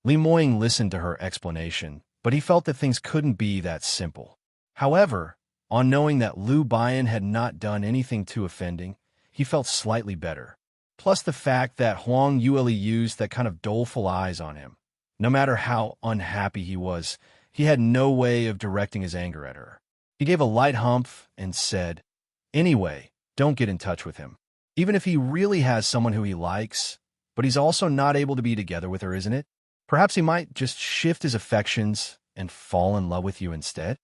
Li Moying listened to her explanation, but he felt that things couldn't be that simple. However, on knowing that Liu Bian had not done anything too offending, he felt slightly better. Plus the fact that Huang Yueli used that kind of doleful eyes on him. No matter how unhappy he was, he had no way of directing his anger at her. He gave a light humph and said, "Anyway, don't get in touch with him. Even if he really has someone who he likes, but he's also not able to be together with her, isn't it? Perhaps he might just shift his affections and fall in love with you instead?"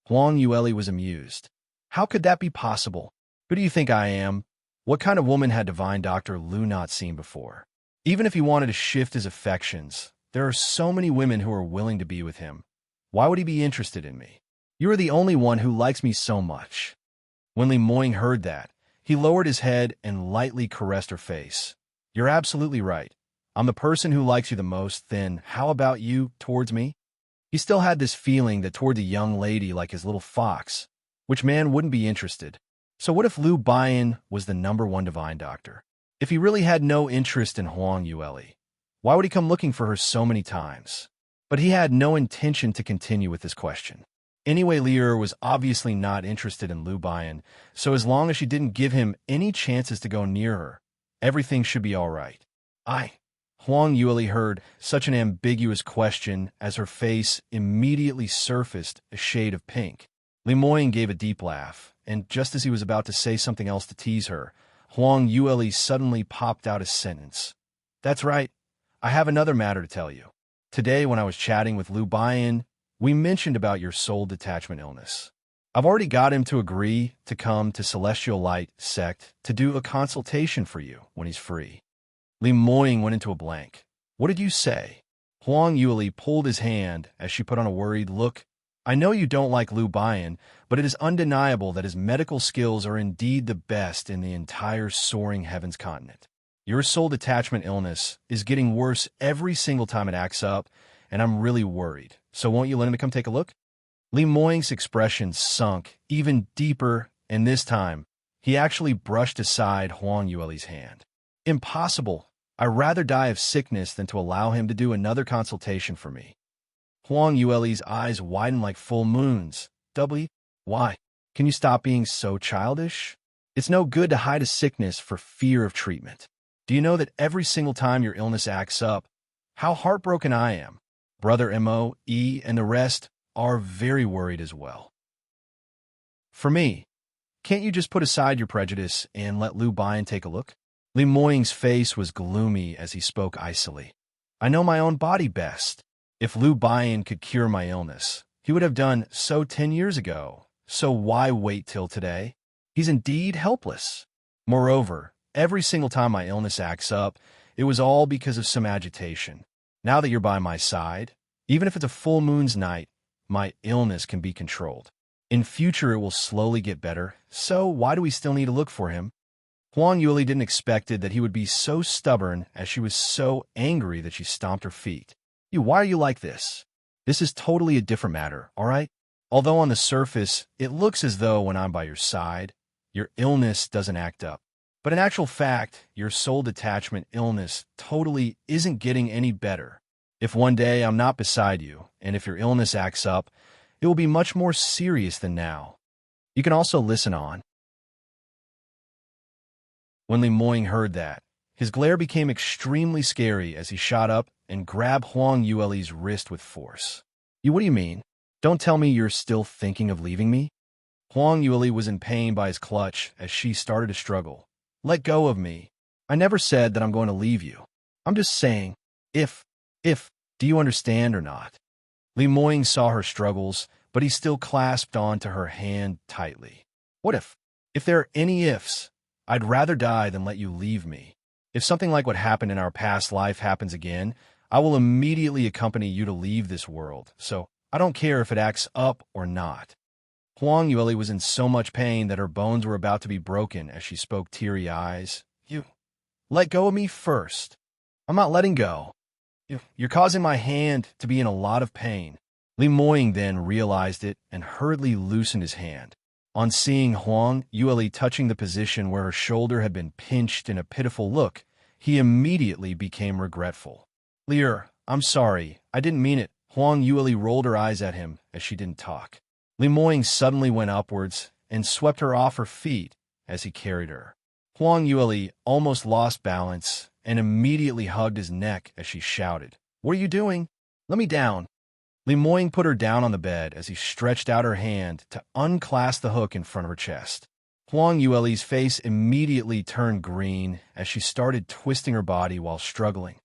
Huang Yueli was amused. "How could that be possible? Who do you think I am? What kind of woman had divine Dr. Liu not seen before? Even if he wanted to shift his affections, there are so many women who are willing to be with him. Why would he be interested in me? You are the only one who likes me so much." When Li Moying heard that, he lowered his head and lightly caressed her face. "You're absolutely right. I'm the person who likes you the most, then how about you towards me?" He still had this feeling that toward the young lady like his little fox, which man wouldn't be interested? So what if Liu Bian was the #1 divine doctor? If he really had no interest in Huang Yueli, why would he come looking for her so many times? But he had no intention to continue with this question. Anyway, Liu was obviously not interested in Liu Bian, so as long as she didn't give him any chances to go near her, everything should be all right. Huang Yueli heard such an ambiguous question as her face immediately surfaced a shade of pink. Li Moying gave a deep laugh, and just as he was about to say something else to tease her, Huang Yueli suddenly popped out a sentence. "That's right. I have another matter to tell you. Today, when I was chatting with Liu Bian, we mentioned about your soul detachment illness. I've already got him to agree to come to Celestial Light Sect to do a consultation for you when he's free." Li Moying went into a blank. "What did you say?" Huang Yueli pulled his hand as she put on a worried look. "I know you don't like Liu Bian, but it is undeniable that his medical skills are indeed the best in the entire soaring heavens continent. Your soul detachment illness is getting worse every single time it acts up, and I'm really worried. So won't you let him come take a look?" Li Moying's expression sunk even deeper, and this time, he actually brushed aside Huang Yueli's hand. "Impossible. I'd rather die of sickness than to allow him to do another consultation for me." Huang Yueli's eyes widened like full moons. Why? Can you stop being so childish? It's no good to hide a sickness for fear of treatment. Do you know that every single time your illness acts up, how heartbroken I am? Brother Mo, E, and the rest are very worried as well. For me, can't you just put aside your prejudice and let Liu Bian take a look? Li Moying's face was gloomy as he spoke icily. "I know my own body best. If Liu Bian could cure my illness, he would have done so 10 years ago. So why wait till today? He's indeed helpless. Moreover, every single time my illness acts up, it was all because of some agitation. Now that you're by my side, even if it's a full moon's night, my illness can be controlled. In future, it will slowly get better, so why do we still need to look for him?" Huang Yueli didn't expect that he would be so stubborn as she was so angry that she stomped her feet. Why are you like this? This is totally a different matter, all right? Although on the surface, it looks as though when I'm by your side, your illness doesn't act up. But in actual fact, your soul detachment illness totally isn't getting any better. If one day I'm not beside you, and if your illness acts up, it will be much more serious than now. You can also listen on. When Li Moying heard that, his glare became extremely scary as he shot up and grabbed Huang Yueli's wrist with force. What do you mean? Don't tell me you're still thinking of leaving me?" Huang Yueli was in pain by his clutch as she started to struggle. "Let go of me. I never said that I'm going to leave you. I'm just saying, if, do you understand or not?" Li Moying saw her struggles, but he still clasped onto her hand tightly. "What if? If there are any ifs, I'd rather die than let you leave me. If something like what happened in our past life happens again, I will immediately accompany you to leave this world, so I don't care if it acts up or not." Huang Yueli was in so much pain that her bones were about to be broken as she spoke teary eyes. "You, let go of me first. I'm not letting go. You're causing my hand to be in a lot of pain." Li Moying then realized it and hurriedly loosened his hand. On seeing Huang Yueli touching the position where her shoulder had been pinched in a pitiful look, he immediately became regretful. "Liu, I'm sorry, I didn't mean it. Huang Yueli rolled her eyes at him as she didn't talk. Li Moying suddenly went upwards and swept her off her feet as he carried her. Huang Yueli almost lost balance and immediately hugged his neck as she shouted, "What are you doing? Let me down." Li Moying put her down on the bed as he stretched out her hand to unclasp the hook in front of her chest. Huang Yueli's face immediately turned green as she started twisting her body while struggling.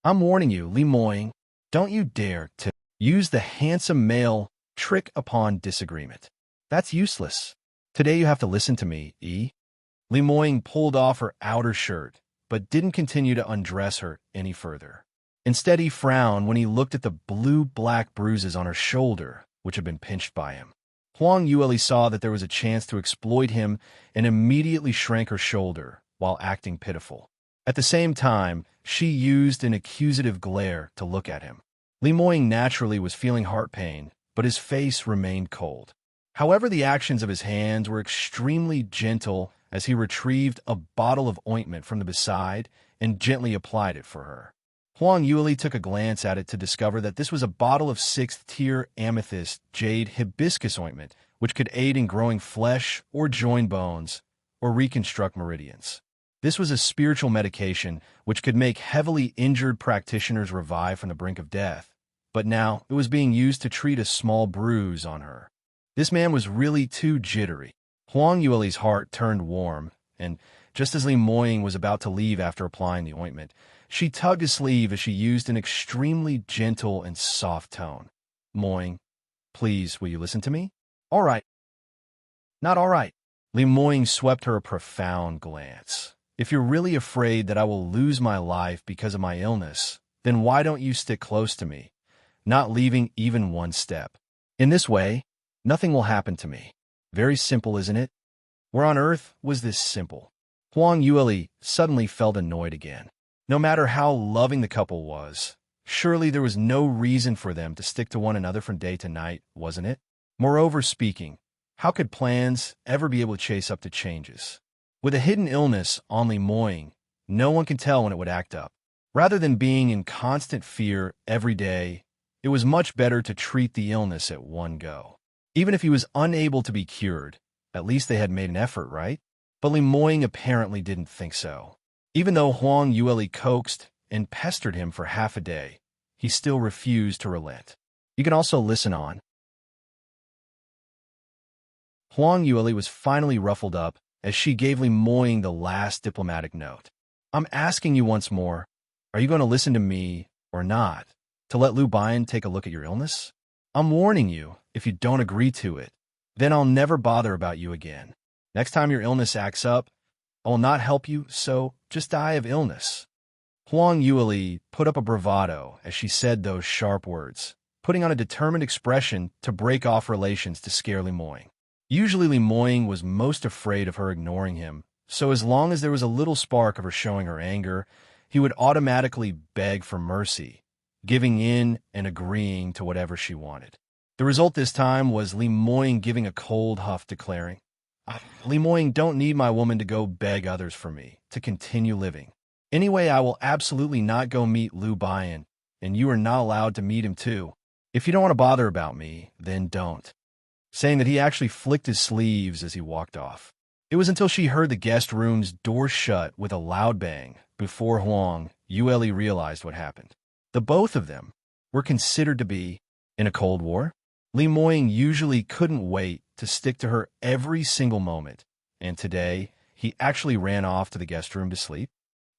"I'm warning you, Li Moying, don't you dare to use the handsome male trick upon disagreement. That's useless. Today you have to listen to me, Li Moying pulled off her outer shirt, but didn't continue to undress her any further. Instead, he frowned when he looked at the blue-black bruises on her shoulder, which had been pinched by him. Huang Yueli saw that there was a chance to exploit him and immediately shrank her shoulder while acting pitiful. At the same time, she used an accusative glare to look at him. Li Moying naturally was feeling heart pain, but his face remained cold. However, the actions of his hands were extremely gentle as he retrieved a bottle of ointment from the beside and gently applied it for her. Huang Yueli took a glance at it to discover that this was a bottle of 6th-tier amethyst jade hibiscus ointment, which could aid in growing flesh or join bones or reconstruct meridians. This was a spiritual medication which could make heavily injured practitioners revive from the brink of death, but now it was being used to treat a small bruise on her. This man was really too jittery. Huang Yueli's heart turned warm, and just as Li Moying was about to leave after applying the ointment, she tugged his sleeve as she used an extremely gentle and soft tone. "Moying, please, will you listen to me?" "All right." "Not all right." Li Moying swept her a profound glance. "If you're really afraid that I will lose my life because of my illness, then why don't you stick close to me, not leaving even one step? In this way, nothing will happen to me. Very simple, isn't it?" Where on earth was this simple? Huang Yueli suddenly felt annoyed again. No matter how loving the couple was, surely there was no reason for them to stick to one another from day to night, wasn't it? Moreover speaking, how could plans ever be able to chase up to changes? With a hidden illness on Li Moying, no one can tell when it would act up. Rather than being in constant fear every day, it was much better to treat the illness at one go. Even if he was unable to be cured, at least they had made an effort, right? But Li Moying apparently didn't think so. Even though Huang Yueli coaxed and pestered him for half a day, he still refused to relent. You can also listen on. Huang Yueli was finally ruffled up as she gave Li Moying the last diplomatic note. "I'm asking you once more, are you going to listen to me or not? To let Lu Baiyan take a look at your illness? I'm warning you, if you don't agree to it, then I'll never bother about you again. Next time your illness acts up, I will not help you, so just die of illness." Huang Yueli put up a bravado as she said those sharp words, putting on a determined expression to break off relations to scare Li Moying. Usually Li Moying was most afraid of her ignoring him, so as long as there was a little spark of her showing her anger, he would automatically beg for mercy, giving in and agreeing to whatever she wanted. The result this time was Li Moying giving a cold huff, declaring, "Li Moying don't need my woman to go beg others for me, to continue living. Anyway, I will absolutely not go meet Lu Baiyan, and you are not allowed to meet him too. If you don't want to bother about me, then don't." Saying that, he actually flicked his sleeves as he walked off. It was until she heard the guest room's door shut with a loud bang before Huang Yueli realized what happened. The both of them were considered to be in a Cold War. Li Moying usually couldn't wait to stick to her every single moment, and today he actually ran off to the guest room to sleep.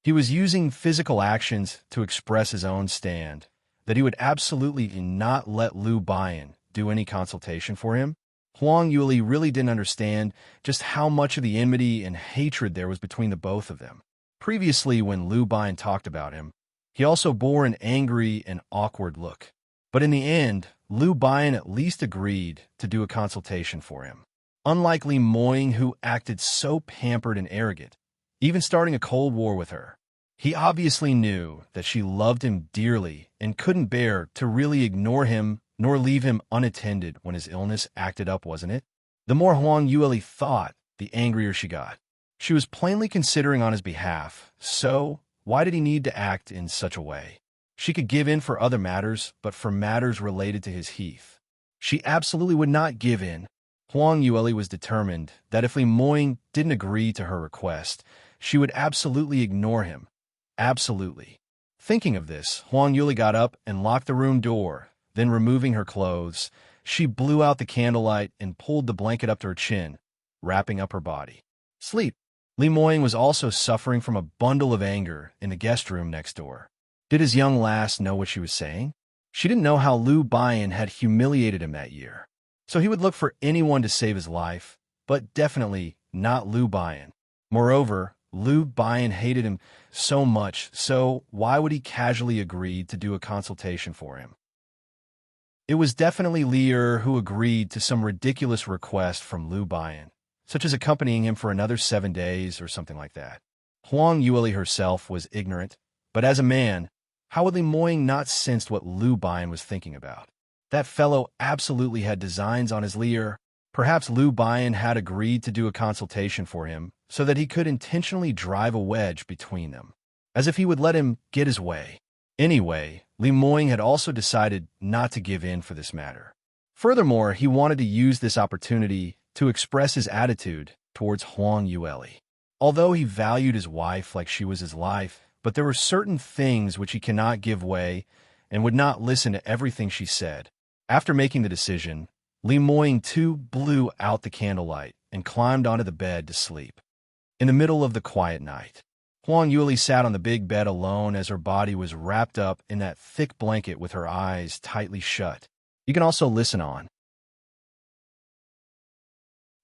He was using physical actions to express his own stand, that he would absolutely not let Lu Baiyan do any consultation for him. Huang Yueli really didn't understand just how much of the enmity and hatred there was between the both of them. Previously, when Lu Baiyan talked about him, he also bore an angry and awkward look. But in the end, Lu Baiyan at least agreed to do a consultation for him. Unlike Li Moying, who acted so pampered and arrogant, even starting a Cold War with her, he obviously knew that she loved him dearly and couldn't bear to really ignore him nor leave him unattended when his illness acted up, wasn't it? The more Huang Yueli thought, the angrier she got. She was plainly considering on his behalf, so why did he need to act in such a way? She could give in for other matters, but for matters related to his Heath, she absolutely would not give in. Huang Yueli was determined that if Li Moying didn't agree to her request, she would absolutely ignore him. Absolutely. Thinking of this, Huang Yueli got up and locked the room door. Then, removing her clothes, she blew out the candlelight and pulled the blanket up to her chin, wrapping up her body. Sleep. Li Moying was also suffering from a bundle of anger in the guest room next door. Did his young lass know what she was saying? She didn't know how Liu Bian had humiliated him that year. So he would look for anyone to save his life, but definitely not Liu Bian. Moreover, Liu Bian hated him so much, so why would he casually agree to do a consultation for him? It was definitely Li who agreed to some ridiculous request from Liu Bian, such as accompanying him for another 7 days or something like that. Huang Yueli herself was ignorant, but as a man, how would Li Moying not sensed what Liu Bian was thinking about? That fellow absolutely had designs on his Li. Perhaps Liu Bian had agreed to do a consultation for him so that he could intentionally drive a wedge between them, as if he would let him get his way. Anyway, Li Moying had also decided not to give in for this matter. Furthermore, he wanted to use this opportunity to express his attitude towards Huang Yueli. Although he valued his wife like she was his life, but there were certain things which he cannot give way and would not listen to everything she said. After making the decision, Li Moying too blew out the candlelight and climbed onto the bed to sleep. In the middle of the quiet night, Huang Yueli sat on the big bed alone as her body was wrapped up in that thick blanket with her eyes tightly shut. You can also listen on.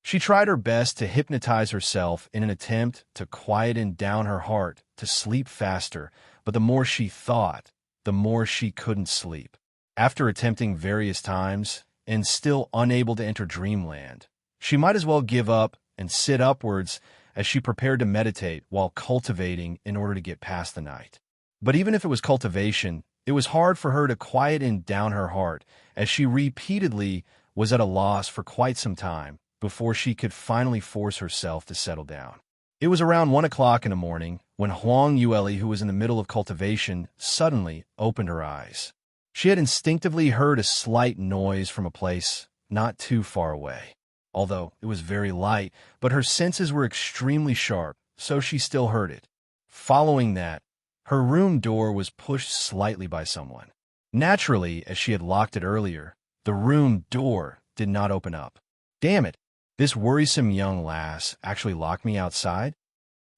She tried her best to hypnotize herself in an attempt to quieten down her heart to sleep faster, but the more she thought, the more she couldn't sleep. After attempting various times and still unable to enter dreamland, she might as well give up and sit upwards as she prepared to meditate while cultivating in order to get past the night. But even if it was cultivation, it was hard for her to quieten down her heart, as she repeatedly was at a loss for quite some time before she could finally force herself to settle down. It was around 1 o'clock in the morning when Huang Yueli, who was in the middle of cultivation, suddenly opened her eyes. She had instinctively heard a slight noise from a place not too far away. Although it was very light, but her senses were extremely sharp, so she still heard it. Following that, her room door was pushed slightly by someone. Naturally, as she had locked it earlier, the room door did not open up. Damn it, this worrisome young lass actually locked me outside?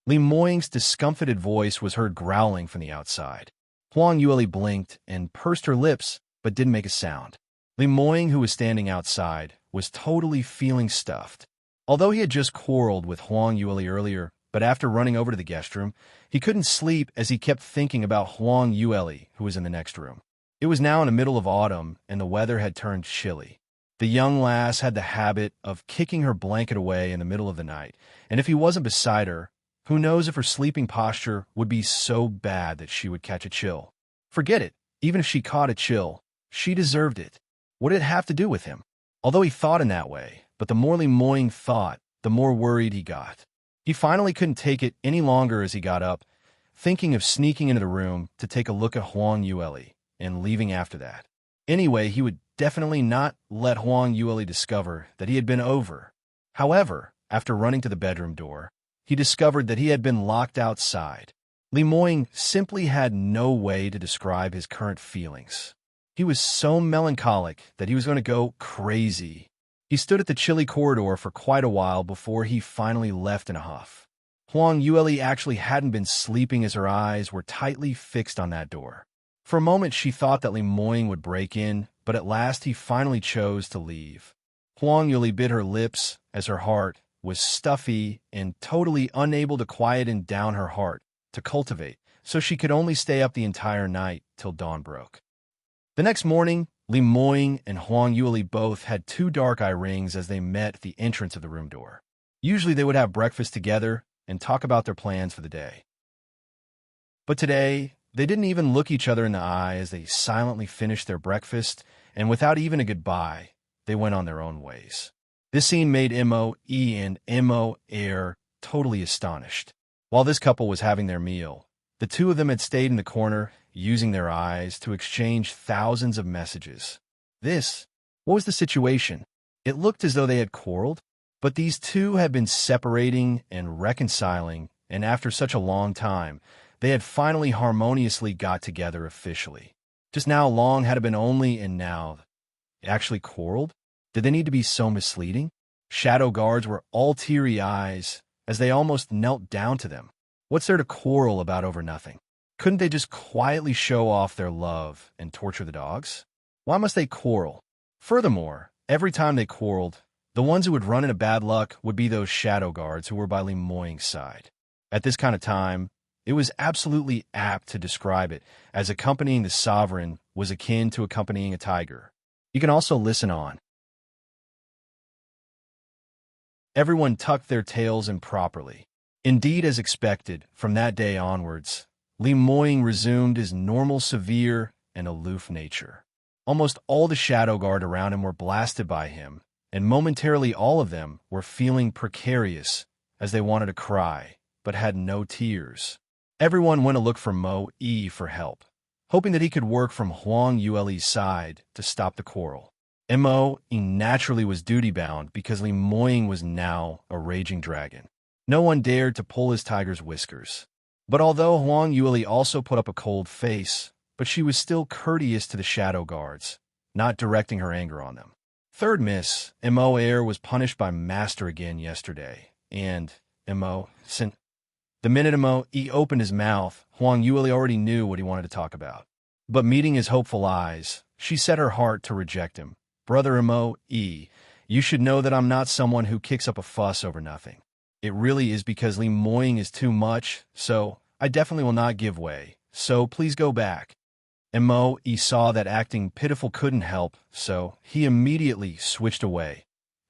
Li Moying's discomfited voice was heard growling from the outside. Huang Yueli blinked and pursed her lips, but didn't make a sound. Li Moying, who was standing outside, was totally feeling stuffed. Although he had just quarreled with Huang Yueli earlier, but after running over to the guest room, he couldn't sleep as he kept thinking about Huang Yueli, who was in the next room. It was now in the middle of autumn, and the weather had turned chilly. The young lass had the habit of kicking her blanket away in the middle of the night, and if he wasn't beside her, who knows if her sleeping posture would be so bad that she would catch a chill. Forget it. Even if she caught a chill, she deserved it. What did it have to do with him? Although he thought in that way, but the more Li Moying thought, the more worried he got. He finally couldn't take it any longer as he got up, thinking of sneaking into the room to take a look at Huang Yueli and leaving after that. Anyway, he would definitely not let Huang Yueli discover that he had been over. However, after running to the bedroom door, he discovered that he had been locked outside. Li Moying simply had no way to describe his current feelings. He was so melancholic that he was going to go crazy. He stood at the chilly corridor for quite a while before he finally left in a huff. Huang Yueli actually hadn't been sleeping as her eyes were tightly fixed on that door. For a moment she thought that Li Moying would break in, but at last he finally chose to leave. Huang Yueli bit her lips as her heart was stuffy and totally unable to quieten down her heart to cultivate, so she could only stay up the entire night till dawn broke. The next morning, Li Moying and Huang Yueli both had 2 dark eye rings as they met at the entrance of the room door. Usually they would have breakfast together and talk about their plans for the day. But today, they didn't even look each other in the eye as they silently finished their breakfast, and without even a goodbye, they went on their own ways. This scene made M.O.E. and M.O.Air totally astonished. While this couple was having their meal, the two of them had stayed in the corner using their eyes to exchange thousands of messages. What was the situation? It looked as though they had quarreled, but these two had been separating and reconciling, and after such a long time, they had finally harmoniously got together officially. Just how long had it been only, and now they actually quarreled? Did they need to be so misleading? Shadow guards were all teary eyes as they almost knelt down to them. What's there to quarrel about over nothing? Couldn't they just quietly show off their love and torture the dogs? Why must they quarrel? Furthermore, every time they quarreled, the ones who would run into bad luck would be those shadow guards who were by Moying's side. At this kind of time, it was absolutely apt to describe it as accompanying the sovereign was akin to accompanying a tiger. You can also listen on. Everyone tucked their tails in properly. Indeed, as expected, from that day onwards, Moying resumed his normal severe and aloof nature. Almost all the shadow guard around him were blasted by him, and momentarily all of them were feeling precarious as they wanted to cry, but had no tears. Everyone went to look for Mo-E for help, hoping that he could work from Huang Yueli's side to stop the quarrel. And Mo-E naturally was duty-bound because Moying was now a raging dragon. No one dared to pull his tiger's whiskers. But although Huang Yueli also put up a cold face, but she was still courteous to the shadow guards, not directing her anger on them. Third miss, Mo Air was punished by Master again yesterday, and the minute Mo-E opened his mouth, Huang Yueli already knew what he wanted to talk about. But meeting his hopeful eyes, she set her heart to reject him. Brother Mo-E, you should know that I'm not someone who kicks up a fuss over nothing. It really is because Moying is too much, so I definitely will not give way. So please go back. And Mo-E saw that acting pitiful couldn't help, so he immediately switched away.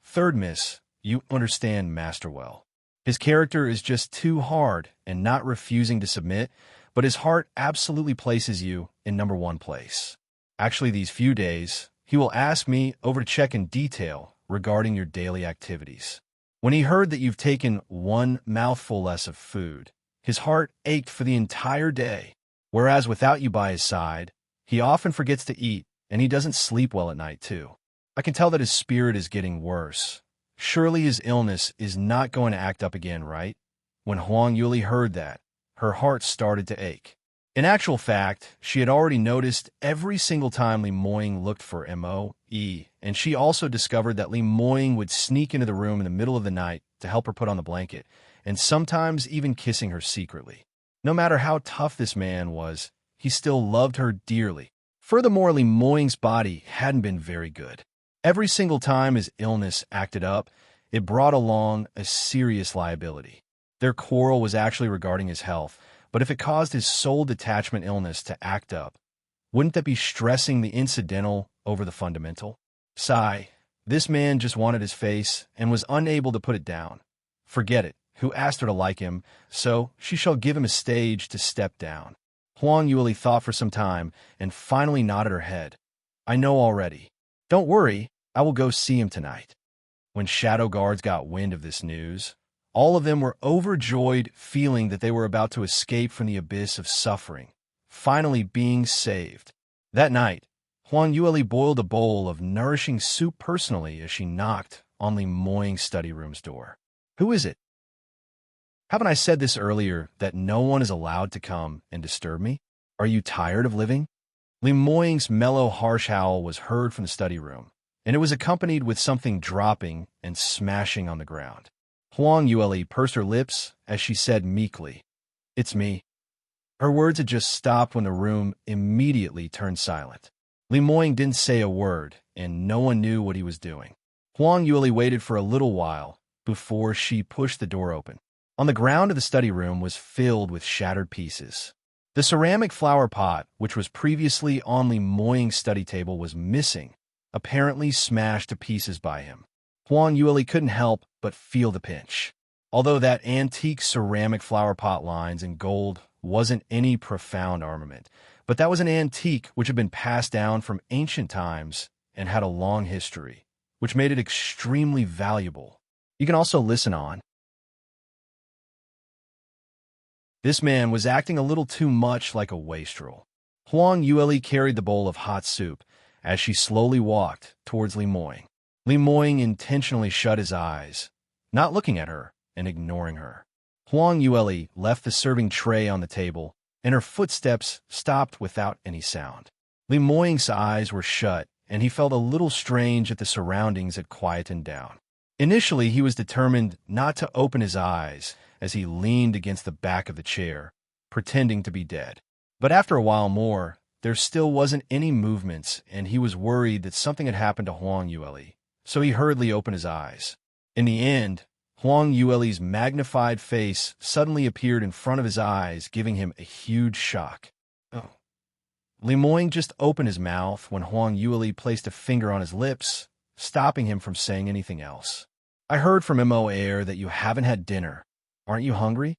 Third miss, you understand Master well. His character is just too hard and not refusing to submit, but his heart absolutely places you in #1 place. Actually, these few days, he will ask me over to check in detail regarding your daily activities. When he heard that you've taken one mouthful less of food, his heart ached for the entire day, whereas without you by his side, he often forgets to eat, and he doesn't sleep well at night, too. I can tell that his spirit is getting worse. Surely his illness is not going to act up again, right? When Huang Yueli heard that, her heart started to ache. In actual fact, she had already noticed every single time Moying looked for Mo-E, and she also discovered that Moying would sneak into the room in the middle of the night to help her put on the blanket, and sometimes even kissing her secretly. No matter how tough this man was, he still loved her dearly. Furthermore, Moying's body hadn't been very good. Every single time his illness acted up, it brought along a serious liability. Their quarrel was actually regarding his health, but if it caused his soul detachment illness to act up, wouldn't that be stressing the incidental over the fundamental? Sigh, this man just wanted his face and was unable to put it down. Forget it, who asked her to like him, so she shall give him a stage to step down. Huang Yueli thought for some time and finally nodded her head. I know already. Don't worry, I will go see him tonight. When shadow guards got wind of this news, all of them were overjoyed, feeling that they were about to escape from the abyss of suffering, finally being saved. That night, Huang Yueli boiled a bowl of nourishing soup personally as she knocked on Moying's study room's door. Who is it? Haven't I said this earlier, that no one is allowed to come and disturb me? Are you tired of living? Moying's mellow, harsh howl was heard from the study room, and it was accompanied with something dropping and smashing on the ground. Huang Yueli pursed her lips as she said meekly, "It's me." Her words had just stopped when the room immediately turned silent. Moying didn't say a word, and no one knew what he was doing. Huang Yueli waited for a little while before she pushed the door open. On the ground of the study room was filled with shattered pieces. The ceramic flower pot, which was previously on Moying's study table, was missing, apparently smashed to pieces by him. Huang Yueli couldn't help but feel the pinch. Although that antique ceramic flower pot lines in gold wasn't any profound armament, but that was an antique which had been passed down from ancient times and had a long history, which made it extremely valuable. You can also listen on. This man was acting a little too much like a wastrel. Huang Yueli carried the bowl of hot soup as she slowly walked towards Li Moying. Li Moying intentionally shut his eyes, not looking at her and ignoring her. Huang Yueli left the serving tray on the table, and her footsteps stopped without any sound. Li Moying's eyes were shut, and he felt a little strange at the surroundings had quietened down. Initially, he was determined not to open his eyes as he leaned against the back of the chair, pretending to be dead. But after a while more, there still wasn't any movements, and he was worried that something had happened to Huang Yueli, so he hurriedly opened his eyes. In the end, Huang Yueli's magnified face suddenly appeared in front of his eyes, giving him a huge shock. Oh. Li Moying just opened his mouth when Huang Yueli placed a finger on his lips, stopping him from saying anything else. I heard from Mo Air that you haven't had dinner. Aren't you hungry?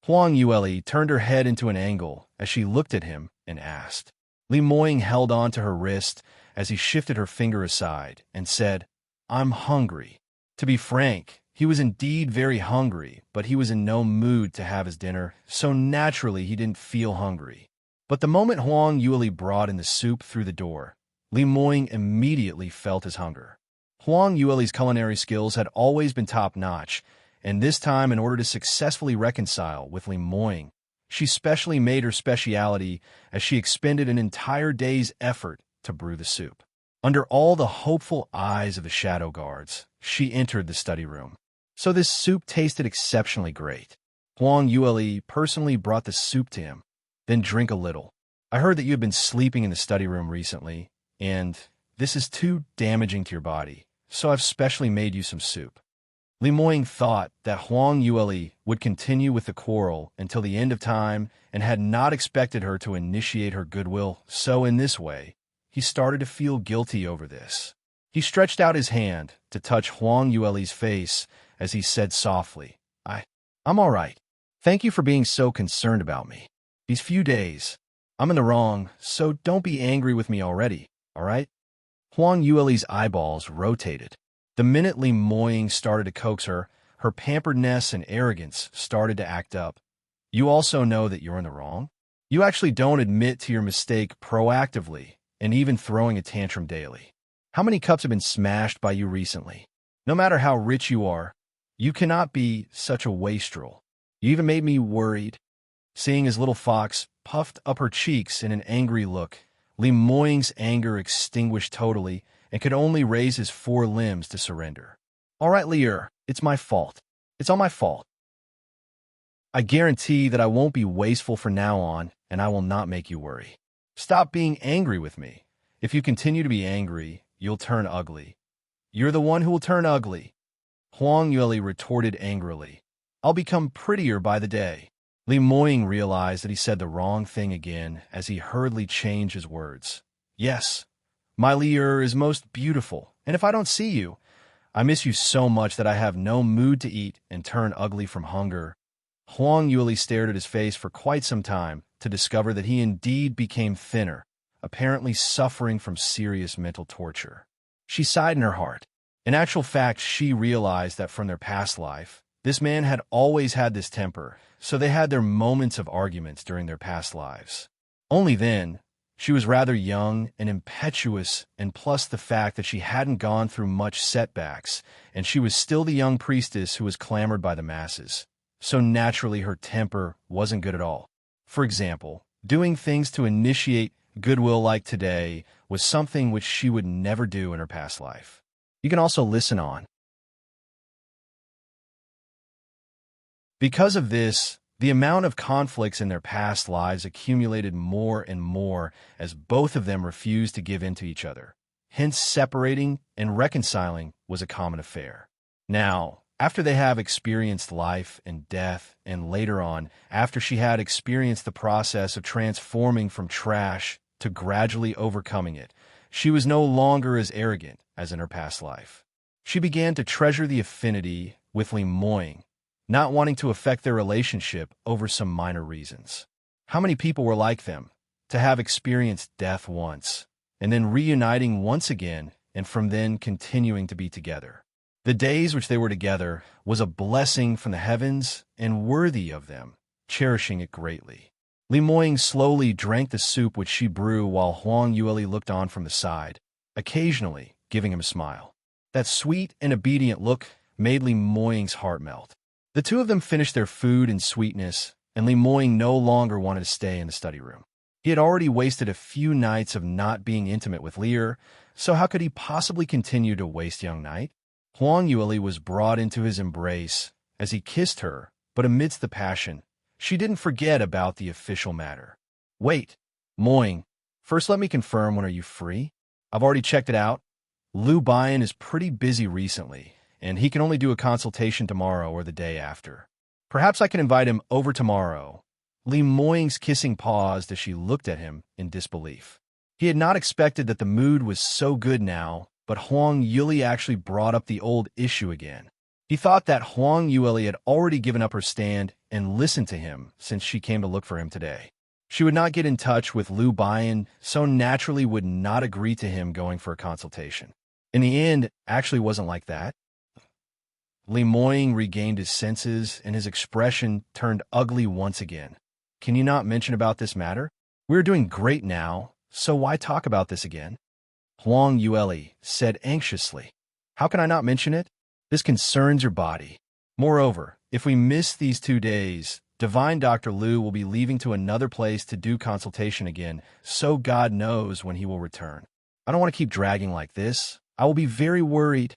Huang Yueli turned her head into an angle as she looked at him and asked. Li Moying held on to her wrist as he shifted her finger aside and said, I'm hungry. To be frank, he was indeed very hungry, but he was in no mood to have his dinner, so naturally he didn't feel hungry. But the moment Huang Yueli brought in the soup through the door, Li Moying immediately felt his hunger. Huang Yueli's culinary skills had always been top-notch, and this time, in order to successfully reconcile with Li Moying, she specially made her speciality as she expended an entire day's effort to brew the soup. Under all the hopeful eyes of the shadow guards, she entered the study room. So this soup tasted exceptionally great. Huang Yueli personally brought the soup to him. Then drink a little. I heard that you have been sleeping in the study room recently, and this is too damaging to your body, so I've specially made you some soup. Li Moying thought that Huang Yueli would continue with the quarrel until the end of time and had not expected her to initiate her goodwill, so in this way, he started to feel guilty over this. He stretched out his hand to touch Huang Yueli's face as he said softly, I'm all right. Thank you for being so concerned about me. These few days, I'm in the wrong, so don't be angry with me already, all right? Huang Yueli's eyeballs rotated. The minute Li Moying started to coax her, her pamperedness and arrogance started to act up. You also know that you're in the wrong? You actually don't admit to your mistake proactively, and even throwing a tantrum daily. How many cups have been smashed by you recently? No matter how rich you are, you cannot be such a wastrel. You even made me worried. Seeing his little fox puffed up her cheeks in an angry look, Li Moying's anger extinguished totally and could only raise his four limbs to surrender. All right, Lier, it's my fault. It's all my fault. I guarantee that I won't be wasteful from now on, and I will not make you worry. Stop being angry with me. If you continue to be angry, you'll turn ugly. You're the one who will turn ugly. Huang Yueli retorted angrily. I'll become prettier by the day. Li Moying realized that he said the wrong thing again as he hurriedly changed his words. Yes, my Lier is most beautiful, and if I don't see you, I miss you so much that I have no mood to eat and turn ugly from hunger. Huang Yueli stared at his face for quite some time to discover that he indeed became thinner, apparently suffering from serious mental torture. She sighed in her heart. In actual fact, she realized that from their past life, this man had always had this temper, so they had their moments of arguments during their past lives. Only then, she was rather young and impetuous, and plus the fact that she hadn't gone through much setbacks, and she was still the young priestess who was clamored by the masses. So naturally her temper wasn't good at all. For example, doing things to initiate goodwill like today was something which she would never do in her past life. You can also listen on. Because of this, the amount of conflicts in their past lives accumulated more and more as both of them refused to give in to each other. Hence, separating and reconciling was a common affair. Now, after they have experienced life and death, and later on, after she had experienced the process of transforming from trash to gradually overcoming it, she was no longer as arrogant as in her past life. She began to treasure the affinity with Li Moying, not wanting to affect their relationship over some minor reasons. How many people were like them, to have experienced death once, and then reuniting once again, and from then continuing to be together? The days which they were together was a blessing from the heavens and worthy of them, cherishing it greatly. Li Moying slowly drank the soup which she brewed while Huang Yueli looked on from the side, occasionally giving him a smile. That sweet and obedient look made Li Moying's heart melt. The two of them finished their food in sweetness, and Li Moying no longer wanted to stay in the study room. He had already wasted a few nights of not being intimate with Lear, so how could he possibly continue to waste young night? Huang Yueli was brought into his embrace as he kissed her, but amidst the passion, she didn't forget about the official matter. Wait, Moying, first let me confirm, when are you free? I've already checked it out. Liu Bian is pretty busy recently, and he can only do a consultation tomorrow or the day after. Perhaps I can invite him over tomorrow. Li Moying's kissing paused as she looked at him in disbelief. He had not expected that the mood was so good now, but Huang Yueli actually brought up the old issue again. He thought that Huang Yueli had already given up her stand and listened to him since she came to look for him today. She would not get in touch with Liu Bian, so naturally would not agree to him going for a consultation. In the end, it actually wasn't like that. Li Moying regained his senses, and his expression turned ugly once again. Can you not mention about this matter? We're doing great now, so why talk about this again? Huang Yueli said anxiously. How can I not mention it? This concerns your body. Moreover, if we miss these 2 days, Divine Dr. Liu will be leaving to another place to do consultation again, so God knows when he will return. I don't want to keep dragging like this. I will be very worried.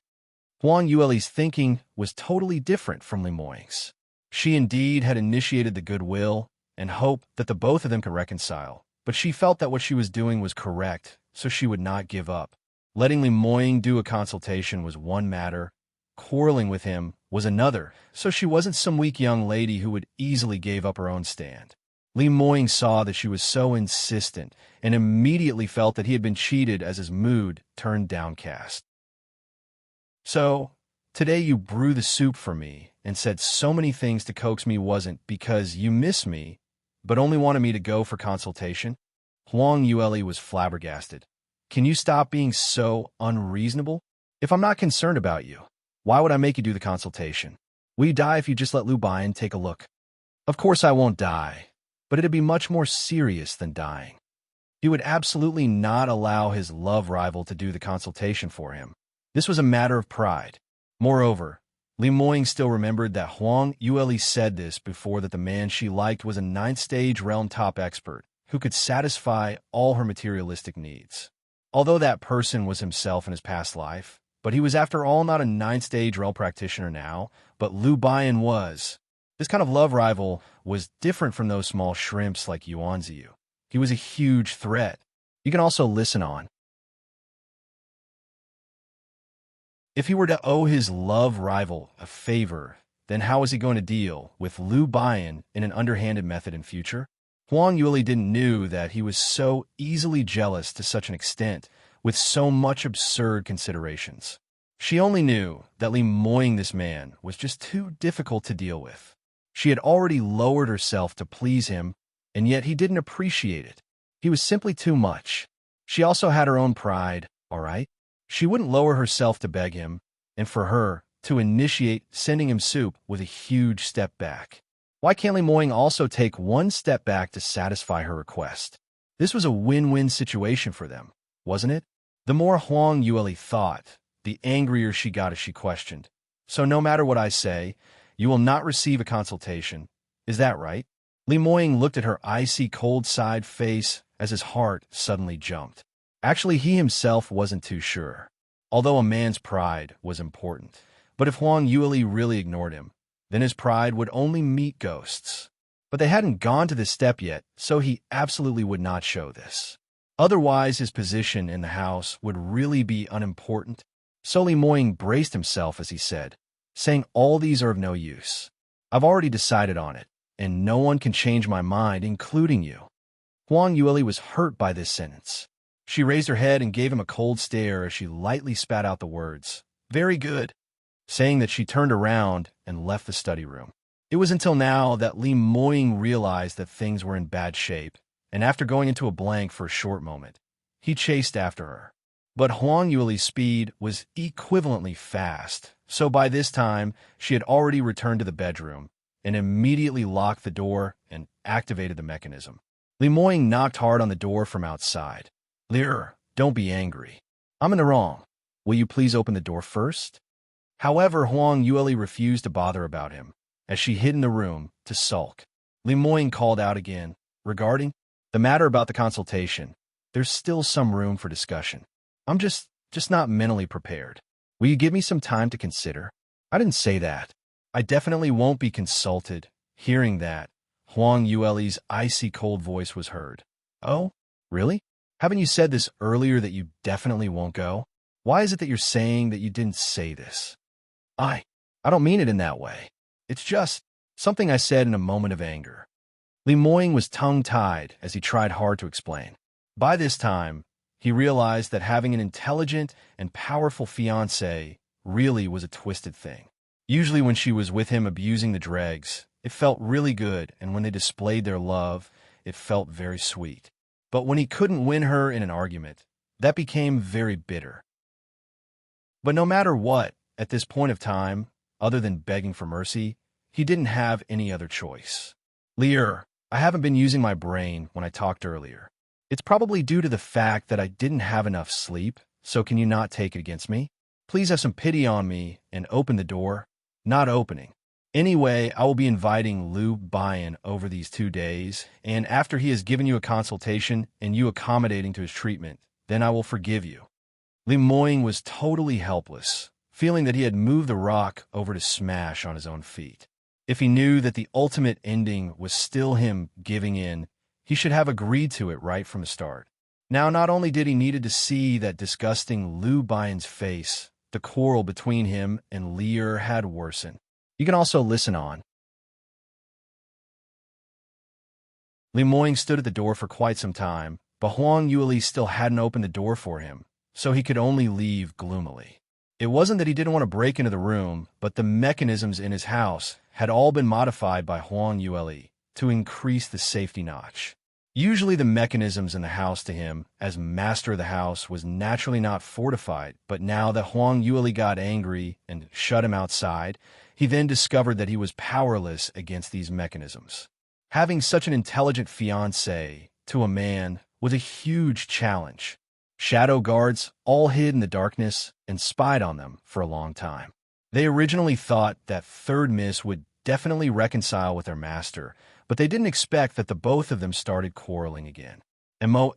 Huang Yueli's thinking was totally different from Li Moying's. She indeed had initiated the goodwill and hoped that the both of them could reconcile, but she felt that what she was doing was correct, so she would not give up. Letting Li Moying do a consultation was one matter. Quarreling with him was another, so she wasn't some weak young lady who would easily give up her own stand. Li Moying saw that she was so insistent and immediately felt that he had been cheated as his mood turned downcast. So, today you brew the soup for me and said so many things to coax me wasn't because you miss me, but only wanted me to go for consultation? Huang Yueli was flabbergasted. Can you stop being so unreasonable? If I'm not concerned about you, why would I make you do the consultation? Will you die if you just let Liu Bian take a look? Of course I won't die, but it'd be much more serious than dying. He would absolutely not allow his love rival to do the consultation for him. This was a matter of pride. Moreover, Li Moying still remembered that Huang Yueli said this before, that the man she liked was a 9th-stage realm top expert who could satisfy all her materialistic needs. Although that person was himself in his past life, but he was after all not a 9th-stage realm practitioner now, but Liu Bian was. This kind of love rival was different from those small shrimps like Yuanziyu. He was a huge threat. You can also listen on. If he were to owe his love rival a favor, then how was he going to deal with Liu Bian in an underhanded method in future? Huang Yueli didn't knew that he was so easily jealous to such an extent, with so much absurd considerations. She only knew that Li Moying this man was just too difficult to deal with. She had already lowered herself to please him, and yet he didn't appreciate it. He was simply too much. She also had her own pride, all right? She wouldn't lower herself to beg him, and for her to initiate sending him soup was a huge step back. Why can't Li Moying also take one step back to satisfy her request? This was a win-win situation for them, wasn't it? The more Huang Yueli thought, the angrier she got as she questioned. So no matter what I say, you will not receive a consultation. Is that right? Li Moying looked at her icy cold-side face as his heart suddenly jumped. Actually, he himself wasn't too sure, although a man's pride was important. But if Huang Yueli really ignored him, then his pride would only meet ghosts. But they hadn't gone to this step yet, so he absolutely would not show this. Otherwise, his position in the house would really be unimportant. So Li Moying braced himself as he said, saying all these are of no use. I've already decided on it, and no one can change my mind, including you. Huang Yueli was hurt by this sentence. She raised her head and gave him a cold stare as she lightly spat out the words, "Very good," saying that she turned around and left the study room. It was until now that Li Moying realized that things were in bad shape, and after going into a blank for a short moment, he chased after her. But Huang Yueli's speed was equivalently fast, so by this time she had already returned to the bedroom, and immediately locked the door and activated the mechanism. Lemoyne knocked hard on the door from outside. "Lear, don't be angry. I'm in the wrong. Will you please open the door first?" However, Huang Yueli refused to bother about him, as she hid in the room to sulk. Lemoyne called out again, "Regarding the matter about the consultation, there's still some room for discussion. I'm just not mentally prepared. Will you give me some time to consider?" "I didn't say that. I definitely won't be consulted." Hearing that, Huang Yueli's icy cold voice was heard. "Oh, really? Haven't you said this earlier that you definitely won't go? Why is it that you're saying that you didn't say this?" I don't mean it in that way. It's just something I said in a moment of anger." Lemoyne was tongue-tied as he tried hard to explain. By this time, he realized that having an intelligent and powerful fiancée really was a twisted thing. Usually when she was with him abusing the dregs, it felt really good, and when they displayed their love, it felt very sweet. But when he couldn't win her in an argument, that became very bitter. But no matter what, at this point of time, other than begging for mercy, he didn't have any other choice. "Lear, I haven't been using my brain when I talked earlier. It's probably due to the fact that I didn't have enough sleep, so can you not take it against me? Please have some pity on me and open the door." "Not opening. Anyway, I will be inviting Liu Bian over these 2 days, and after he has given you a consultation and you accommodating to his treatment, then I will forgive you." Lemoyne was totally helpless, feeling that he had moved the rock over to smash on his own feet. If he knew that the ultimate ending was still him giving in, he should have agreed to it right from the start. Now, not only did he needed to see that disgusting Liu Bian's face, the quarrel between him and Lear had worsened. You can also listen on. Lemoyne stood at the door for quite some time, but Huang Yueli still hadn't opened the door for him, so he could only leave gloomily. It wasn't that he didn't want to break into the room, but the mechanisms in his house had all been modified by Huang Yueli to increase the safety notch. Usually the mechanisms in the house to him, as master of the house, was naturally not fortified, but now that Huang Yueli got angry and shut him outside, he then discovered that he was powerless against these mechanisms. Having such an intelligent fiancée to a man was a huge challenge. Shadow guards all hid in the darkness and spied on them for a long time. They originally thought that Third Miss would definitely reconcile with their master, but they didn't expect that the both of them started quarreling again. Mo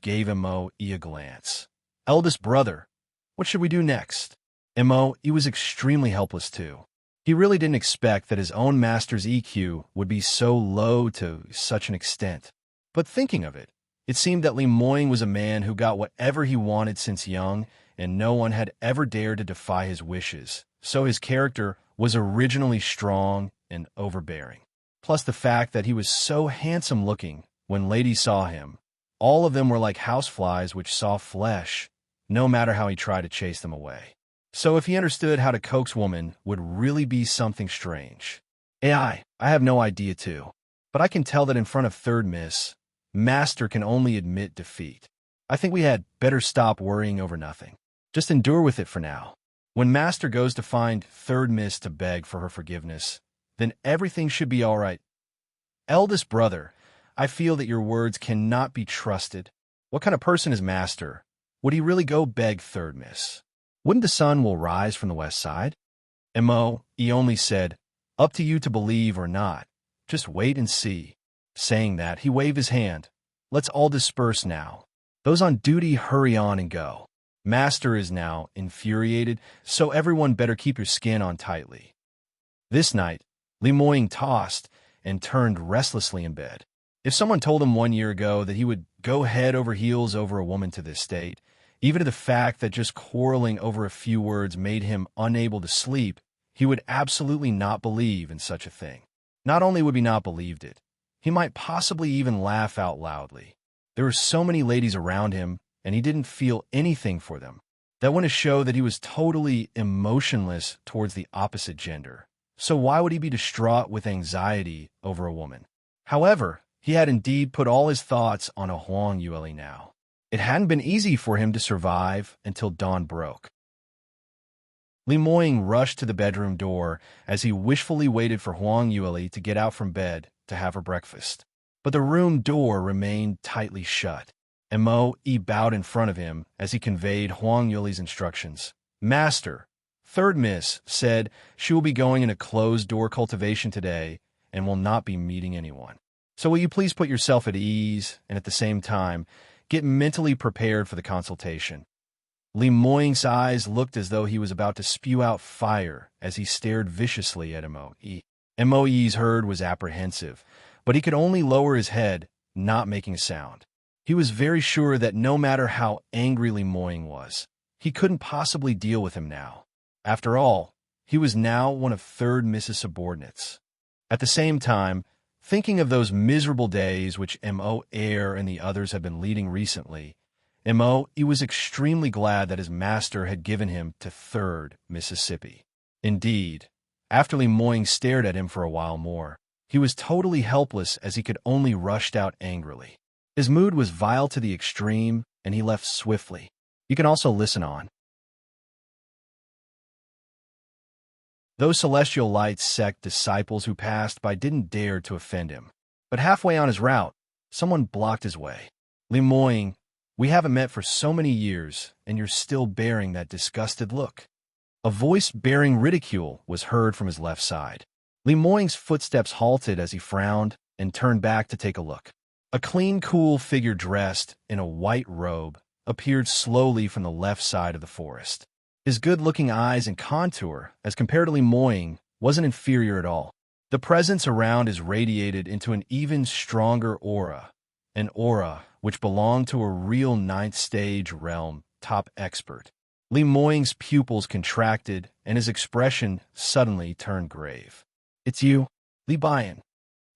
gave Mo a glance. "Eldest brother, what should we do next?" Mo was extremely helpless too. He really didn't expect that his own master's EQ would be so low to such an extent. But thinking of it, it seemed that Lemoyne was a man who got whatever he wanted since young, and no one had ever dared to defy his wishes, so his character was originally strong and overbearing. Plus the fact that he was so handsome-looking when ladies saw him. All of them were like houseflies which saw flesh, no matter how he tried to chase them away. So if he understood how to coax women would really be something strange. I have no idea too, but I can tell that in front of Third Miss, Master can only admit defeat. I think we had better stop worrying over nothing. Just endure with it for now. When Master goes to find Third Miss to beg for her forgiveness, then everything should be all right. Eldest brother, I feel that your words cannot be trusted. What kind of person is Master? Would he really go beg Third Miss? Wouldn't the sun will rise from the west side? He only said, "Up to you to believe or not. Just wait and see." Saying that, he waved his hand. "Let's all disperse now. Those on duty hurry on and go. Master is now infuriated, so everyone better keep your skin on tightly." This night, Lemoyne tossed and turned restlessly in bed. If someone told him 1 year ago that he would go head over heels over a woman to this state, even to the fact that just quarreling over a few words made him unable to sleep, he would absolutely not believe in such a thing. Not only would he not believed it, he might possibly even laugh out loudly. There were so many ladies around him, and he didn't feel anything for them. That went to show that he was totally emotionless towards the opposite gender. So why would he be distraught with anxiety over a woman? However, he had indeed put all his thoughts on a Huang Yueli now. It hadn't been easy for him to survive until dawn broke. Li Moying rushed to the bedroom door as he wishfully waited for Huang Yueli to get out from bed to have her breakfast. But the room door remained tightly shut. Mo.E bowed in front of him as he conveyed Huang Yuli's instructions. Master, third miss, said she will be going in a closed-door cultivation today and will not be meeting anyone. So will you please put yourself at ease and at the same time get mentally prepared for the consultation. Li Moying's eyes looked as though he was about to spew out fire as he stared viciously at Mo.E. Mo.E's herd was apprehensive, but he could only lower his head, not making a sound. He was very sure that no matter how angry Li Moying was, he couldn't possibly deal with him now. After all, he was now one of Third Miss's subordinates. At the same time, thinking of those miserable days which Mo. Air and the others had been leading recently, Mo.E was extremely glad that his master had given him to Third Mississippi. Indeed, after Li Moying stared at him for a while more, he was totally helpless as he could only rush out angrily. His mood was vile to the extreme, and he left swiftly. You can also listen on. Those celestial light sect disciples who passed by didn't dare to offend him. But halfway on his route, someone blocked his way. Li Moying, we haven't met for so many years, and you're still bearing that disgusted look. A voice bearing ridicule was heard from his left side. Li Moying's footsteps halted as he frowned and turned back to take a look. A clean, cool figure dressed in a white robe appeared slowly from the left side of the forest. His good-looking eyes and contour, as compared to Li Moying, wasn't inferior at all. The presence around is radiated into an even stronger aura, an aura which belonged to a real ninth-stage realm top expert. Li Moying's pupils contracted, and his expression suddenly turned grave. It's you, Li Bian.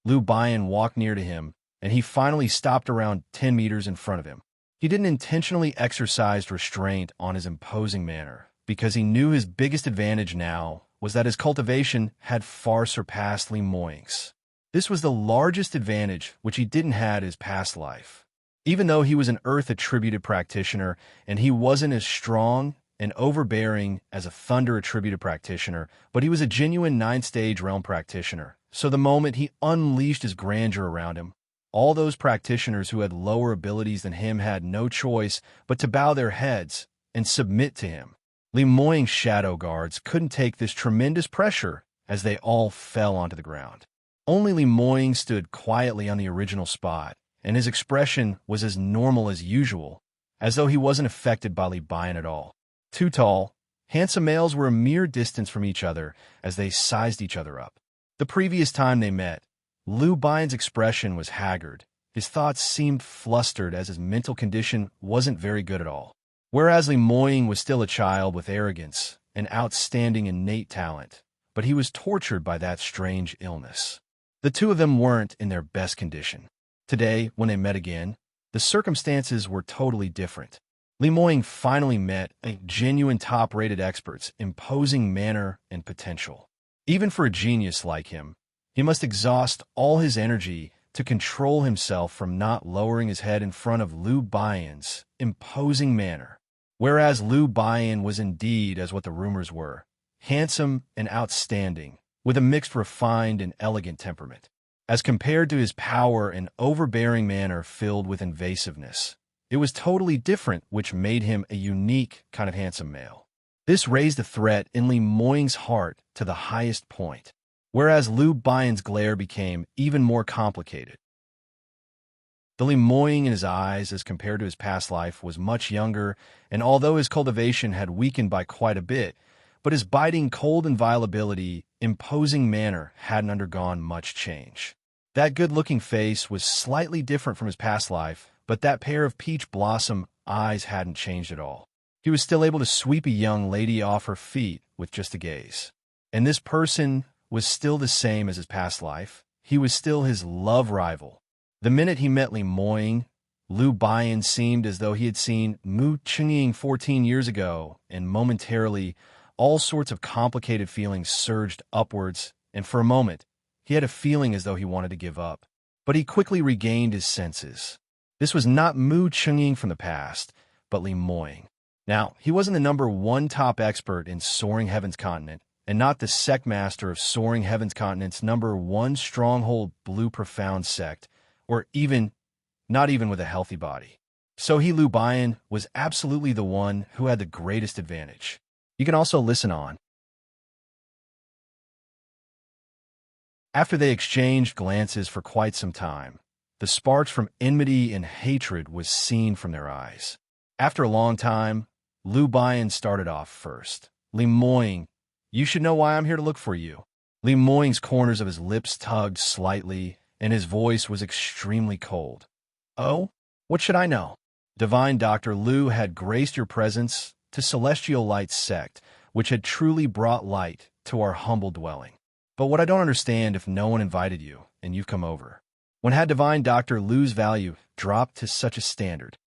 Lu Bian walked near to him, and he finally stopped around 10 meters in front of him. He didn't intentionally exercise restraint on his imposing manner, because he knew his biggest advantage now was that his cultivation had far surpassed Li Moying's. This was the largest advantage which he didn't have in his past life. Even though he was an Earth-attributed practitioner, and he wasn't as strong and overbearing as a Thunder-attributed practitioner, but he was a genuine 9th-stage realm practitioner. So the moment he unleashed his grandeur around him, all those practitioners who had lower abilities than him had no choice but to bow their heads and submit to him. Li Moying's shadow guards couldn't take this tremendous pressure as they all fell onto the ground. Only Li Moying stood quietly on the original spot, and his expression was as normal as usual, as though he wasn't affected by Li Bian at all. Two tall, handsome males were a mere distance from each other as they sized each other up. The previous time they met, Lu Bian's expression was haggard. His thoughts seemed flustered as his mental condition wasn't very good at all. Whereas Li Moying was still a child with arrogance and outstanding innate talent, but he was tortured by that strange illness. The two of them weren't in their best condition. Today, when they met again, the circumstances were totally different. Li Moying finally met a genuine top-rated expert's imposing manner and potential. Even for a genius like him, he must exhaust all his energy to control himself from not lowering his head in front of Lu Bian's imposing manner. Whereas Lu Bian was indeed, as what the rumors were, handsome and outstanding, with a mixed refined and elegant temperament, as compared to his power and overbearing manner filled with invasiveness. It was totally different, which made him a unique kind of handsome male. This raised the threat in Li Moying's heart to the highest point, whereas Lu Bian's glare became even more complicated. The Li Moying in his eyes, as compared to his past life, was much younger, and although his cultivation had weakened by quite a bit, but his biting, cold inviolability, imposing manner hadn't undergone much change. That good-looking face was slightly different from his past life, but that pair of peach blossom eyes hadn't changed at all. He was still able to sweep a young lady off her feet with just a gaze. And this person was still the same as his past life. He was still his love rival. The minute he met Li Moying, Lu Bian seemed as though he had seen Mu Chengying 14 years ago, and momentarily, all sorts of complicated feelings surged upwards, and for a moment, he had a feeling as though he wanted to give up. But he quickly regained his senses. This was not Mu Chengying from the past, but Li Moying. Now, he wasn't the number one top expert in Soaring Heaven's Continent, and not the sect master of Soaring Heaven's Continent's number one stronghold blue profound sect, or not even with a healthy body. So Lu Bian was absolutely the one who had the greatest advantage. You can also listen on. After they exchanged glances for quite some time, the sparks from enmity and hatred was seen from their eyes. After a long time, Lu Bian started off first. Li Moying, you should know why I'm here to look for you. Li Moying's corners of his lips tugged slightly, and his voice was extremely cold. Oh? What should I know? Divine Dr. Lu had graced your presence to Celestial Light's sect, which had truly brought light to our humble dwelling. But what I don't understand if no one invited you, and you've come over. When had Divine Dr. Lu's value dropped to such a standard?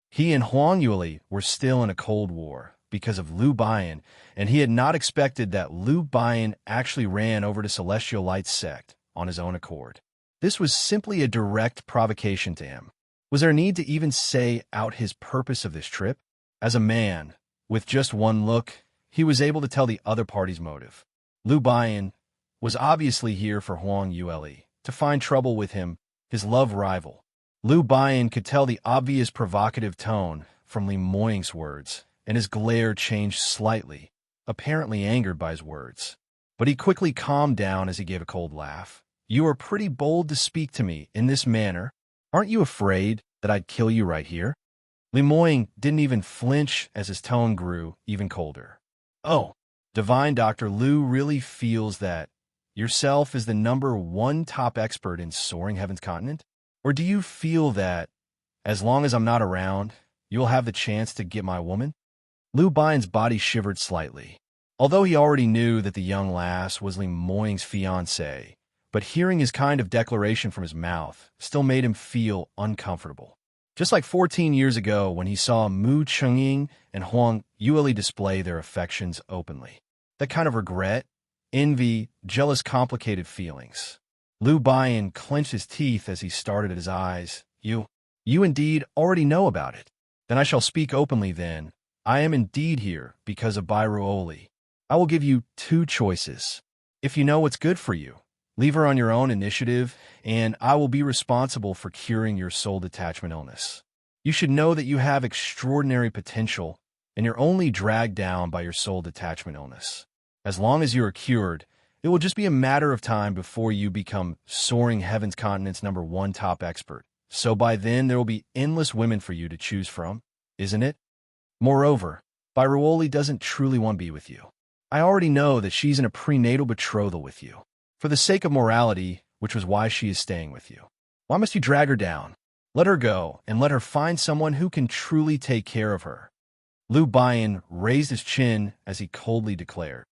He and Huang Yueli were still in a cold war because of Lu Bian, and he had not expected that Lu Bian actually ran over to Celestial Light's sect on his own accord. This was simply a direct provocation to him. Was there a need to even say out his purpose of this trip? As a man, with just one look, he was able to tell the other party's motive. Lu Bian was obviously here for Huang Yueli, to find trouble with him, his love rival. Lu Bian could tell the obvious provocative tone from Li Moying's words, and his glare changed slightly, apparently angered by his words. But he quickly calmed down as he gave a cold laugh. You are pretty bold to speak to me in this manner. Aren't you afraid that I'd kill you right here? Li Moying didn't even flinch as his tone grew even colder. Oh, Divine Dr. Lu really feels that yourself is the number one top expert in Soaring Heaven's Continent? Or do you feel that, as long as I'm not around, you'll have the chance to get my woman? Lu Bian's body shivered slightly. Although he already knew that the young lass was Li Moying's fiancée, but hearing his kind of declaration from his mouth still made him feel uncomfortable. Just like 14 years ago when he saw Mu Chungying and Huang Yueli display their affections openly. That kind of regret, envy, jealous complicated feelings. Lu Bian clenched his teeth as he started at his eyes. You indeed already know about it. Then I shall speak openly then. I am indeed here because of Bairuoli. I will give you two choices. If you know what's good for you, leave her on your own initiative, and I will be responsible for curing your soul detachment illness. You should know that you have extraordinary potential, and you're only dragged down by your soul detachment illness. As long as you are cured, it will just be a matter of time before you become Soaring Heaven's Continent's number one top expert. So by then, there will be endless women for you to choose from, isn't it? Moreover, Bairuoli doesn't truly want to be with you. I already know that she's in a prenatal betrothal with you. For the sake of morality, which was why she is staying with you. Why must you drag her down? Let her go, and let her find someone who can truly take care of her. Lu Bian raised his chin as he coldly declared.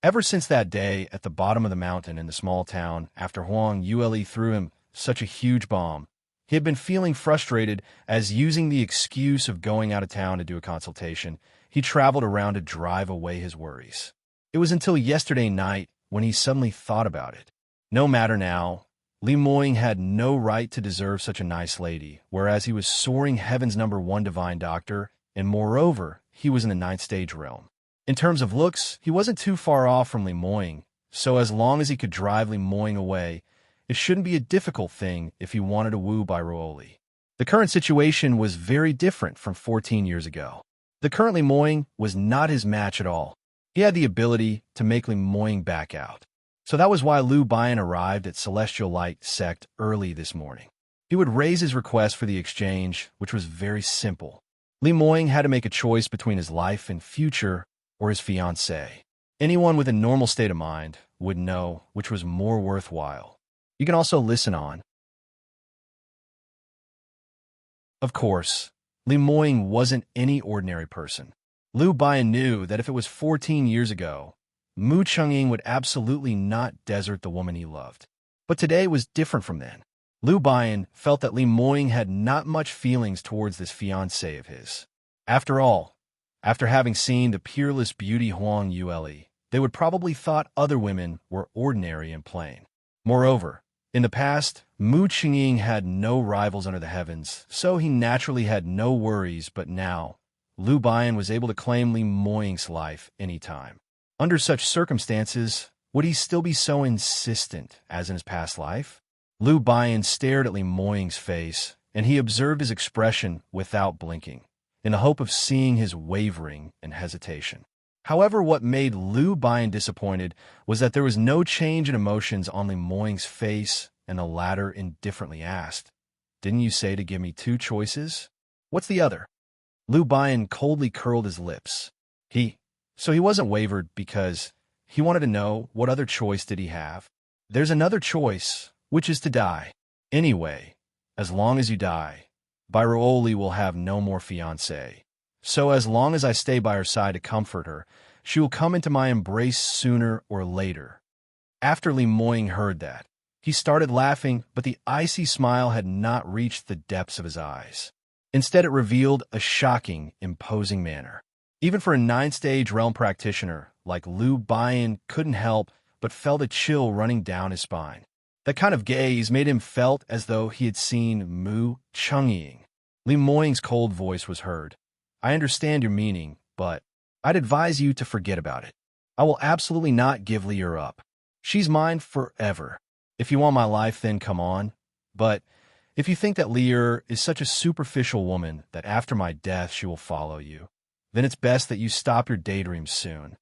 Ever since that day at the bottom of the mountain in the small town, after Huang Yueli threw him such a huge bomb, he had been feeling frustrated as, using the excuse of going out of town to do a consultation, he traveled around to drive away his worries. It was until yesterday night when he suddenly thought about it. No matter now, Li Moying had no right to deserve such a nice lady, whereas he was Soaring Heaven's number one divine doctor, and moreover, he was in the 9th stage realm. In terms of looks, he wasn't too far off from Li Moying, so as long as he could drive Li Moying away, it shouldn't be a difficult thing if he wanted to woo Bairuoli. The current situation was very different from 14 years ago. The current Li Moying was not his match at all. He had the ability to make Li Moying back out. So that was why Lu Bian arrived at Celestial Light sect early this morning. He would raise his request for the exchange, which was very simple. Li Moying had to make a choice between his life and future or his fiancée. Anyone with a normal state of mind would know which was more worthwhile. You can also listen on. Of course, Li Moying wasn't any ordinary person. Lu Bian knew that if it was 14 years ago, Mu Chungying would absolutely not desert the woman he loved. But today was different from then. Lu Bian felt that Li Moying had not much feelings towards this fiancée of his. After all, after having seen the peerless beauty Huang Yueli, they would probably thought other women were ordinary and plain. Moreover, in the past, Mu Chungying had no rivals under the heavens, so he naturally had no worries, but now, Lu Bian was able to claim Li Moying's life anytime. Under such circumstances, would he still be so insistent as in his past life? Lu Bian stared at Li Moying's face, and he observed his expression without blinking, in the hope of seeing his wavering and hesitation. However, what made Lu Bian disappointed was that there was no change in emotions on Li Moying's face, and the latter indifferently asked, "Didn't you say to give me two choices? What's the other?" Lu Bian coldly curled his lips. So he wasn't wavered because he wanted to know what other choice did he have. "There's another choice, which is to die. Anyway, as long as you die, Byrooli will have no more fiancé. So as long as I stay by her side to comfort her, she will come into my embrace sooner or later." After Li Moying heard that, he started laughing, but the icy smile had not reached the depths of his eyes. Instead, it revealed a shocking, imposing manner. Even for a 9th-stage realm practitioner like Lu Bian couldn't help but felt a chill running down his spine. That kind of gaze made him felt as though he had seen Mu Chungying. Li Moying's cold voice was heard. "I understand your meaning, but I'd advise you to forget about it. I will absolutely not give Lier up. She's mine forever. If you want my life, then come on. But if you think that Lier is such a superficial woman that after my death she will follow you, then it's best that you stop your daydreams soon."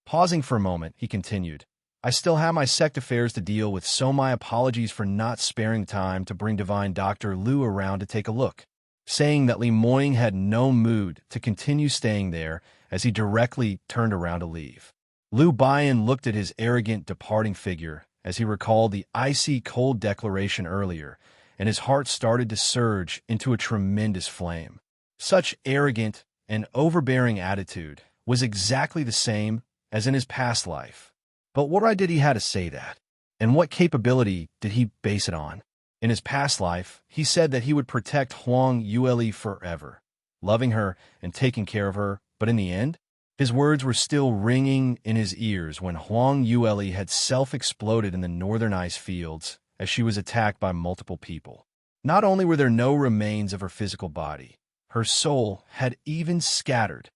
Pausing for a moment, he continued, "I still have my sect affairs to deal with, so my apologies for not sparing time to bring Divine Dr. Lu around to take a look." Saying that, Li Moying had no mood to continue staying there as he directly turned around to leave. Lu Bian looked at his arrogant, departing figure as he recalled the icy cold declaration earlier, and his heart started to surge into a tremendous flame. Such arrogant and overbearing attitude was exactly the same as in his past life. But what right did he have to say that? And what capability did he base it on? In his past life, he said that he would protect Huang Yueli forever, loving her and taking care of her, but in the end, his words were still ringing in his ears when Huang Yueli had self-exploded in the northern ice fields as she was attacked by multiple people. Not only were there no remains of her physical body, her soul had even scattered.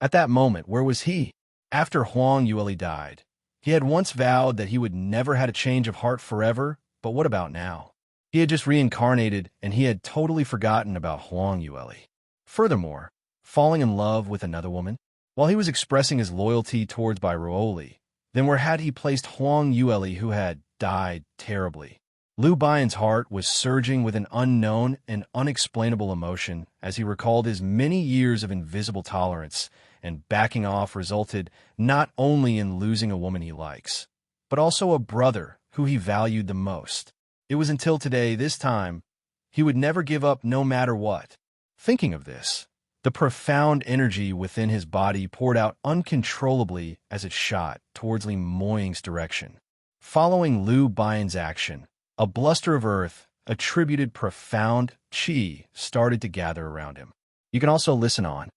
At that moment, where was he? After Huang Yueli died, he had once vowed that he would never have a change of heart forever. But what about now? He had just reincarnated, and he had totally forgotten about Huang Yueli. Furthermore, falling in love with another woman? While he was expressing his loyalty towards Byrooli, then where had he placed Huang Yueli, who had died terribly? Lu Bian's heart was surging with an unknown and unexplainable emotion as he recalled his many years of invisible tolerance, and backing off resulted not only in losing a woman he likes, but also a brother who he valued the most. It was until today, this time, he would never give up no matter what. Thinking of this, the profound energy within his body poured out uncontrollably as it shot towards Li Moying's direction. Following Lu Bian's action, a bluster of earth, attributed profound qi, started to gather around him. You can also listen on.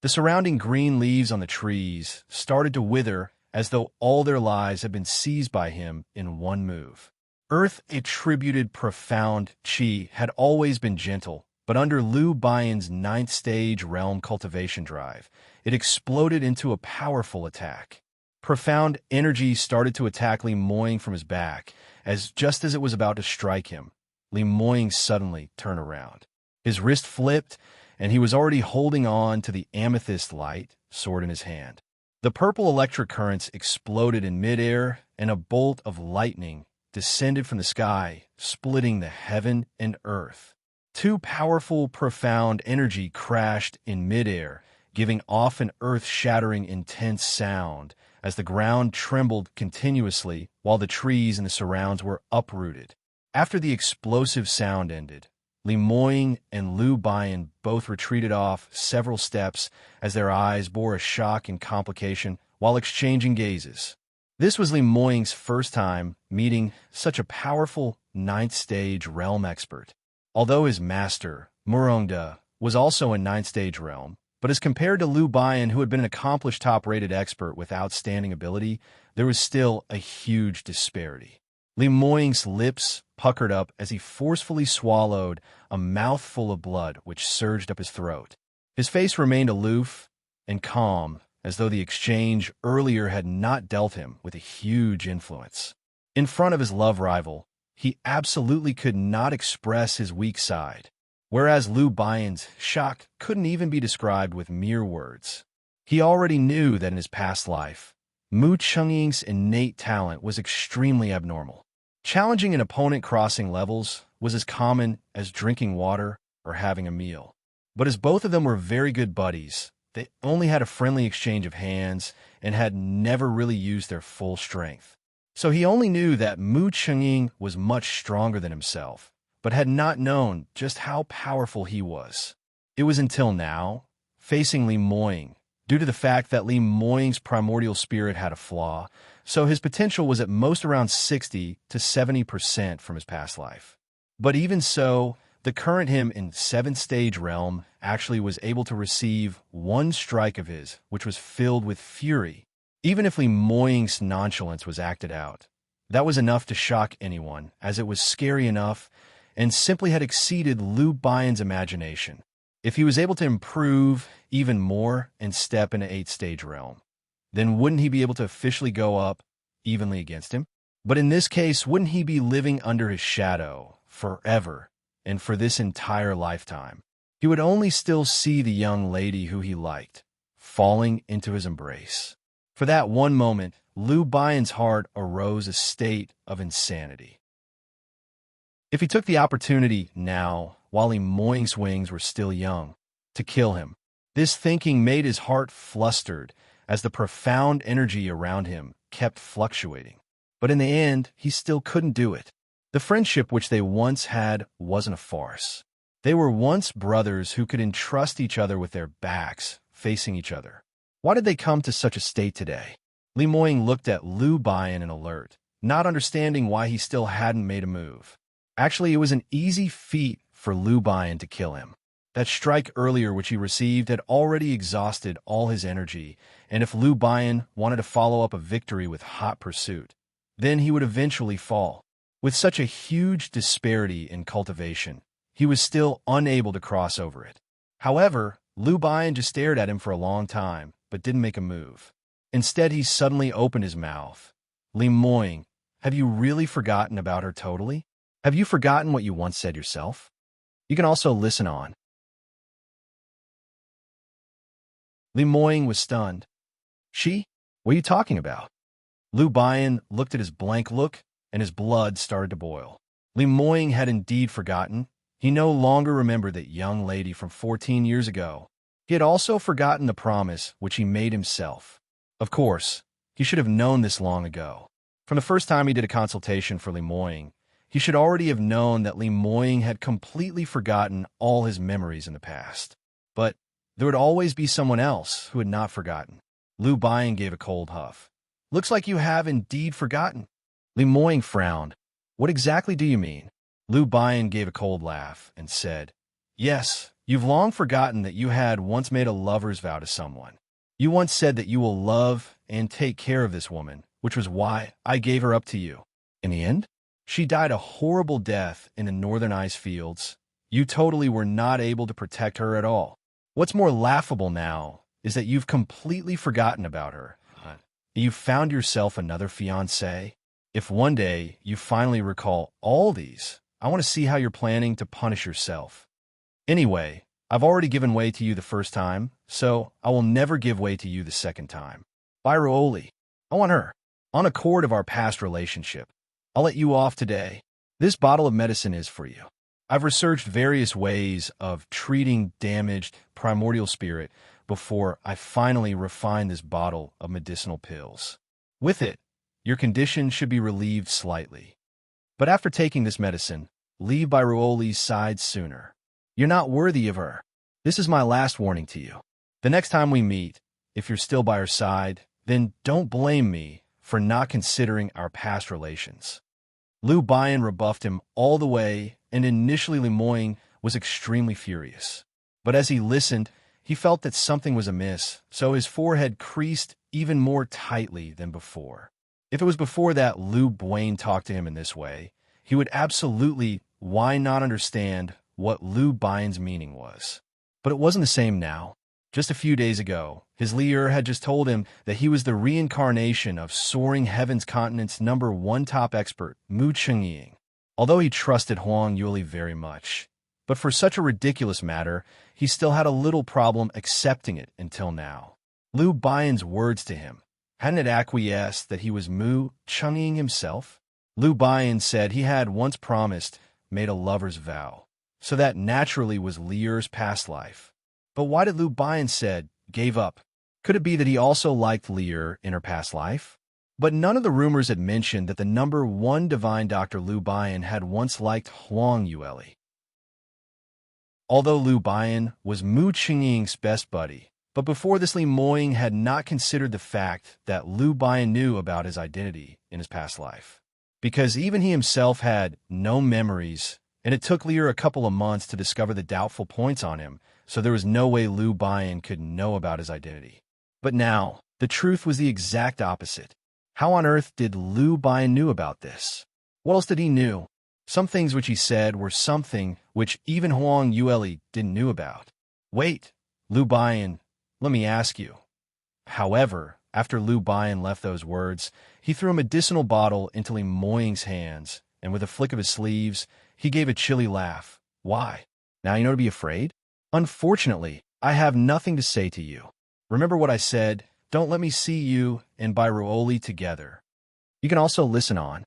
The surrounding green leaves on the trees started to wither as though all their lives had been seized by him in one move. Earth-attributed profound qi had always been gentle, but under Lu Bian's 9th-stage realm cultivation drive, it exploded into a powerful attack. Profound energy started to attack Li Moying from his back, just as it was about to strike him, Li Moying suddenly turned around. His wrist flipped, and he was already holding on to the amethyst light sword in his hand. The purple electric currents exploded in midair, and a bolt of lightning descended from the sky, splitting the heaven and earth. Two powerful, profound energy crashed in midair, giving off an earth-shattering intense sound as the ground trembled continuously while the trees in the surrounds were uprooted. After the explosive sound ended, Li Moying and Lu Bian both retreated off several steps as their eyes bore a shock and complication while exchanging gazes. This was Li Moying's first time meeting such a powerful 9th-stage realm expert. Although his master, Murongda, was also a 9th-stage realm, but as compared to Lu Bian, who had been an accomplished top-rated expert with outstanding ability, there was still a huge disparity. Li Moying's lips puckered up as he forcefully swallowed a mouthful of blood which surged up his throat. His face remained aloof and calm, as though the exchange earlier had not dealt him with a huge influence. In front of his love rival, he absolutely could not express his weak side, whereas Liu Baiyan's shock couldn't even be described with mere words. He already knew that in his past life, Mu Chengying's innate talent was extremely abnormal. Challenging an opponent crossing levels was as common as drinking water or having a meal. But as both of them were very good buddies, they only had a friendly exchange of hands and had never really used their full strength. So he only knew that Mu Chengying was much stronger than himself, but had not known just how powerful he was. It was until now, facing Li Moying, due to the fact that Li Moying's primordial spirit had a flaw, so his potential was at most around 60 to 70% from his past life. But even so, the current him in 7th stage realm actually was able to receive one strike of his, which was filled with fury. Even if Li Moying's nonchalance was acted out, that was enough to shock anyone, as it was scary enough and simply had exceeded Liu Baiyan's imagination. If he was able to improve even more and step into 8th stage realm, then wouldn't he be able to officially go up evenly against him? But in this case, wouldn't he be living under his shadow forever and for this entire lifetime? He would only still see the young lady who he liked, falling into his embrace. For that one moment, Liu Baiyan's heart arose a state of insanity. If he took the opportunity now, while Li Moying's wings were still young, to kill him, this thinking made his heart flustered as the profound energy around him kept fluctuating. But in the end, he still couldn't do it. The friendship which they once had wasn't a farce. They were once brothers who could entrust each other with their backs facing each other. Why did they come to such a state today? Li Moying looked at Liu Baiyan in alert, not understanding why he still hadn't made a move. Actually, it was an easy feat for Liu Baiyan to kill him. That strike earlier which he received had already exhausted all his energy, and if Liu Baiyan wanted to follow up a victory with hot pursuit, then he would eventually fall. With such a huge disparity in cultivation, he was still unable to cross over it. However, Liu Baiyan just stared at him for a long time, but didn't make a move. Instead, he suddenly opened his mouth. Li Moying, have you really forgotten about her totally? Have you forgotten what you once said yourself? You can also listen on. Li Moying was stunned. She? What are you talking about? Liu Baiyan looked at his blank look, and his blood started to boil. Li Moying had indeed forgotten. He no longer remembered that young lady from 14 years ago. He had also forgotten the promise which he made himself. Of course, he should have known this long ago. From the first time he did a consultation for Li Moying, he should already have known that Li Moying had completely forgotten all his memories in the past. But there would always be someone else who had not forgotten. Liu Baiyan gave a cold huff. Looks like you have indeed forgotten. Li Moying frowned. What exactly do you mean? Liu Baiyan gave a cold laugh and said, Yes, you've long forgotten that you had once made a lover's vow to someone. You once said that you will love and take care of this woman, which was why I gave her up to you. In the end, she died a horrible death in the northern ice fields. You totally were not able to protect her at all. What's more laughable now is that you've completely forgotten about her. You've found yourself another fiancé. If one day you finally recall all these, I want to see how you're planning to punish yourself. Anyway, I've already given way to you the first time, so I will never give way to you the second time. By Raoli, I want her. On accord of our past relationship, I'll let you off today. This bottle of medicine is for you. I've researched various ways of treating damaged primordial spirit before I finally refined this bottle of medicinal pills. With it, your condition should be relieved slightly. But after taking this medicine, leave by Raoli's side sooner. You're not worthy of her. This is my last warning to you. The next time we meet, if you're still by her side, then don't blame me for not considering our past relations. Liu Baiyan rebuffed him all the way, and initially Li Moying was extremely furious. But as he listened, he felt that something was amiss, so his forehead creased even more tightly than before. If it was before that Liu Baiyan talked to him in this way, he would absolutely why not understand what Liu Baian's meaning was. But it wasn't the same now. Just a few days ago, his leader had just told him that he was the reincarnation of Soaring Heaven's Continent's #1 top expert, Mu Chengying. Although he trusted Huang Yuli very much, but for such a ridiculous matter, he still had a little problem accepting it until now. Liu Baian's words to him, hadn't it acquiesced that he was Mu Chengying himself? Liu Baian said he had once promised, made a lover's vow, so that naturally was Lier's past life. But why did Liu Baian said, gave up? Could it be that he also liked Lier in her past life? But none of the rumors had mentioned that the #1 divine Dr. Liu Baian had once liked Huang Yuli. Although Liu Baian was Mu Chengying's best buddy, but before this Li Moying had not considered the fact that Liu Baian knew about his identity in his past life. Because even he himself had no memories, and it took Lier a couple of months to discover the doubtful points on him, so there was no way Liu Baian could know about his identity. But now, the truth was the exact opposite. How on earth did Liu Baian knew about this? What else did he knew? Some things which he said were something which even Huang Yuli didn't know about. Wait, Liu Baian, let me ask you. However, after Liu Baian left those words, he threw a medicinal bottle into Li Moying's hands, and with a flick of his sleeves, he gave a chilly laugh. Why? Now you know to be afraid? Unfortunately, I have nothing to say to you. Remember what I said, don't let me see you and Bairuoli together. You can also listen on.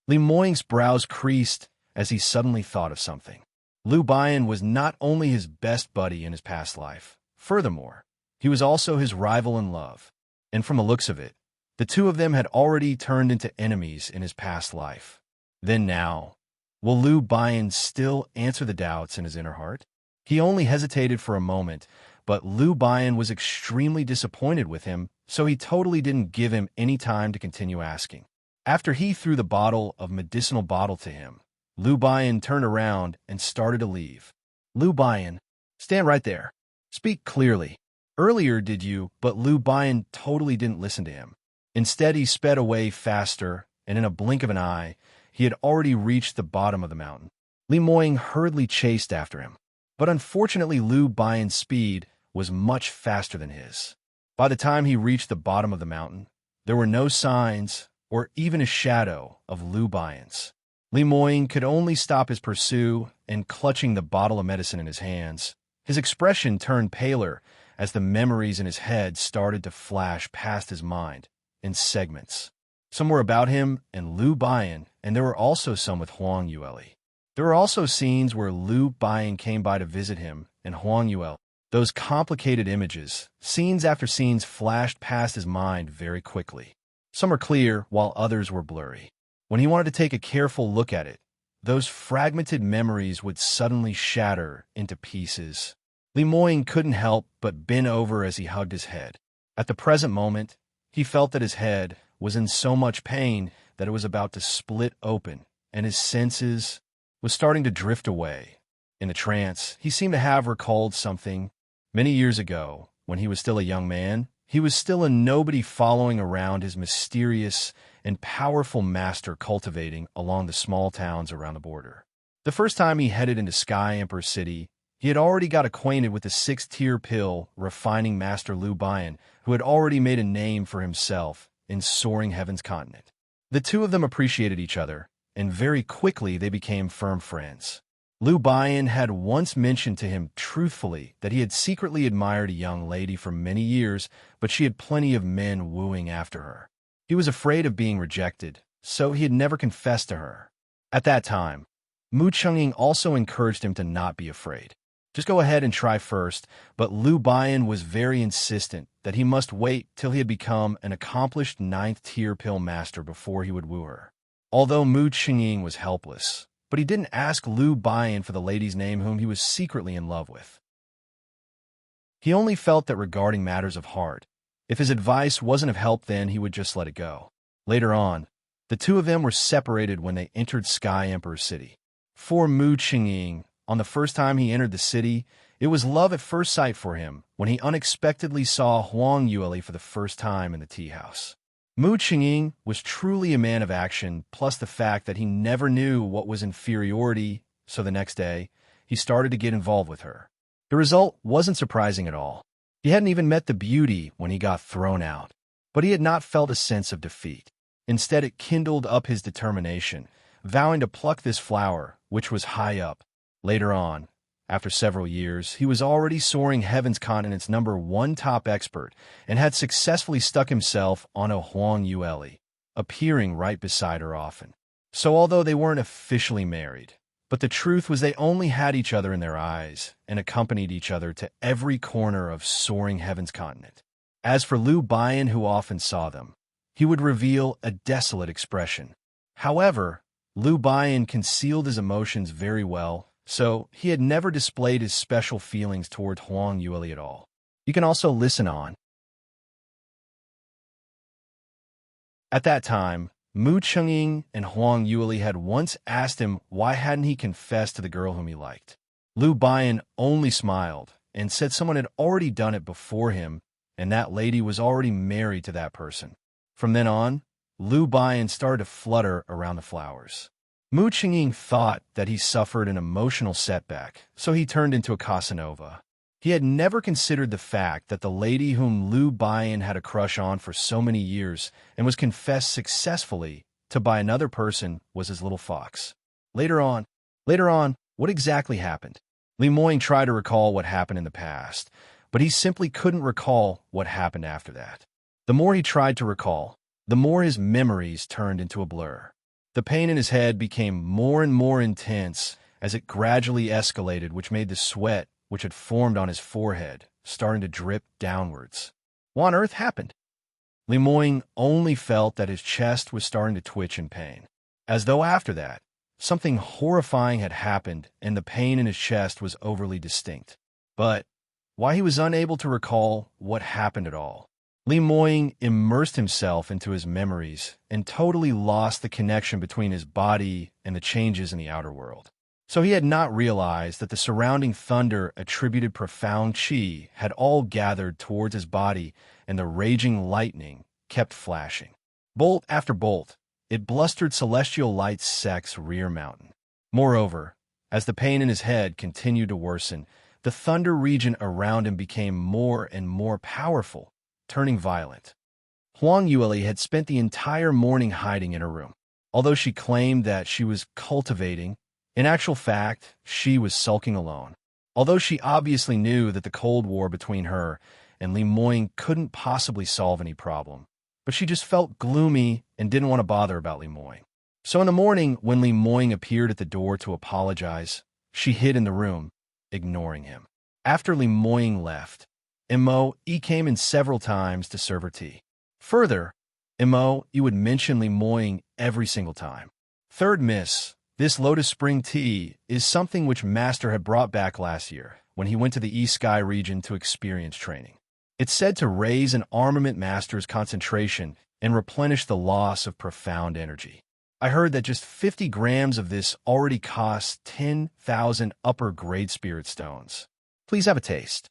Li Moying's brows creased as he suddenly thought of something. Liu Baian was not only his best buddy in his past life, furthermore, he was also his rival in love. And from the looks of it, the two of them had already turned into enemies in his past life. Then now, will Liu Baian still answer the doubts in his inner heart? He only hesitated for a moment, but Liu Baian was extremely disappointed with him, so he totally didn't give him any time to continue asking. After he threw the bottle of medicinal bottle to him, Liu Baian turned around and started to leave. Liu Baian, stand right there. Speak clearly. Earlier did you, but Liu Baian totally didn't listen to him. Instead, he sped away faster, and in a blink of an eye, he had already reached the bottom of the mountain. Li Moying hurriedly chased after him. But unfortunately, Liu Baian's speed was much faster than his. By the time he reached the bottom of the mountain, there were no signs or even a shadow of Liu Baian's. Li Moying could only stop his pursuit and clutching the bottle of medicine in his hands. His expression turned paler as the memories in his head started to flash past his mind in segments. Some were about him and Liu Baian, and there were also some with Huang Yuli. There were also scenes where Liu Baian came by to visit him and Huang Yuli. Those complicated images, scenes after scenes, flashed past his mind very quickly. Some were clear, while others were blurry. When he wanted to take a careful look at it, those fragmented memories would suddenly shatter into pieces. Li Moying couldn't help but bend over as he hugged his head. At the present moment, he felt that his head was in so much pain that it was about to split open, and his senses was starting to drift away. In a trance, he seemed to have recalled something. Many years ago, when he was still a young man, he was still a nobody following around his mysterious and powerful master cultivating along the small towns around the border. The first time he headed into Sky Emperor City, he had already got acquainted with the 6th-tier pill refining master Liu Baian, who had already made a name for himself in Soaring Heaven's Continent. The two of them appreciated each other, and very quickly they became firm friends. Liu Baian had once mentioned to him truthfully that he had secretly admired a young lady for many years, but she had plenty of men wooing after her. He was afraid of being rejected, so he had never confessed to her. At that time, Mu Chengying also encouraged him to not be afraid. Just go ahead and try first, but Liu Baian was very insistent that he must wait till he had become an accomplished 9th-tier pill master before he would woo her. Although Mu Chengying was helpless, but he didn't ask Liu Baian for the lady's name whom he was secretly in love with. He only felt that regarding matters of heart, if his advice wasn't of help, then he would just let it go. Later on, the two of them were separated when they entered Sky Emperor City. For Mu Chengying, on the first time he entered the city, it was love at first sight for him when he unexpectedly saw Huang Yuli for the first time in the tea house. Mu Qingying was truly a man of action, plus the fact that he never knew what was inferiority, so the next day, he started to get involved with her. The result wasn't surprising at all. He hadn't even met the beauty when he got thrown out. But he had not felt a sense of defeat. Instead, it kindled up his determination, vowing to pluck this flower, which was high up. Later on, after several years, he was already soaring Heaven's Continent's #1 top expert and had successfully stuck himself on a Huang Yueli, appearing right beside her often. So although they weren't officially married, but the truth was they only had each other in their eyes and accompanied each other to every corner of soaring Heaven's Continent. As for Liu Bian, who often saw them, he would reveal a desolate expression. However, Liu Bian concealed his emotions very well, so he had never displayed his special feelings toward Huang Yueli at all. You can also listen on. At that time, Mu Qingying and Huang Yueli had once asked him why hadn't he confessed to the girl whom he liked. Liu Bian only smiled and said someone had already done it before him, and that lady was already married to that person. From then on, Liu Bian started to flutter around the flowers. Mu Qingying thought that he suffered an emotional setback, so he turned into a Casanova. He had never considered the fact that the lady whom Liu Bian had a crush on for so many years and was confessed successfully to by another person was his little fox. Later on, what exactly happened? Li Moying tried to recall what happened in the past, but he simply couldn't recall what happened after that. The more he tried to recall, the more his memories turned into a blur. The pain in his head became more and more intense as it gradually escalated, which made the sweat, which had formed on his forehead, starting to drip downwards. What on earth happened? Li Moying only felt that his chest was starting to twitch in pain, as though after that, something horrifying had happened and the pain in his chest was overly distinct. But why he was unable to recall what happened at all. Li Moying immersed himself into his memories and totally lost the connection between his body and the changes in the outer world. So he had not realized that the surrounding thunder attributed profound qi had all gathered towards his body, and the raging lightning kept flashing. Bolt after bolt, it blustered celestial light's sex rear mountain. Moreover, as the pain in his head continued to worsen, the thunder region around him became more and more powerful, turning violent. Huang Yueli had spent the entire morning hiding in her room. Although she claimed that she was cultivating, in actual fact, she was sulking alone. Although she obviously knew that the Cold War between her and Li Moying couldn't possibly solve any problem, but she just felt gloomy and didn't want to bother about Li Moying. So in the morning, when Li Moying appeared at the door to apologize, she hid in the room, ignoring him. After Li Moying left, Immerse came in several times to serve her tea. Further, Immerse would mention Li Moying every single time. Third Miss, this Lotus Spring tea is something which Master had brought back last year when he went to the East Sky region to experience training. It's said to raise an armament master's concentration and replenish the loss of profound energy. I heard that just 50 grams of this already costs 10,000 upper-grade spirit stones. Please have a taste.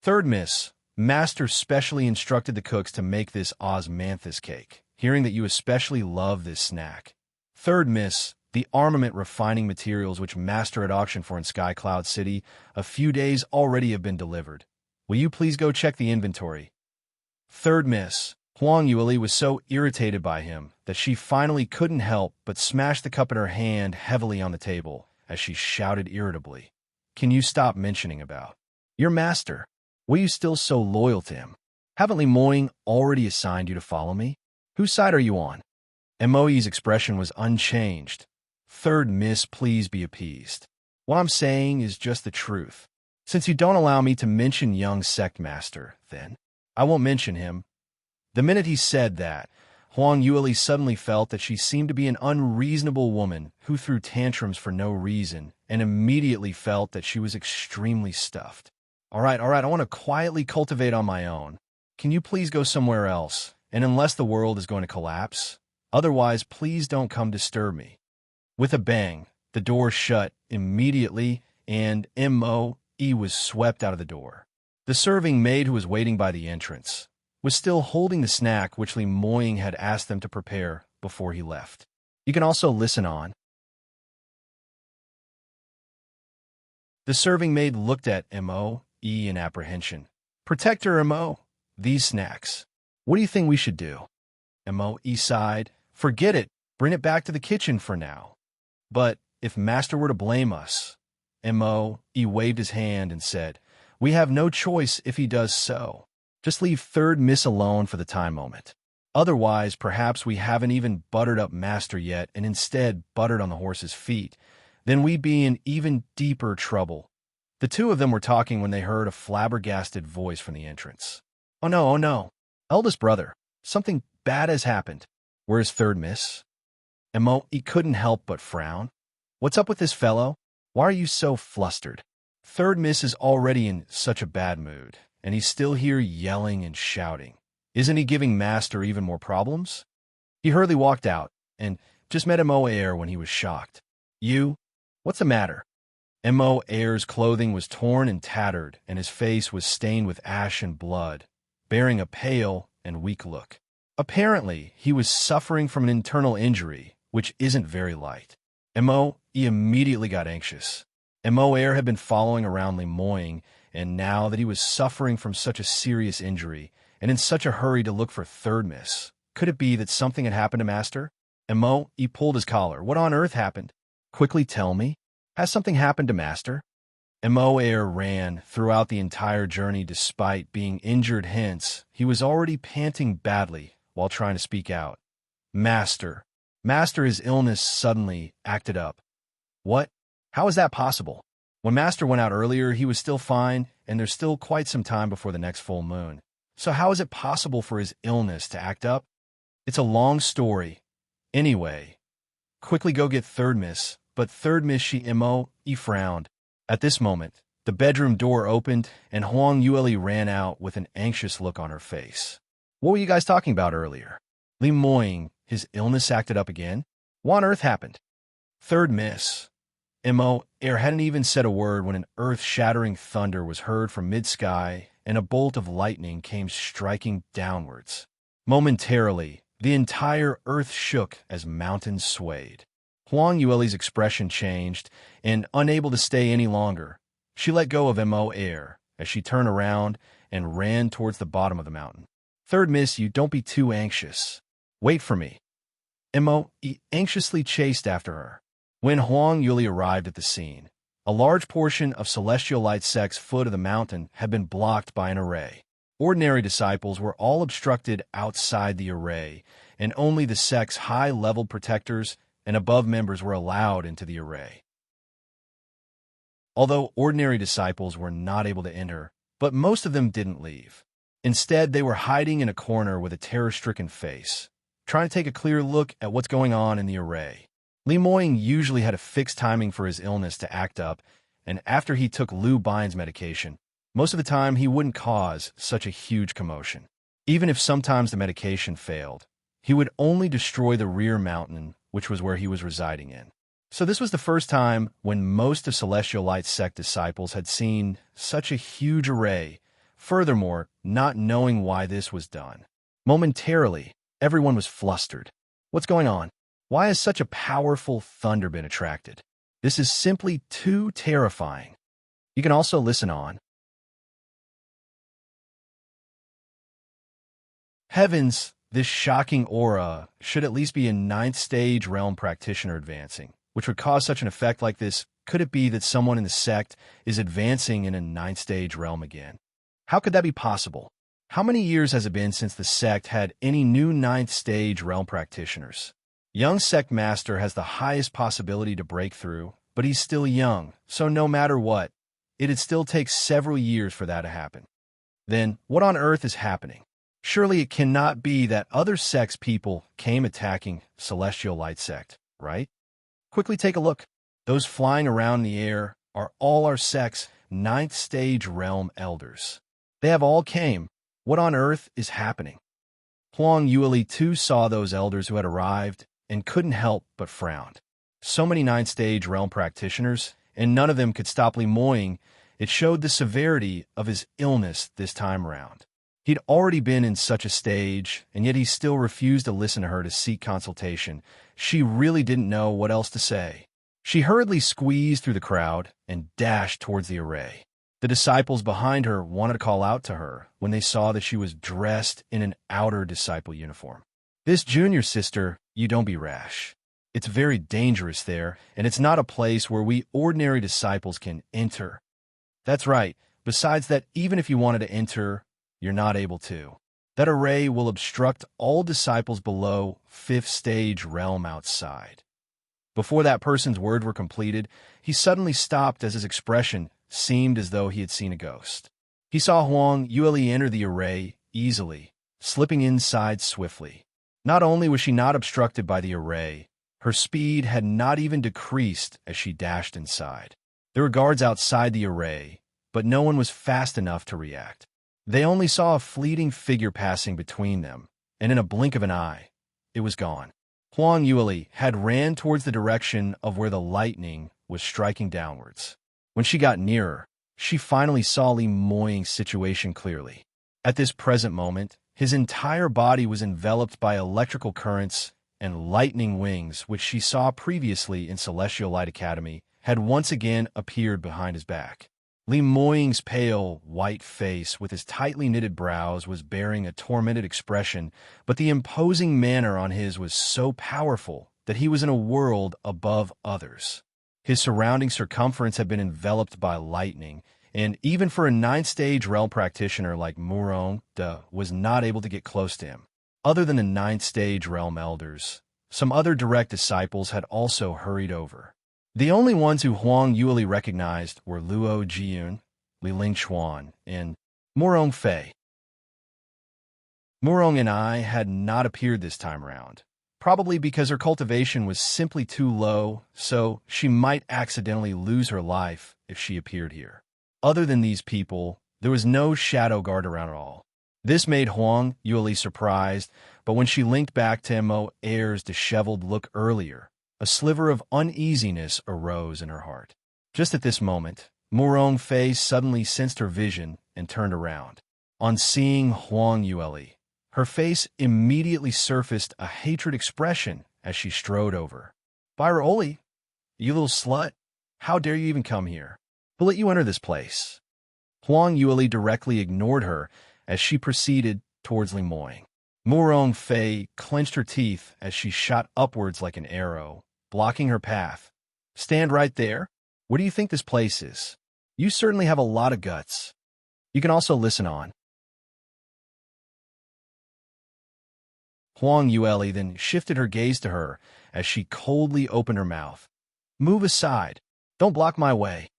Third Miss, Master specially instructed the cooks to make this osmanthus cake, hearing that you especially love this snack. Third Miss, the armament refining materials which Master had auctioned for in Sky Cloud City a few days already have been delivered. Will you please go check the inventory? Third Miss, Huang Yueli was so irritated by him that she finally couldn't help but smash the cup in her hand heavily on the table as she shouted irritably, "Can you stop mentioning about your master? Were you still so loyal to him? Haven't Li Moying already assigned you to follow me? Whose side are you on?" Immerse's expression was unchanged. Third Miss, please be appeased. What I'm saying is just the truth. Since you don't allow me to mention young sect master, then I won't mention him. The minute he said that, Huang Yueli suddenly felt that she seemed to be an unreasonable woman who threw tantrums for no reason, and immediately felt that she was extremely stuffed. All right, I want to quietly cultivate on my own. Can you please go somewhere else, and unless the world is going to collapse? Otherwise, please don't come disturb me. With a bang, the door shut immediately, and Immerse was swept out of the door. The serving maid who was waiting by the entrance was still holding the snack which Li Moying had asked them to prepare before he left. You can also listen on. The serving maid looked at Mo in apprehension. Protector Mo, these snacks. What do you think we should do? Mo sighed. Forget it. Bring it back to the kitchen for now. But if Master were to blame us, Mo waved his hand and said, we have no choice if he does so. Just leave third miss alone for the time moment. Otherwise, perhaps we haven't even buttered up Master yet and instead buttered on the horse's feet. Then we'd be in even deeper trouble. The two of them were talking when they heard a flabbergasted voice from the entrance. Oh no, oh no. Eldest brother, something bad has happened. Where's third miss? Mo couldn't help but frown. What's up with this fellow? Why are you so flustered? Third miss is already in such a bad mood, and he's still here yelling and shouting. Isn't he giving Master even more problems? He hurriedly walked out, and just met Mo when he was shocked. You? What's the matter? Mo clothing was torn and tattered, and his face was stained with ash and blood, bearing a pale and weak look. Apparently, he was suffering from an internal injury, which isn't very light. Mo immediately got anxious. Mo had been following around Li Moying, and now that he was suffering from such a serious injury, and in such a hurry to look for third miss, could it be that something had happened to Master? Mo pulled his collar. What on earth happened? Quickly tell me. Has something happened to Master? Mo ran throughout the entire journey despite being injured, hence he was already panting badly while trying to speak out. Master, his illness suddenly acted up. What? How is that possible? When Master went out earlier, he was still fine, and there's still quite some time before the next full moon. So how is it possible for his illness to act up? It's a long story. Anyway, quickly go get third miss. But third miss Mo frowned. At this moment, the bedroom door opened, and Huang Yueli ran out with an anxious look on her face. What were you guys talking about earlier? Li Moying, his illness acted up again? What on earth happened? Third miss. Mo hadn't even said a word when an earth-shattering thunder was heard from mid-sky, and a bolt of lightning came striking downwards. Momentarily, the entire earth shook as mountains swayed. Huang Yueli's expression changed, and unable to stay any longer, she let go of Mo as she turned around and ran towards the bottom of the mountain. Third miss, you don't be too anxious. Wait for me. Mo anxiously chased after her. When Huang Yueli arrived at the scene, a large portion of Celestial Light sect's foot of the mountain had been blocked by an array. Ordinary disciples were all obstructed outside the array, and only the sect's high-level protectors and above members were allowed into the array. Although ordinary disciples were not able to enter, but most of them didn't leave. Instead, they were hiding in a corner with a terror-stricken face, trying to take a clear look at what's going on in the array. Li Moying usually had a fixed timing for his illness to act up, and after he took Liu Bai's medication, most of the time he wouldn't cause such a huge commotion. Even if sometimes the medication failed, he would only destroy the rear mountain, which was where he was residing in. So this was the first time when most of Celestial Light sect disciples had seen such a huge array, furthermore, not knowing why this was done. Momentarily, everyone was flustered. What's going on? Why has such a powerful thunder been attracted? This is simply too terrifying. You can also listen on. Heavens, this shocking aura should at least be a 9th stage realm practitioner advancing, which would cause such an effect like this. Could it be that someone in the sect is advancing in a 9th stage realm again? How could that be possible? How many years has it been since the sect had any new 9th stage realm practitioners? Young sect master has the highest possibility to break through, but he's still young, so no matter what, it'd still take several years for that to happen. Then, what on earth is happening? Surely it cannot be that other sects people came attacking Celestial Light sect, right? Quickly take a look. Those flying around in the air are all our sect's 9th stage realm elders. They have all came. What on earth is happening? Huang Yueli too saw those elders who had arrived and couldn't help but frown. So many 9th stage realm practitioners, and none of them could stop Li Moying. It showed the severity of his illness this time around. He'd already been in such a stage, and yet he still refused to listen to her to seek consultation. She really didn't know what else to say. She hurriedly squeezed through the crowd and dashed towards the array. The disciples behind her wanted to call out to her when they saw that she was dressed in an outer disciple uniform. "This junior sister, you don't be rash. It's very dangerous there, and it's not a place where we ordinary disciples can enter." "That's right. Besides that, even if you wanted to enter, you're not able to. That array will obstruct all disciples below 5th stage realm outside." Before that person's words were completed, he suddenly stopped as his expression seemed as though he had seen a ghost. He saw Huang Yule enter the array easily, slipping inside swiftly. Not only was she not obstructed by the array, her speed had not even decreased as she dashed inside. There were guards outside the array, but no one was fast enough to react. They only saw a fleeting figure passing between them, and in a blink of an eye, it was gone. Huang Yule had ran towards the direction of where the lightning was striking downwards. When she got nearer, she finally saw Li Moying's situation clearly. At this present moment, his entire body was enveloped by electrical currents, and lightning wings, which she saw previously in Celestial Light Academy, had once again appeared behind his back. Li Moying's pale, white face with his tightly knitted brows was bearing a tormented expression, but the imposing manner on his was so powerful that he was in a world above others. His surrounding circumference had been enveloped by lightning, and even for a 9th-stage realm practitioner like Murong was not able to get close to him. Other than the 9th-stage realm elders, some other direct disciples had also hurried over. The only ones who Huang Yule recognized were Luo Jiun, Li Lingchuan, and Murong Fei. Murong and I had not appeared this time around, probably because her cultivation was simply too low, so she might accidentally lose her life if she appeared here. Other than these people, there was no shadow guard around at all. This made Huang Yule surprised, but when she linked back to Mo Air's disheveled look earlier, a sliver of uneasiness arose in her heart. Just at this moment, Murong Fei suddenly sensed her vision and turned around. On seeing Huang Yule, her face immediately surfaced a hatred expression as she strode over. "Byra Oli, you little slut, how dare you even come here? Who let you enter this place?" Huang Yule directly ignored her as she proceeded towards Li Moying. Murong Fei clenched her teeth as she shot upwards like an arrow, blocking her path. "Stand right there. What do you think this place is? You certainly have a lot of guts. You can also listen on." Huang Yule then shifted her gaze to her as she coldly opened her mouth. "Move aside. Don't block my way."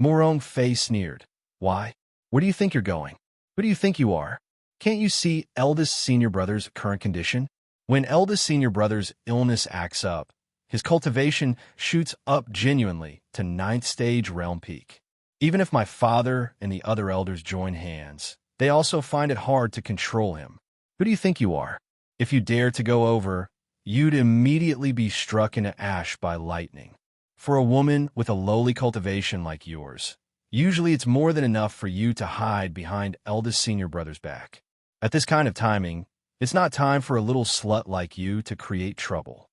Murong Fei sneered. "Why? Where do you think you're going? Who do you think you are? Can't you see eldest senior brother's current condition? When eldest senior brother's illness acts up, his cultivation shoots up genuinely to 9th-stage realm peak. Even if my father and the other elders join hands, they also find it hard to control him. Who do you think you are? If you dare to go over, you'd immediately be struck into ash by lightning. For a woman with a lowly cultivation like yours, usually it's more than enough for you to hide behind eldest senior brother's back. At this kind of timing, it's not time for a little slut like you to create trouble."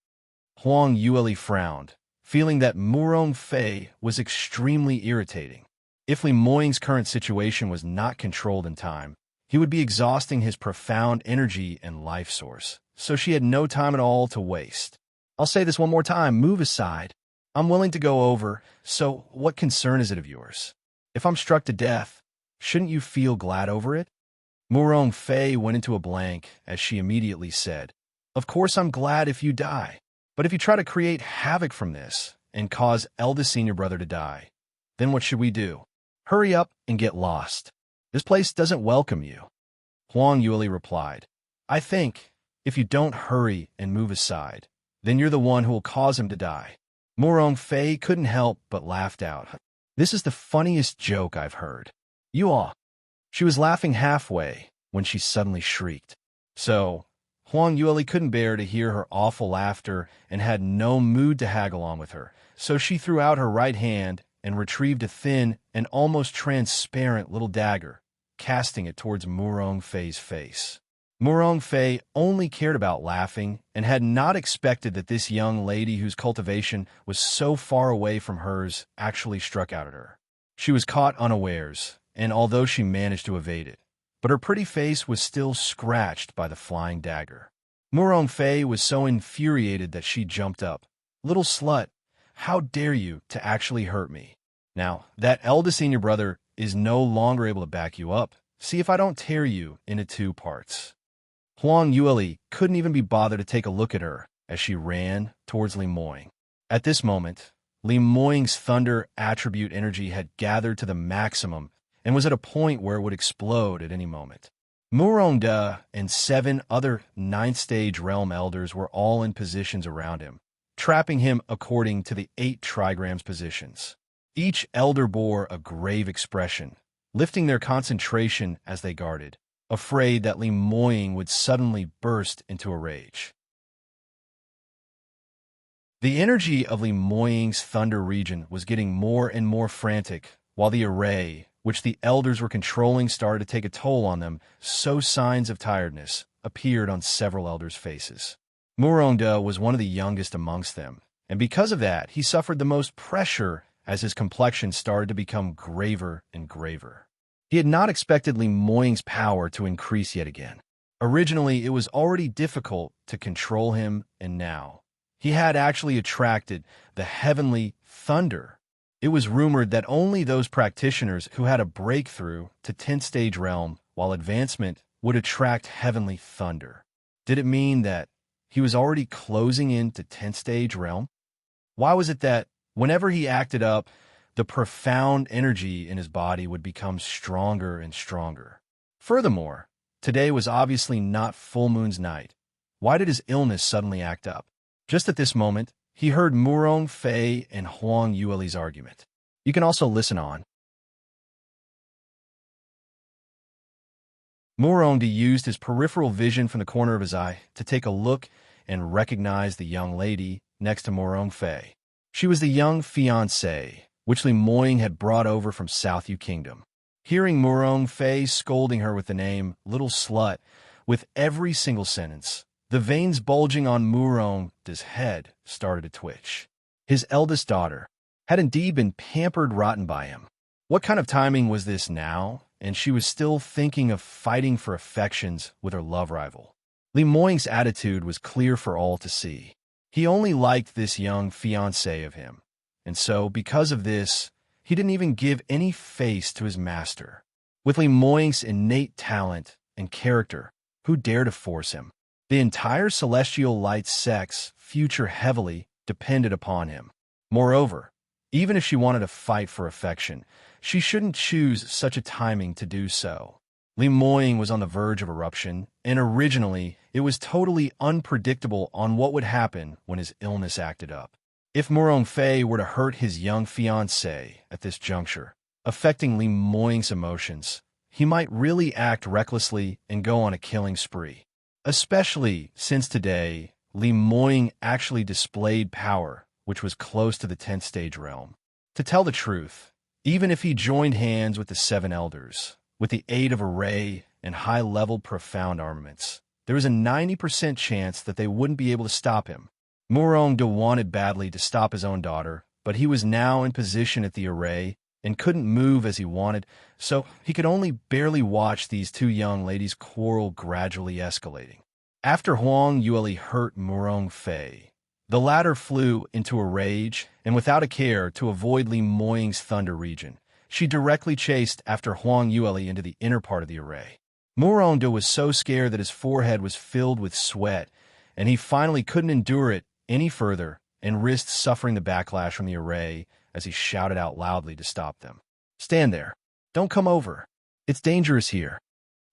Huang Yule frowned, feeling that Murong Fei was extremely irritating. If Li Moying's current situation was not controlled in time, he would be exhausting his profound energy and life source, so she had no time at all to waste. "I'll say this one more time, move aside. I'm willing to go over, so what concern is it of yours? If I'm struck to death, shouldn't you feel glad over it?" Murong Fei went into a blank as she immediately said, "Of course I'm glad if you die. But if you try to create havoc from this and cause eldest senior brother to die, then what should we do? Hurry up and get lost. This place doesn't welcome you." Huang Yule replied, "I think, if you don't hurry and move aside, then you're the one who will cause him to die." Murong Fei couldn't help but laughed out. "This is the funniest joke I've heard. You all." She was laughing halfway when she suddenly shrieked. So, Huang Yule couldn't bear to hear her awful laughter and had no mood to haggle along with her, so she threw out her right hand and retrieved a thin and almost transparent little dagger, casting it towards Murong Fei's face. Murong Fei only cared about laughing and had not expected that this young lady whose cultivation was so far away from hers actually struck out at her. She was caught unawares, and although she managed to evade it, but her pretty face was still scratched by the flying dagger. Murong Fei was so infuriated that she jumped up. "Little slut, how dare you to actually hurt me? Now, that eldest senior brother is no longer able to back you up. See if I don't tear you into 2 parts." Huang Yueli couldn't even be bothered to take a look at her as she ran towards Li Moying. At this moment, Li Moying's thunder attribute energy had gathered to the maximum and was at a point where it would explode at any moment. Murong De and 7 other 9th-stage realm elders were all in positions around him, trapping him according to the 8 trigrams positions. Each elder bore a grave expression, lifting their concentration as they guarded, afraid that Li Moying would suddenly burst into a rage. The energy of Li Moying's thunder region was getting more and more frantic, while the array, which the elders were controlling, started to take a toll on them, so signs of tiredness appeared on several elders' faces. Murong De was one of the youngest amongst them, and because of that, he suffered the most pressure as his complexion started to become graver and graver. He had not expected Li Moying's power to increase yet again. Originally, it was already difficult to control him, and now he had actually attracted the heavenly thunder. It was rumored that only those practitioners who had a breakthrough to 10th stage realm while advancement would attract heavenly thunder. Did it mean that he was already closing in to 10th stage realm? Why was it that whenever he acted up, the profound energy in his body would become stronger and stronger? Furthermore, today was obviously not full moon's night. Why did his illness suddenly act up? Just at this moment, he heard Murong Fei and Huang Yueli's argument. You can also listen on. Murong De used his peripheral vision from the corner of his eye to take a look and recognize the young lady next to Murong Fei. She was the young fiancée, which Li Moying had brought over from South Yu Kingdom. Hearing Murong Fei scolding her with the name "little slut" with every single sentence, the veins bulging on Murong De's head started to twitch. His eldest daughter had indeed been pampered rotten by him. What kind of timing was this now? And she was still thinking of fighting for affections with her love rival. Li Moying's attitude was clear for all to see. He only liked this young fiancée of him, and so, because of this, he didn't even give any face to his master. With Li Moying's innate talent and character, who dared to force him? The entire Celestial Light sect's future heavily depended upon him. Moreover, even if she wanted to fight for affection, she shouldn't choose such a timing to do so. Li Moying was on the verge of eruption, and originally, it was totally unpredictable on what would happen when his illness acted up. If Murong Fei were to hurt his young fiancée at this juncture, affecting Li Moying's emotions, he might really act recklessly and go on a killing spree. Especially since today, Li Moying actually displayed power, which was close to the 10th stage realm. To tell the truth, even if he joined hands with the 7 elders, with the aid of array and high-level profound armaments, there was a 90% chance that they wouldn't be able to stop him. Murong De wanted badly to stop his own daughter, but he was now in position at the array and couldn't move as he wanted, so he could only barely watch these 2 young ladies' quarrel gradually escalating. After Huang Yueli hurt Murong Fei, the latter flew into a rage, and without a care to avoid Li Moying's thunder region, she directly chased after Huang Yueli into the inner part of the array. Murong De was so scared that his forehead was filled with sweat, and he finally couldn't endure it any further and risked suffering the backlash from the array as he shouted out loudly to stop them. "Stand there. Don't come over. It's dangerous here."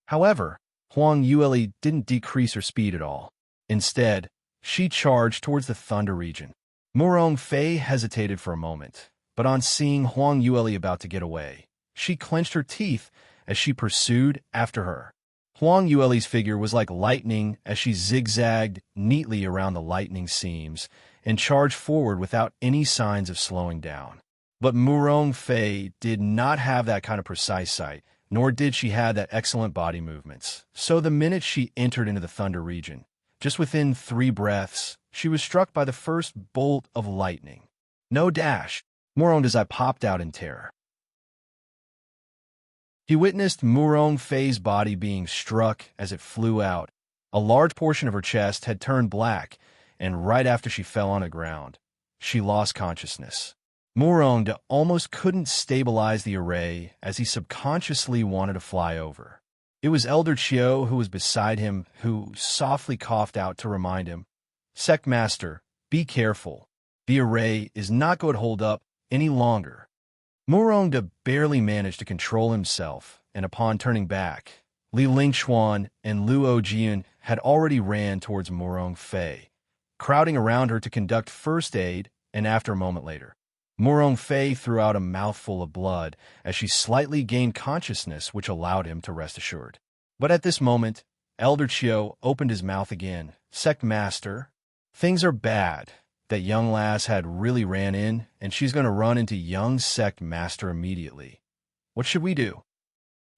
However, Huang Yueli didn't decrease her speed at all. Instead, she charged towards the thunder region. Murong Fei hesitated for a moment, but on seeing Huang Yueli about to get away, she clenched her teeth as she pursued after her. Huang Yueli's figure was like lightning as she zigzagged neatly around the lightning seams and charged forward without any signs of slowing down. But Murong Fei did not have that kind of precise sight, nor did she have that excellent body movements. So the minute she entered into the Thunder region, just within 3 breaths, she was struck by the first bolt of lightning. No dash, moaned as I popped out in terror. He witnessed Murong Fei's body being struck as it flew out. A large portion of her chest had turned black, and right after she fell on the ground, she lost consciousness. Murong almost couldn't stabilize the array as he subconsciously wanted to fly over. It was Elder Chiu who was beside him who softly coughed out to remind him, "Sect Master, be careful. The array is not going to hold up any longer." Murong barely managed to control himself, and upon turning back, Li Lingxuan and Luo Jian had already ran towards Murong Fei, crowding around her to conduct first aid, and after a moment later, Murong Fei threw out a mouthful of blood as she slightly gained consciousness, which allowed him to rest assured. But at this moment, Elder Chiu opened his mouth again. "Sect Master, things are bad. That young lass had really ran in, and she's going to run into young Sect Master immediately. What should we do?"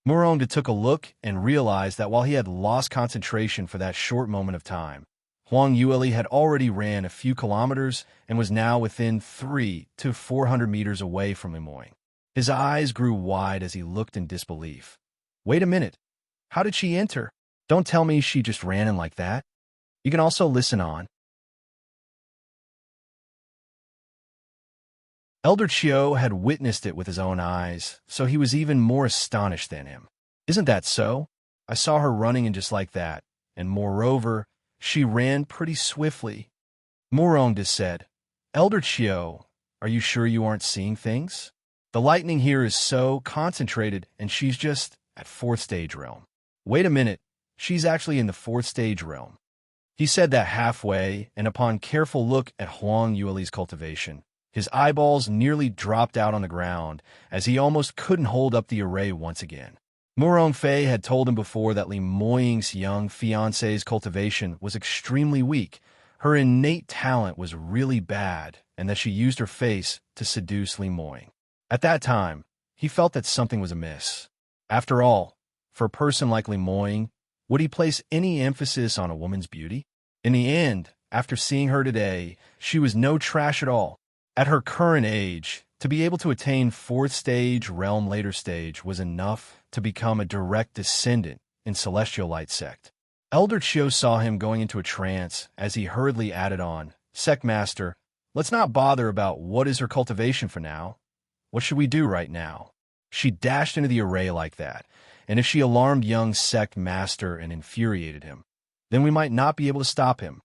Murong took a look and realized that while he had lost concentration for that short moment of time, Huang Yueli had already ran a few kilometers and was now within 300 to 400 meters away from Lemoyne. His eyes grew wide as he looked in disbelief. "Wait a minute. How did she enter? Don't tell me she just ran in like that." You can also listen on. Elder Chiu had witnessed it with his own eyes, so he was even more astonished than him. "Isn't that so? I saw her running in just like that, and moreover, she ran pretty swiftly." Murong said, "Elder Chiu, are you sure you aren't seeing things? The lightning here is so concentrated, and she's just at 4th stage realm." "Wait a minute, she's actually in the 4th stage realm." He said that halfway, and upon careful look at Huang Yueli's cultivation, his eyeballs nearly dropped out on the ground as he almost couldn't hold up the array once again. Murong Fei had told him before that Li Moying's young fiancée's cultivation was extremely weak. Her innate talent was really bad, and that she used her face to seduce Li Moying. At that time, he felt that something was amiss. After all, for a person like Li Moying, would he place any emphasis on a woman's beauty? In the end, after seeing her today, she was no trash at all. At her current age, to be able to attain 4th stage realm later stage was enough to become a direct descendant in Celestial Light Sect. Elder Chiu saw him going into a trance as he hurriedly added on, "Sect Master, let's not bother about what is her cultivation for now. What should we do right now?" She dashed into the array like that, and if she alarmed young Sect Master and infuriated him, then we might not be able to stop him.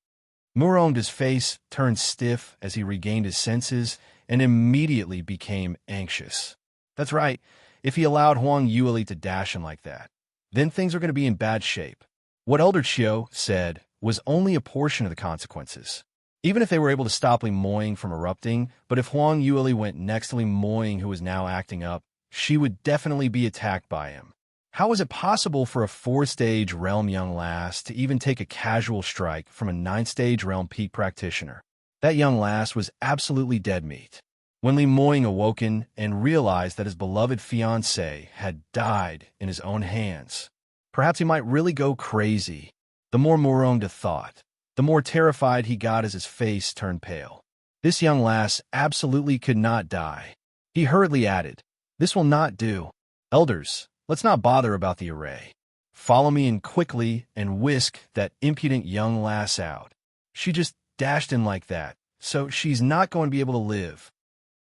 Murong's face turned stiff as he regained his senses and immediately became anxious. That's right, if he allowed Huang Yueli to dash him like that, then things are going to be in bad shape. What Elder Chiu said was only a portion of the consequences. Even if they were able to stop Li Moying from erupting, but if Huang Yueli went next to Li Moying, who was now acting up, she would definitely be attacked by him. How was it possible for a 4th stage realm young lass to even take a casual strike from a 9th stage realm peak practitioner? That young lass was absolutely dead meat. When Li Moying awoken and realized that his beloved fiancé had died in his own hands, perhaps he might really go crazy. The more Murong thought, the more terrified he got as his face turned pale. This young lass absolutely could not die. He hurriedly added, "This will not do. Elders, let's not bother about the array. Follow me in quickly and whisk that impudent young lass out. She just dashed in like that, so she's not going to be able to live."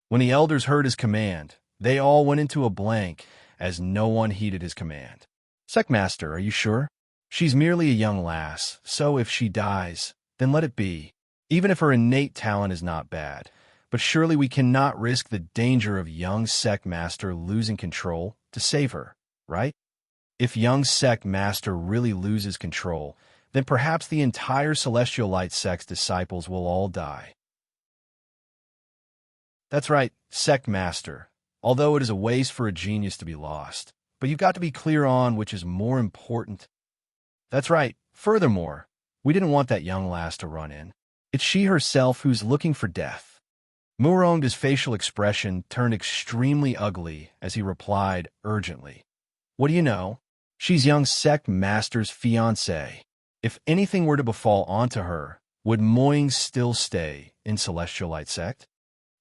When the elders heard his command, they all went into a blank as no one heeded his command. "Sect Master, are you sure? She's merely a young lass, so if she dies, then let it be. Even if her innate talent is not bad, but surely we cannot risk the danger of young Sect Master losing control to save her, right? If young Sect Master really loses control, then perhaps the entire Celestial Light Sect's disciples will all die." That's right, Sect Master. Although it is a waste for a genius to be lost, but you've got to be clear on which is more important. That's right. Furthermore, we didn't want that young lass to run in. It's she herself who's looking for death. Murong's facial expression turned extremely ugly as he replied urgently, What do you know? She's young sect master's fiancée. If anything were to befall onto her, would Moying still stay in Celestial Light sect?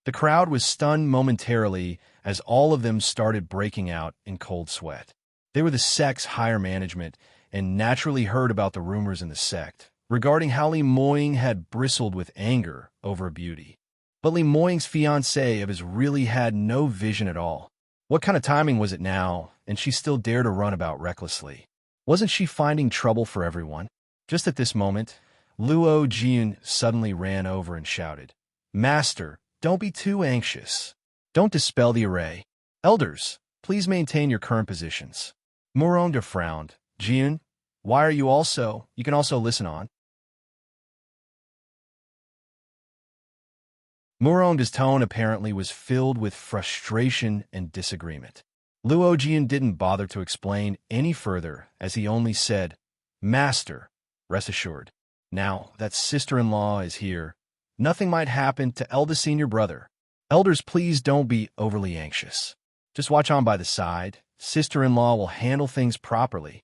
The crowd was stunned momentarily as all of them started breaking out in cold sweat. They were the sect's higher management and naturally heard about the rumors in the sect regarding how Li Moying had bristled with anger over a beauty. But Li Moying's fiancé of his really had no vision at all. What kind of timing was it now, and she still dared to run about recklessly? Wasn't she finding trouble for everyone? Just at this moment, Luo Jian suddenly ran over and shouted, "Master, don't be too anxious. Don't dispel the array. Elders, please maintain your current positions." Muronda frowned. "Jian, why are you also? You can also listen on." Muronda's tone apparently was filled with frustration and disagreement. Luo Jian didn't bother to explain any further as he only said, "Master, rest assured. Now that sister-in-law is here, nothing might happen to eldest senior brother. Elders, please don't be overly anxious. Just watch on by the side. Sister-in-law will handle things properly."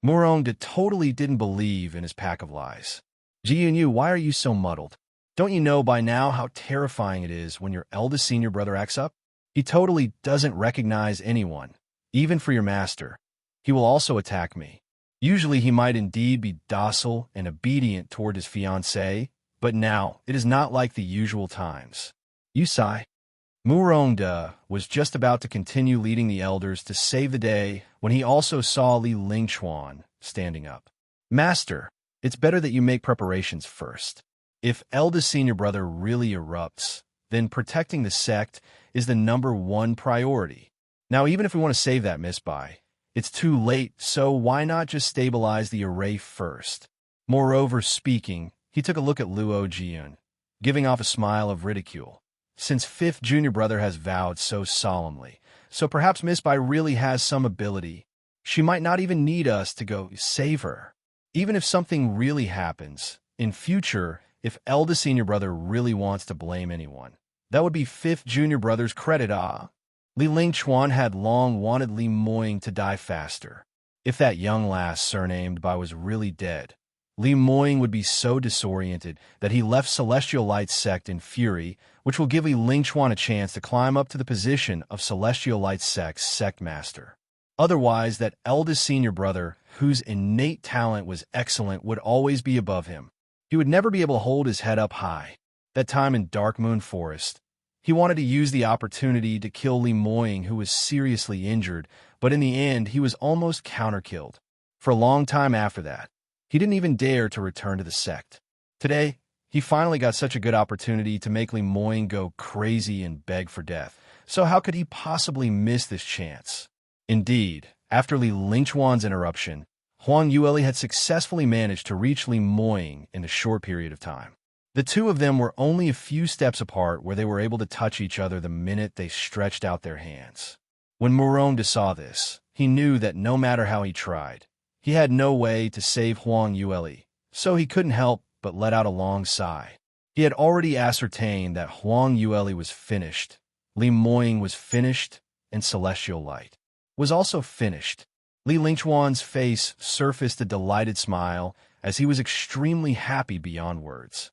Muronda totally didn't believe in his pack of lies. "Jian, why are you so muddled? Don't you know by now how terrifying it is when your eldest senior brother acts up? He totally doesn't recognize anyone, even for your master. He will also attack me. Usually he might indeed be docile and obedient toward his fiancée, but now it is not like the usual times." You sigh. Muronda was just about to continue leading the elders to save the day when he also saw Li Lingchuan standing up. "Master, it's better that you make preparations first. If eldest senior brother really erupts, then protecting the sect is the #1 priority. Now, even if we want to save that misbuy, it's too late, so why not just stabilize the array first?" Moreover speaking, he took a look at Luo Jian, giving off a smile of ridicule. "Since fifth junior brother has vowed so solemnly, so perhaps Miss Bai really has some ability. She might not even need us to go save her. Even if something really happens, in future, if eldest senior brother really wants to blame anyone, that would be fifth junior brother's credit. Li Lingchuan had long wanted Li Moying to die faster. If that young lass surnamed Bai was really dead, Li Moying would be so disoriented that he left Celestial Light sect in fury, which will give Li Lingchuan a chance to climb up to the position of Celestial Light sect's sect master. Otherwise, that eldest senior brother, whose innate talent was excellent, would always be above him. He would never be able to hold his head up high. That time in Dark Moon Forest, he wanted to use the opportunity to kill Li Moying, who was seriously injured, but in the end, he was almost counter-killed. For a long time after that, he didn't even dare to return to the sect. Today, he finally got such a good opportunity to make Li Moying go crazy and beg for death. So how could he possibly miss this chance? Indeed, after Li Lingchuan's interruption, Huang Yueli had successfully managed to reach Li Moying in a short period of time. The two of them were only a few steps apart where they were able to touch each other the minute they stretched out their hands. When Muronda saw this, he knew that no matter how he tried, he had no way to save Huang Yueli, so he couldn't help but let out a long sigh. He had already ascertained that Huang Yueli was finished, Li Moying was finished, and Celestial Light was also finished. Li Lingchuan's face surfaced a delighted smile as he was extremely happy beyond words.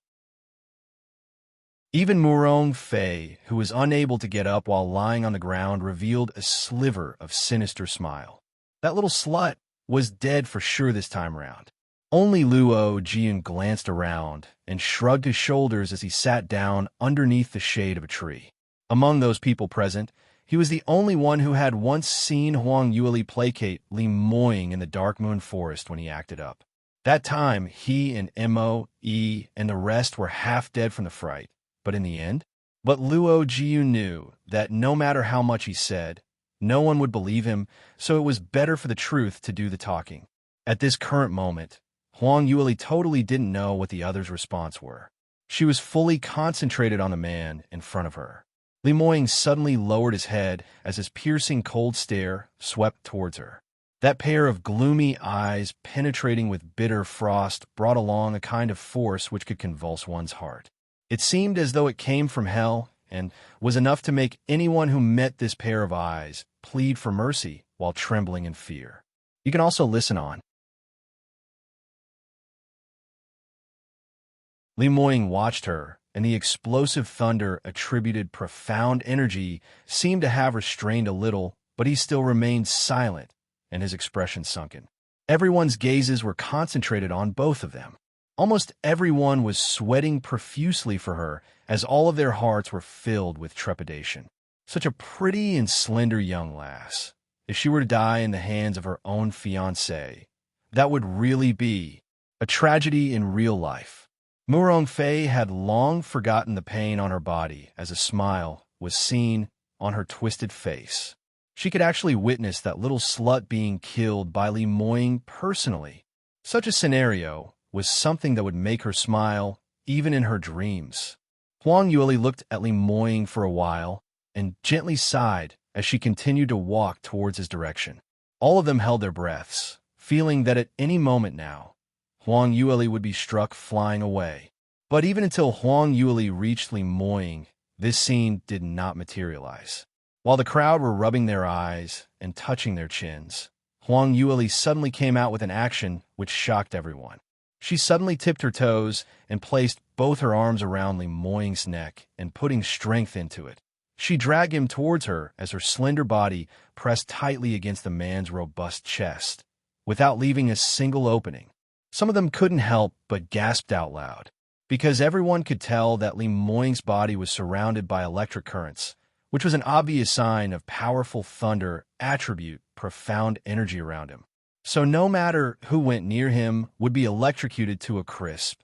Even Murong Fei, who was unable to get up while lying on the ground, revealed a sliver of sinister smile. That little slut was dead for sure this time round. Only Luo Jian glanced around and shrugged his shoulders as he sat down underneath the shade of a tree. Among those people present, he was the only one who had once seen Huang Yueli placate Li Moying in the Dark Moon Forest when he acted up. That time, he and Mo, E, and the rest were half dead from the fright. But in the end? But Luo Jiu knew that no matter how much he said, no one would believe him, so it was better for the truth to do the talking. At this current moment, Huang Yueli totally didn't know what the others' response were. She was fully concentrated on the man in front of her. Li Moying suddenly lowered his head as his piercing cold stare swept towards her. That pair of gloomy eyes penetrating with bitter frost brought along a kind of force which could convulse one's heart. It seemed as though it came from hell and was enough to make anyone who met this pair of eyes plead for mercy while trembling in fear. You can also listen on. Li Moying watched her, and the explosive thunder attributed profound energy seemed to have restrained a little, but he still remained silent, and his expression sunken. Everyone's gazes were concentrated on both of them. Almost everyone was sweating profusely for her, as all of their hearts were filled with trepidation. Such a pretty and slender young lass. If she were to die in the hands of her own fiancé, that would really be a tragedy in real life. Murong Fei had long forgotten the pain on her body as a smile was seen on her twisted face. She could actually witness that little slut being killed by Li Moying personally. Such a scenario was something that would make her smile even in her dreams. Huang Yueli looked at Li Moying for a while and gently sighed as she continued to walk towards his direction. All of them held their breaths, feeling that at any moment now, Huang Yueli would be struck flying away. But even until Huang Yueli reached Li Moying, this scene did not materialize. While the crowd were rubbing their eyes and touching their chins, Huang Yueli suddenly came out with an action which shocked everyone. She suddenly tipped her toes and placed both her arms around Li Moying's neck and putting strength into it. She dragged him towards her as her slender body pressed tightly against the man's robust chest, without leaving a single opening. Some of them couldn't help but gasped out loud, because everyone could tell that Li Moying's body was surrounded by electric currents, which was an obvious sign of powerful thunder attribute profound energy around him. So no matter who went near him would be electrocuted to a crisp,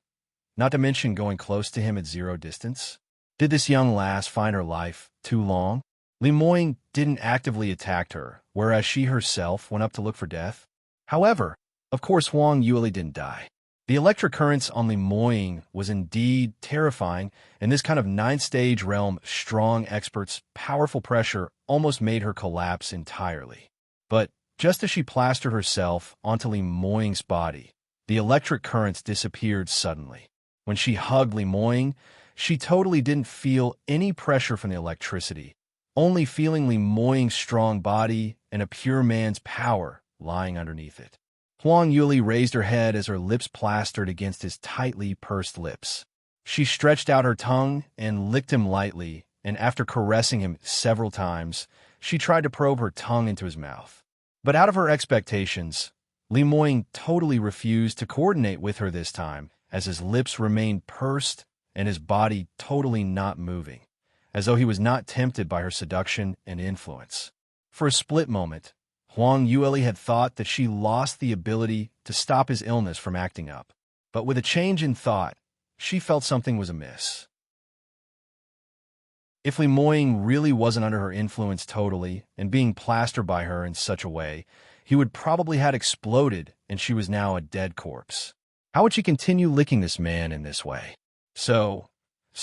not to mention going close to him at zero distance. Did this young lass find her life too long? Li Moying didn't actively attack her, whereas she herself went up to look for death. However, of course Huang Yueli didn't die. The electric currents on Li Moying was indeed terrifying, and this kind of ninth-stage realm, strong experts, powerful pressure almost made her collapse entirely. But just as she plastered herself onto Li Moying's body, the electric currents disappeared suddenly. When she hugged Li Moying, she totally didn't feel any pressure from the electricity, only feeling Li Moying's strong body and a pure man's power lying underneath it. Huang Yueli raised her head as her lips plastered against his tightly pursed lips. She stretched out her tongue and licked him lightly, and after caressing him several times, she tried to probe her tongue into his mouth. But out of her expectations, Li Moying totally refused to coordinate with her this time, as his lips remained pursed and his body totally not moving, as though he was not tempted by her seduction and influence. For a split moment, Huang Yueli had thought that she lost the ability to stop his illness from acting up. But with a change in thought, she felt something was amiss. If Li Moying really wasn't under her influence totally and being plastered by her in such a way, he would probably have exploded and she was now a dead corpse. How would she continue licking this man in this way? So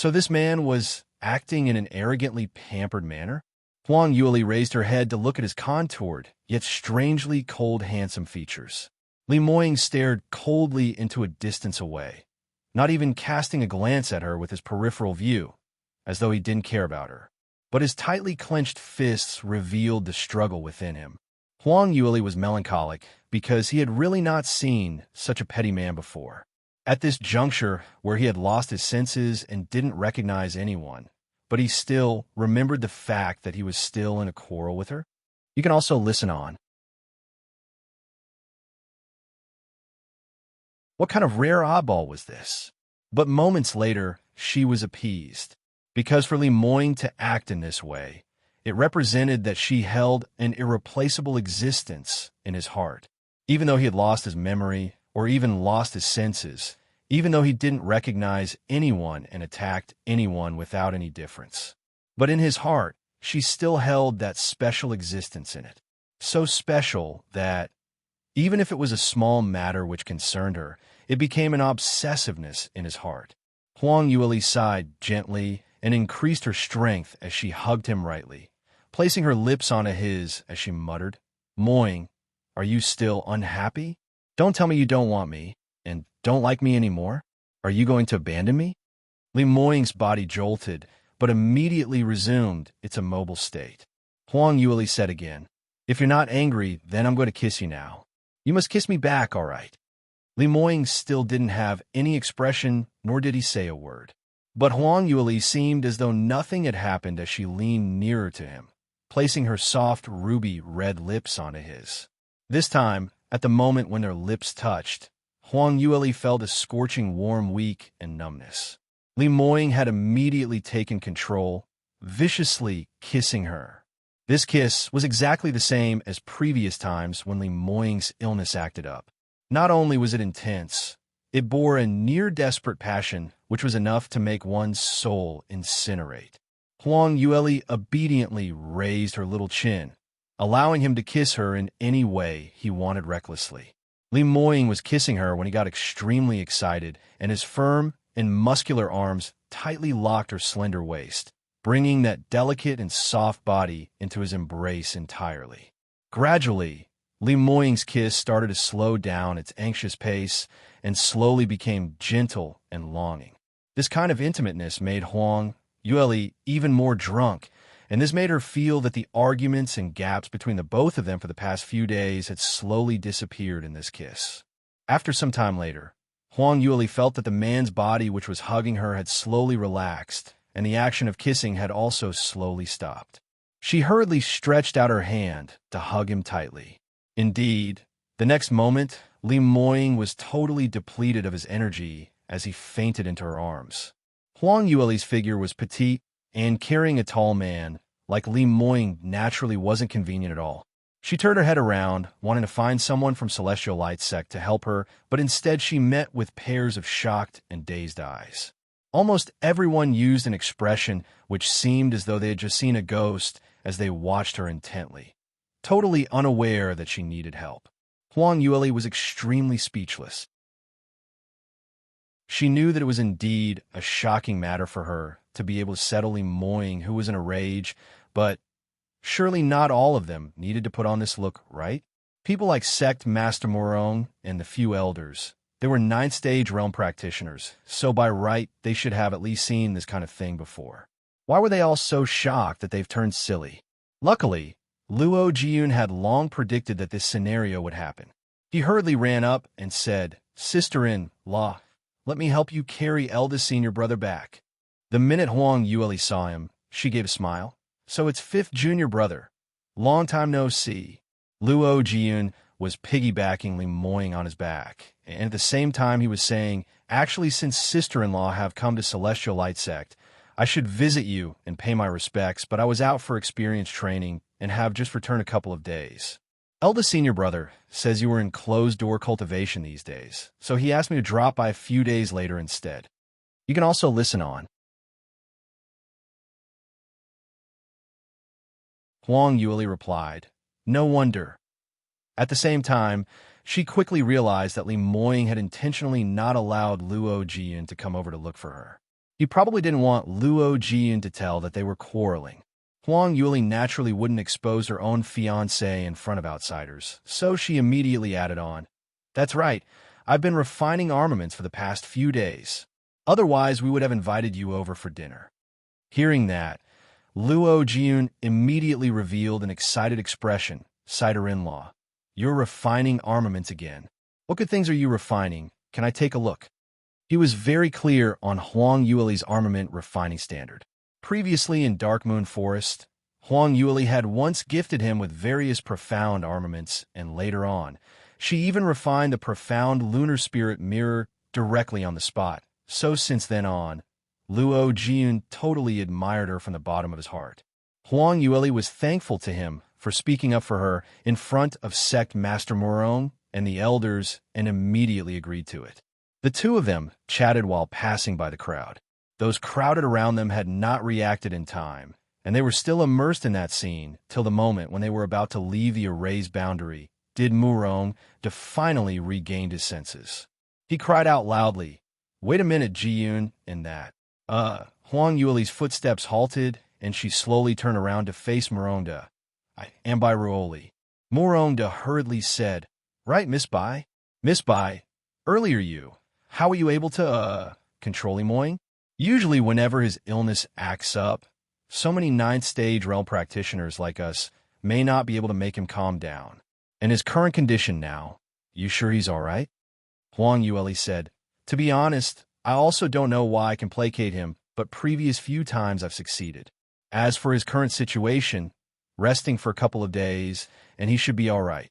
this man was acting in an arrogantly pampered manner? Huang Yueli raised her head to look at his contoured, yet strangely cold handsome features. Li Moying stared coldly into a distance away, not even casting a glance at her with his peripheral view, as though he didn't care about her. But his tightly clenched fists revealed the struggle within him. Huang Yueli was melancholic because he had really not seen such a petty man before. At this juncture, where he had lost his senses and didn't recognize anyone, but he still remembered the fact that he was still in a quarrel with her. You can also listen on. What kind of rare oddball was this? But moments later, she was appeased, because for Li Moying to act in this way, it represented that she held an irreplaceable existence in his heart. Even though he had lost his memory, or even lost his senses, even though he didn't recognize anyone and attacked anyone without any difference. But in his heart, she still held that special existence in it. So special that, even if it was a small matter which concerned her, it became an obsessiveness in his heart. Huang Yueli sighed gently and increased her strength as she hugged him rightly, placing her lips onto his as she muttered, "Moying, are you still unhappy? Don't tell me you don't want me, and don't like me anymore? Are you going to abandon me?" Li Moying's body jolted, but immediately resumed its immobile state. Huang Yueli said again, If you're not angry, then I'm going to kiss you now. You must kiss me back, all right. Li Moying still didn't have any expression, nor did he say a word. But Huang Yueli seemed as though nothing had happened as she leaned nearer to him, placing her soft, ruby-red lips onto his. This time, at the moment when their lips touched, Huang Yueli felt a scorching warm weak and numbness. Li Moying had immediately taken control, viciously kissing her. This kiss was exactly the same as previous times when Li Moying's illness acted up. Not only was it intense, it bore a near-desperate passion which was enough to make one's soul incinerate. Huang Yueli obediently raised her little chin, allowing him to kiss her in any way he wanted recklessly. Li Moying was kissing her when he got extremely excited, and his firm and muscular arms tightly locked her slender waist, bringing that delicate and soft body into his embrace entirely. Gradually, Li Moying's kiss started to slow down its anxious pace and slowly became gentle and longing. This kind of intimateness made Huang Yueli even more drunk, and this made her feel that the arguments and gaps between the both of them for the past few days had slowly disappeared in this kiss. After some time later, Huang Yueli felt that the man's body which was hugging her had slowly relaxed, and the action of kissing had also slowly stopped. She hurriedly stretched out her hand to hug him tightly. Indeed, the next moment, Li Moying was totally depleted of his energy as he fainted into her arms. Huang Yueli's figure was petite, and carrying a tall man, like Li Moying, naturally wasn't convenient at all. She turned her head around, wanting to find someone from Celestial Light Sect to help her, but instead she met with pairs of shocked and dazed eyes. Almost everyone used an expression which seemed as though they had just seen a ghost as they watched her intently, totally unaware that she needed help. Huang Yueli was extremely speechless. She knew that it was indeed a shocking matter for her to be able to settle Li Moying, who was in a rage, but surely not all of them needed to put on this look, right? People like Sect Master Morong and the few elders, they were 9th stage realm practitioners, so by right they should have at least seen this kind of thing before. Why were they all so shocked that they've turned silly? Luckily, Luo Jiyun had long predicted that this scenario would happen. He hurriedly ran up and said, "Sister-in-law, let me help you carry eldest senior brother back." The minute Huang Yueli saw him, she gave a smile. "So it's 5th junior brother. Long time no see." Luo Jiyun was piggybacking Li Moying on his back, and at the same time he was saying, "Actually, since sister-in-law have come to Celestial Light Sect, I should visit you and pay my respects, but I was out for experience training and have just returned a couple of days. Eldest senior brother says you were in closed-door cultivation these days, so he asked me to drop by a few days later instead. You can also listen on." Huang Yueli replied, "No wonder." At the same time, she quickly realized that Li Moying had intentionally not allowed Luo Jiyun to come over to look for her. He probably didn't want Luo Jiyun to tell that they were quarreling. Huang Yueli naturally wouldn't expose her own fiancé in front of outsiders, so she immediately added on, "That's right, I've been refining armaments for the past few days. Otherwise, we would have invited you over for dinner." Hearing that, Luo Jiyun immediately revealed an excited expression. "Sister-in-law, you're refining armaments again. What good things are you refining? Can I take a look?" He was very clear on Huang Yueli's armament refining standard. Previously in Dark Moon Forest, Huang Yueli had once gifted him with various profound armaments, and later on, she even refined the profound lunar spirit mirror directly on the spot. So since then on, Luo Jiyun totally admired her from the bottom of his heart. Huang Yueli was thankful to him for speaking up for her in front of Sect Master Morong and the elders and immediately agreed to it. The two of them chatted while passing by the crowd. Those crowded around them had not reacted in time, and they were still immersed in that scene till the moment when they were about to leave the erased boundary, did Murong to finally regain his senses. He cried out loudly, "Wait a minute, Jiyun," in that. Huang Yueli's footsteps halted, and she slowly turned around to face Moronda. "And by Ruoli." Moronda hurriedly said, "Right, Miss Bai? Miss Bai, earlier how were you able to, control Li Moying? Usually whenever his illness acts up, so many 9th stage realm practitioners like us may not be able to make him calm down. In his current condition now, you sure he's all right? Huang Yueli said, to be honest, I also don't know why I can placate him, but previous few times I've succeeded. As for his current situation, resting for a couple of days, and he should be all right.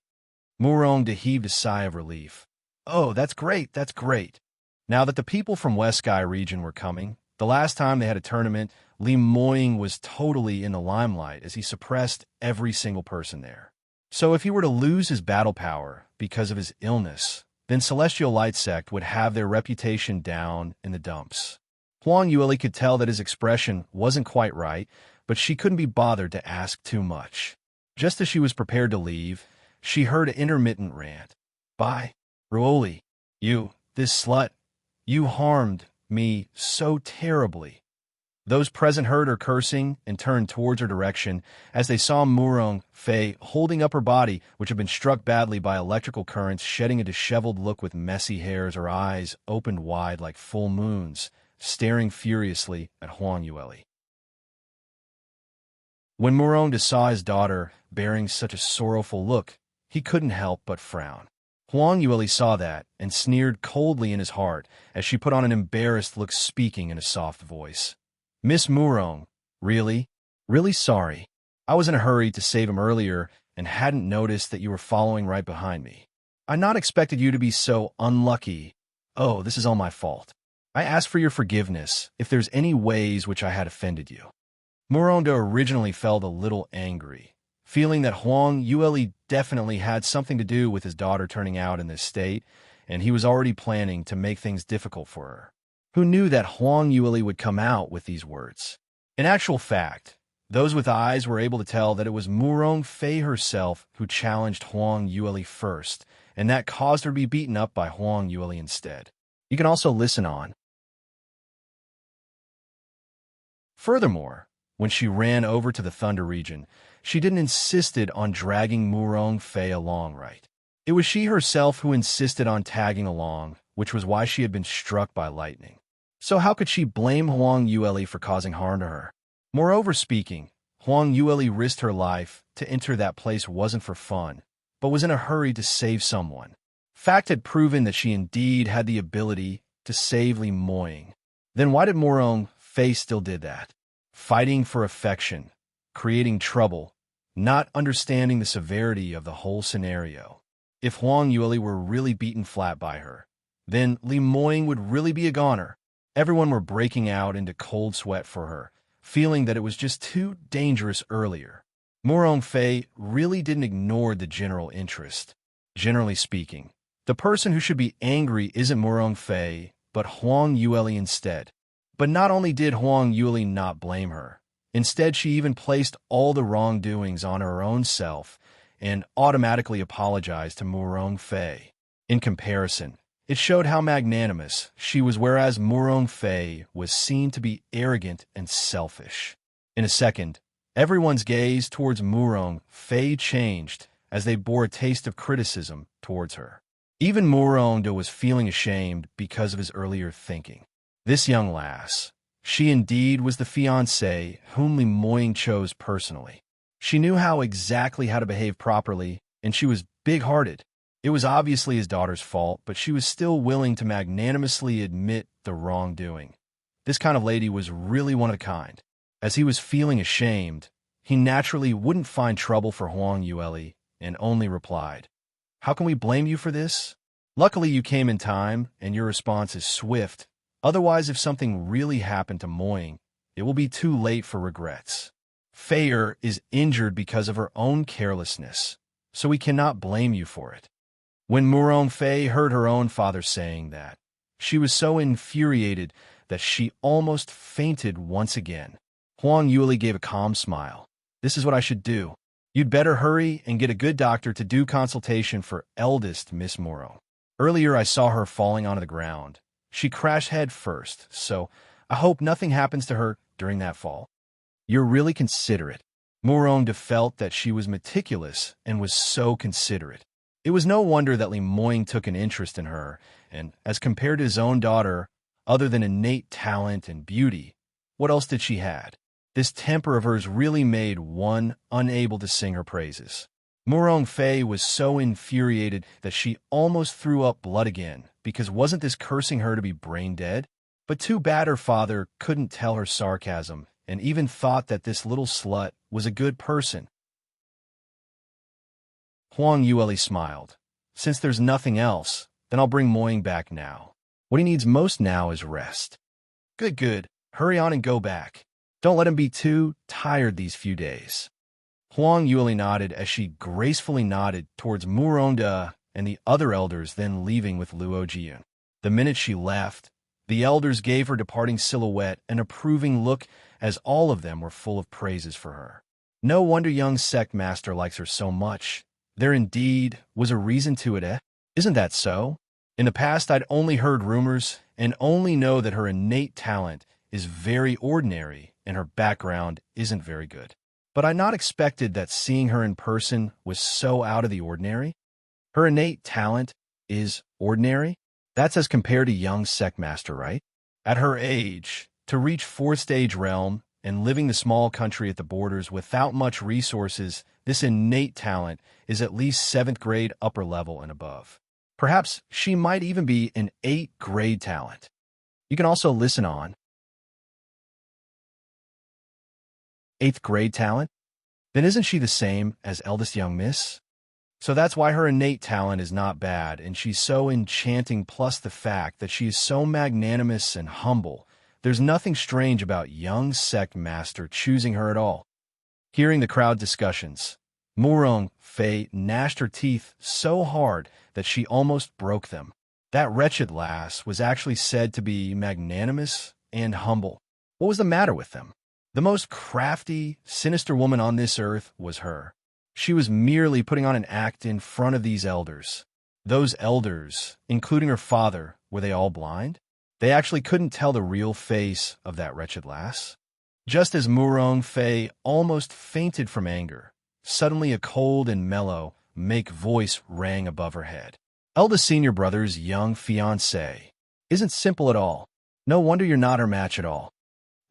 Murong heaved a sigh of relief. Oh, that's great, that's great. Now that the people from West Sky region were coming, the last time they had a tournament, Li Moying was totally in the limelight as he suppressed every single person there. So if he were to lose his battle power because of his illness, then Celestial Light Sect would have their reputation down in the dumps. Huang Yueli could tell that his expression wasn't quite right, but she couldn't be bothered to ask too much. Just as she was prepared to leave, she heard an intermittent rant. Bye, Ruoli. This slut, you harmed me so terribly. Those present heard her cursing and turned towards her direction as they saw Murong Fei holding up her body, which had been struck badly by electrical currents, shedding a disheveled look with messy hairs, her eyes opened wide like full moons, staring furiously at Huang Yueli. When Murong saw his daughter bearing such a sorrowful look, he couldn't help but frown. Huang Yueli saw that and sneered coldly in his heart as she put on an embarrassed look, speaking in a soft voice. Miss Murong, really? Really sorry. I was in a hurry to save him earlier and hadn't noticed that you were following right behind me. I not expected you to be so unlucky. Oh, this is all my fault. I ask for your forgiveness if there's any ways which I had offended you. Murong originally felt a little angry, feeling that Huang Yueli definitely had something to do with his daughter turning out in this state, and he was already planning to make things difficult for her. Who knew that Huang Yueli would come out with these words? In actual fact, those with eyes were able to tell that it was Murong Fei herself who challenged Huang Yueli first, and that caused her to be beaten up by Huang Yueli instead. You can also listen on. Furthermore, when she ran over to the Thunder region, she didn't insisted on dragging Murong Fei along, right? It was she herself who insisted on tagging along, which was why she had been struck by lightning. So how could she blame Huang Yueli for causing harm to her? Moreover speaking, Huang Yueli risked her life to enter that place wasn't for fun, but was in a hurry to save someone. Fact had proven that she indeed had the ability to save Li Moying. Then why did Murong Fei still did that? Fighting for affection, creating trouble, not understanding the severity of the whole scenario. If Huang Yueli were really beaten flat by her, then Li Moying would really be a goner. Everyone were breaking out into cold sweat for her, feeling that it was just too dangerous earlier. Murong Fei really didn't ignore the general interest. Generally speaking, the person who should be angry isn't Murong Fei, but Huang Yueli instead. But not only did Huang Yueli not blame her, instead she even placed all the wrongdoings on her own self and automatically apologized to Murong Fei. In comparison, it showed how magnanimous she was, whereas Murong Fei was seen to be arrogant and selfish. In a second, everyone's gaze towards Murong Fei changed as they bore a taste of criticism towards her. Even Murong was feeling ashamed because of his earlier thinking. This young lass, she indeed was the fiancée whom Li Moying chose personally. She knew how to behave properly, and she was big-hearted. It was obviously his daughter's fault, but she was still willing to magnanimously admit the wrongdoing. This kind of lady was really one of a kind. As he was feeling ashamed, he naturally wouldn't find trouble for Huang Yueli and only replied, "How can we blame you for this? Luckily you came in time, and your response is swift. Otherwise, if something really happened to Moying, it will be too late for regrets. Fei is injured because of her own carelessness, so we cannot blame you for it." When Murong Fei heard her own father saying that, she was so infuriated that she almost fainted once again. Huang Yueli gave a calm smile. "This is what I should do. You'd better hurry and get a good doctor to do consultation for eldest Miss Murong. Earlier I saw her falling onto the ground. She crashed head first, so I hope nothing happens to her during that fall." "You're really considerate." Murong felt that she was meticulous and was so considerate. It was no wonder that Li Moying took an interest in her, and as compared to his own daughter, other than innate talent and beauty, what else did she had? This temper of hers really made one unable to sing her praises. Murong Fei was so infuriated that she almost threw up blood again, because wasn't this cursing her to be brain dead? But too bad her father couldn't tell her sarcasm, and even thought that this little slut was a good person. Huang Yueli smiled. Since there's nothing else, then I'll bring Moying back now. What he needs most now is rest. Good, good. Hurry on and go back. Don't let him be too tired these few days. Huang Yueli nodded as she gracefully nodded towards Murongda and the other elders, then leaving with Luo Jiyun. The minute she left, the elders gave her departing silhouette an approving look, as all of them were full of praises for her. No wonder young sect master likes her so much. There indeed was a reason to it, eh? Isn't that so? In the past, I'd only heard rumors and only know that her innate talent is very ordinary and her background isn't very good. But I'd not expected that seeing her in person was so out of the ordinary. Her innate talent is ordinary? That's as compared to young sect master, right? At her age, to reach 4th stage realm and living the small country at the borders without much resources, this innate talent is at least 7th grade upper level and above. Perhaps she might even be an 8th grade talent. You can also listen on. 8th grade talent? Then isn't she the same as eldest young miss? So that's why her innate talent is not bad, and she's so enchanting, plus the fact that she is so magnanimous and humble. There's nothing strange about young sect master choosing her at all. Hearing the crowd discussions, Murong Fei gnashed her teeth so hard that she almost broke them. That wretched lass was actually said to be magnanimous and humble. What was the matter with them? The most crafty, sinister woman on this earth was her. She was merely putting on an act in front of these elders. Those elders, including her father, were they all blind? They actually couldn't tell the real face of that wretched lass. Just as Murong Fei almost fainted from anger, suddenly a cold and mellow make voice rang above her head. Eldest senior brother's young fiancé. Isn't simple at all. No wonder you're not her match at all.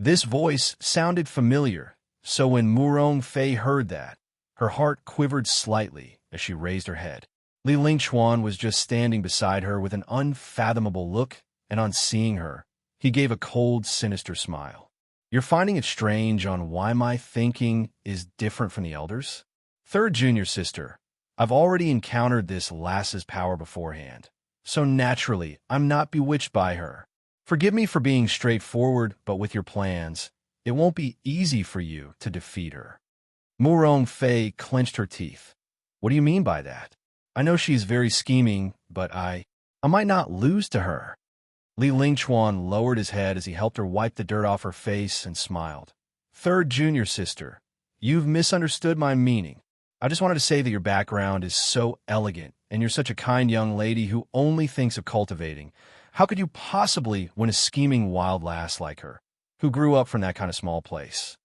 This voice sounded familiar, so when Murong Fei heard that, her heart quivered slightly as she raised her head. Li Lingchuan was just standing beside her with an unfathomable look, and on seeing her, he gave a cold, sinister smile. You're finding it strange on why my thinking is different from the elders? 3rd junior sister, I've already encountered this lass's power beforehand, so naturally I'm not bewitched by her. Forgive me for being straightforward, but with your plans, it won't be easy for you to defeat her. Murong Fei clenched her teeth. What do you mean by that? I know she's very scheming, but I might not lose to her. Li Lingchuan lowered his head as he helped her wipe the dirt off her face and smiled. 3rd junior sister, you've misunderstood my meaning. I just wanted to say that your background is so elegant, and you're such a kind young lady who only thinks of cultivating. How could you possibly win a scheming wild lass like her, who grew up from that kind of small place?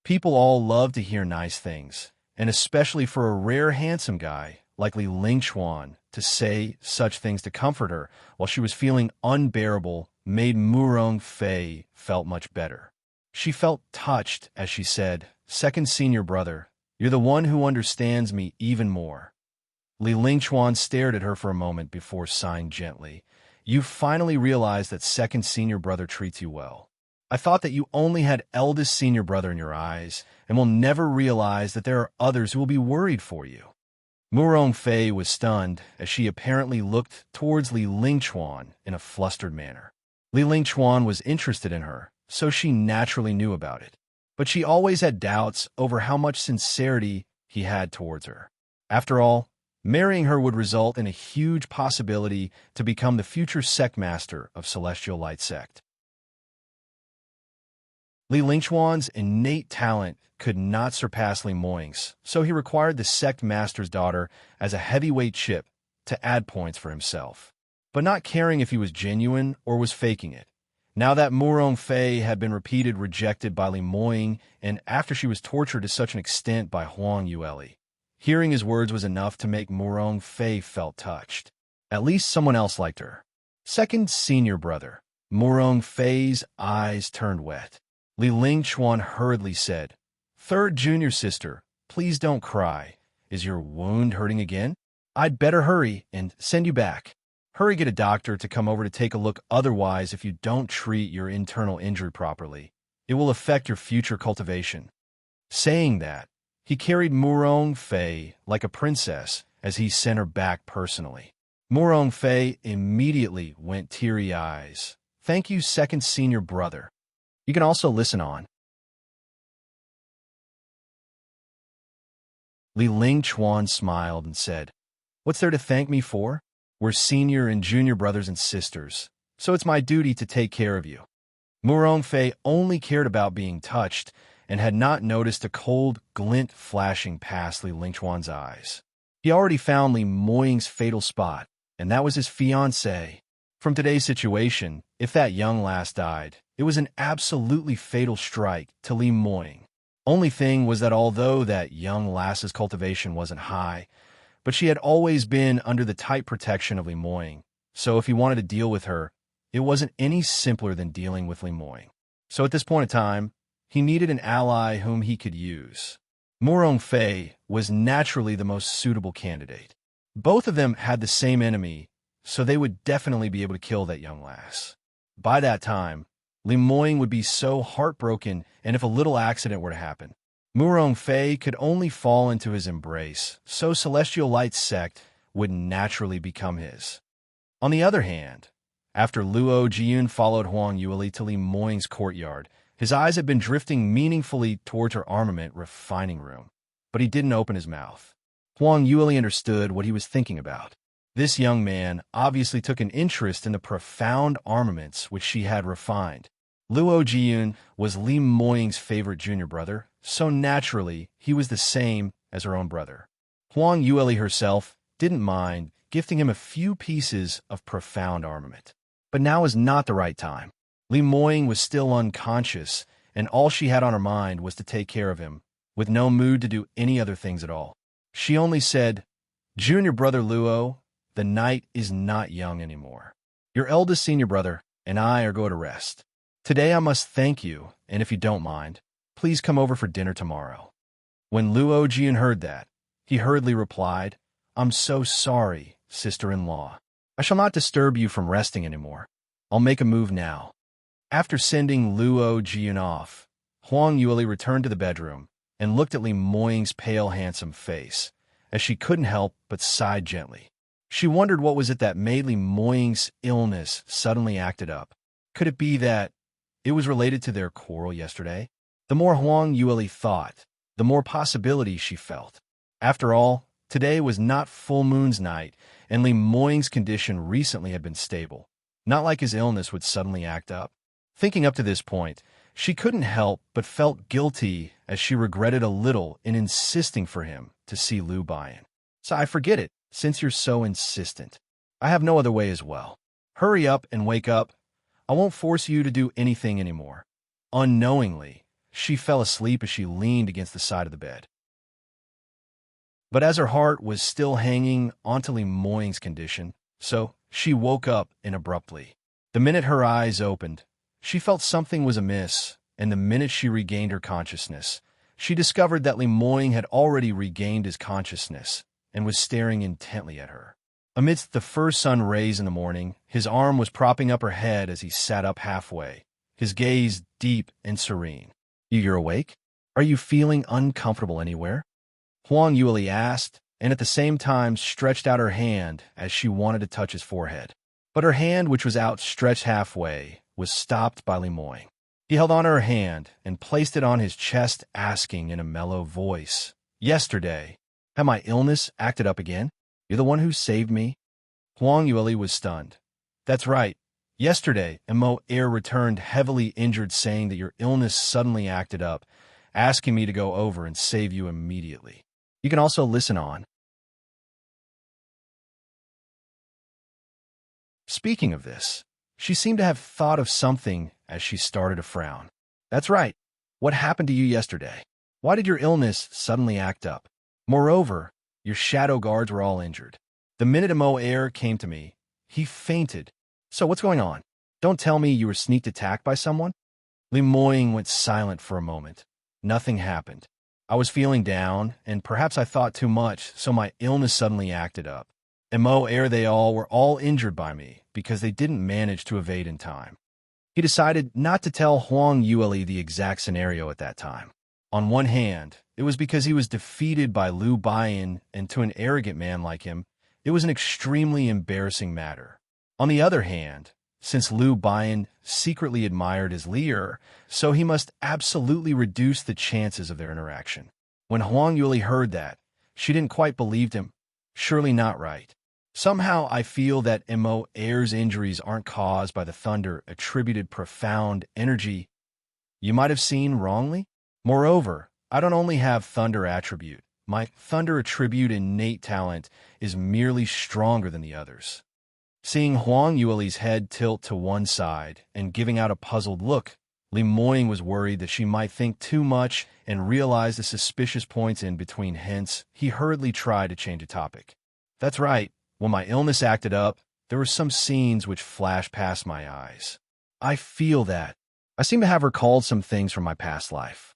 People all love to hear nice things, and especially for a rare handsome guy like Li Lingchuan to say such things to comfort her while she was feeling unbearable made Murong Fei felt much better. She felt touched as she said, 2nd senior brother, you're the one who understands me even more. Li Lingchuan stared at her for a moment before sighing gently. You finally realized that 2nd senior brother treats you well. I thought that you only had eldest senior brother in your eyes and will never realize that there are others who will be worried for you. Murong Fei was stunned as she apparently looked towards Li Lingchuan in a flustered manner. Li Lingchuan was interested in her, so she naturally knew about it. But she always had doubts over how much sincerity he had towards her. After all, marrying her would result in a huge possibility to become the future sect master of Celestial Light Sect. Li Lingchuan's innate talent could not surpass Li Moying's, so he required the sect master's daughter as a heavyweight chip to add points for himself, but not caring if he was genuine or was faking it. Now that Murong Fei had been repeated rejected by Li Moying, and after she was tortured to such an extent by Huang Yueli, hearing his words was enough to make Murong Fei felt touched. At least someone else liked her. 2nd senior brother, Murong Fei's eyes turned wet. Li Lingchuan hurriedly said, "Third junior sister, please don't cry. Is your wound hurting again? I'd better hurry and send you back. Hurry, get a doctor to come over to take a look. Otherwise, if you don't treat your internal injury properly, it will affect your future cultivation." Saying that, he carried Murong Fei like a princess as he sent her back personally. Murong Fei immediately went teary eyes. "Thank you, second senior brother." You can also listen on. Li Lingchuan smiled and said, "What's there to thank me for? We're senior and junior brothers and sisters, so it's my duty to take care of you." Murong Fei only cared about being touched and had not noticed a cold glint flashing past Li Lingchuan's eyes. He already found Li Moying's fatal spot, and that was his fiancée. From today's situation, if that young lass died, it was an absolutely fatal strike to Li Moying. Only thing was that although that young lass's cultivation wasn't high, but she had always been under the tight protection of Li Moying, so if he wanted to deal with her, it wasn't any simpler than dealing with Li Moying. So at this point in time, he needed an ally whom he could use. Murong Fei was naturally the most suitable candidate. Both of them had the same enemy, so they would definitely be able to kill that young lass. By that time, Li Moying would be so heartbroken, and if a little accident were to happen, Murong Fei could only fall into his embrace, so Celestial Light Sect would naturally become his. On the other hand, after Luo Jiyun followed Huang Yueli to Li Moying's courtyard, his eyes had been drifting meaningfully towards her armament refining room, but he didn't open his mouth. Huang Yueli understood what he was thinking about. This young man obviously took an interest in the profound armaments which she had refined. Luo Jiyun was Li Moying's favorite junior brother, so naturally he was the same as her own brother. Huang Yueli herself didn't mind gifting him a few pieces of profound armament. But now is not the right time. Li Moying was still unconscious, and all she had on her mind was to take care of him, with no mood to do any other things at all. She only said, "Junior brother Luo, the night is not young anymore. Your eldest senior brother and I are going to rest. Today I must thank you, and if you don't mind, please come over for dinner tomorrow." When Luo Jiyun heard that, he hurriedly replied, "I'm so sorry, sister-in-law. I shall not disturb you from resting anymore. I'll make a move now." After sending Luo Jiyun off, Huang Yueli returned to the bedroom and looked at Li Moying's pale, handsome face, as she couldn't help but sighed gently. She wondered what was it that made Li Moying's illness suddenly acted up. Could it be that it was related to their quarrel yesterday? The more Huang Yueli thought, the more possibility she felt. After all, today was not full moon's night, and Li Moying's condition recently had been stable. Not like his illness would suddenly act up. Thinking up to this point, she couldn't help but felt guilty as she regretted a little in insisting for him to see Lu Baiyan. "So I forget it, since you're so insistent. I have no other way as well. Hurry up and wake up. I won't force you to do anything anymore." Unknowingly, she fell asleep as she leaned against the side of the bed. But as her heart was still hanging onto Li Moying's condition, so she woke up abruptly. The minute her eyes opened, she felt something was amiss, and the minute she regained her consciousness, she discovered that Li Moying had already regained his consciousness and was staring intently at her. Amidst the first sun rays in the morning, his arm was propping up her head as he sat up halfway, his gaze deep and serene. "You're awake? Are you feeling uncomfortable anywhere?" Huang Yueli asked, and at the same time stretched out her hand as she wanted to touch his forehead. But her hand, which was outstretched halfway, was stopped by Li Moying. He held on to her hand and placed it on his chest, asking in a mellow voice, "Yesterday, had my illness acted up again? You're the one who saved me?" Huang Yueli was stunned. "That's right. Yesterday, Mo Air returned heavily injured, saying that your illness suddenly acted up, asking me to go over and save you immediately." You can also listen on. Speaking of this, she seemed to have thought of something as she started to frown. "That's right. What happened to you yesterday? Why did your illness suddenly act up? Moreover, your shadow guards were all injured. The minute Mo Air came to me, he fainted. So what's going on? Don't tell me you were sneaked attacked by someone?" Li Moying went silent for a moment. Nothing happened. I was feeling down, and perhaps I thought too much, so my illness suddenly acted up. Mo ere they all were all injured by me because they didn't manage to evade in time. He decided not to tell Huang Yueli the exact scenario at that time. On one hand, it was because he was defeated by Liu Baiyan, and to an arrogant man like him, it was an extremely embarrassing matter. On the other hand, since Liu Baiyan secretly admired his leer, so he must absolutely reduce the chances of their interaction. When Huang Yueli heard that, she didn't quite believe him. Surely not right. Somehow I feel that Mo Air's injuries aren't caused by the thunder attributed profound energy you might have seen wrongly. Moreover, I don't only have thunder attribute. My thunder attribute innate talent is merely stronger than the others. Seeing Huang Yueli's head tilt to one side and giving out a puzzled look, Li Moying was worried that she might think too much and realize the suspicious points in between. Hence, he hurriedly tried to change a topic. That's right. When my illness acted up, there were some scenes which flashed past my eyes. I feel that. I seem to have recalled some things from my past life.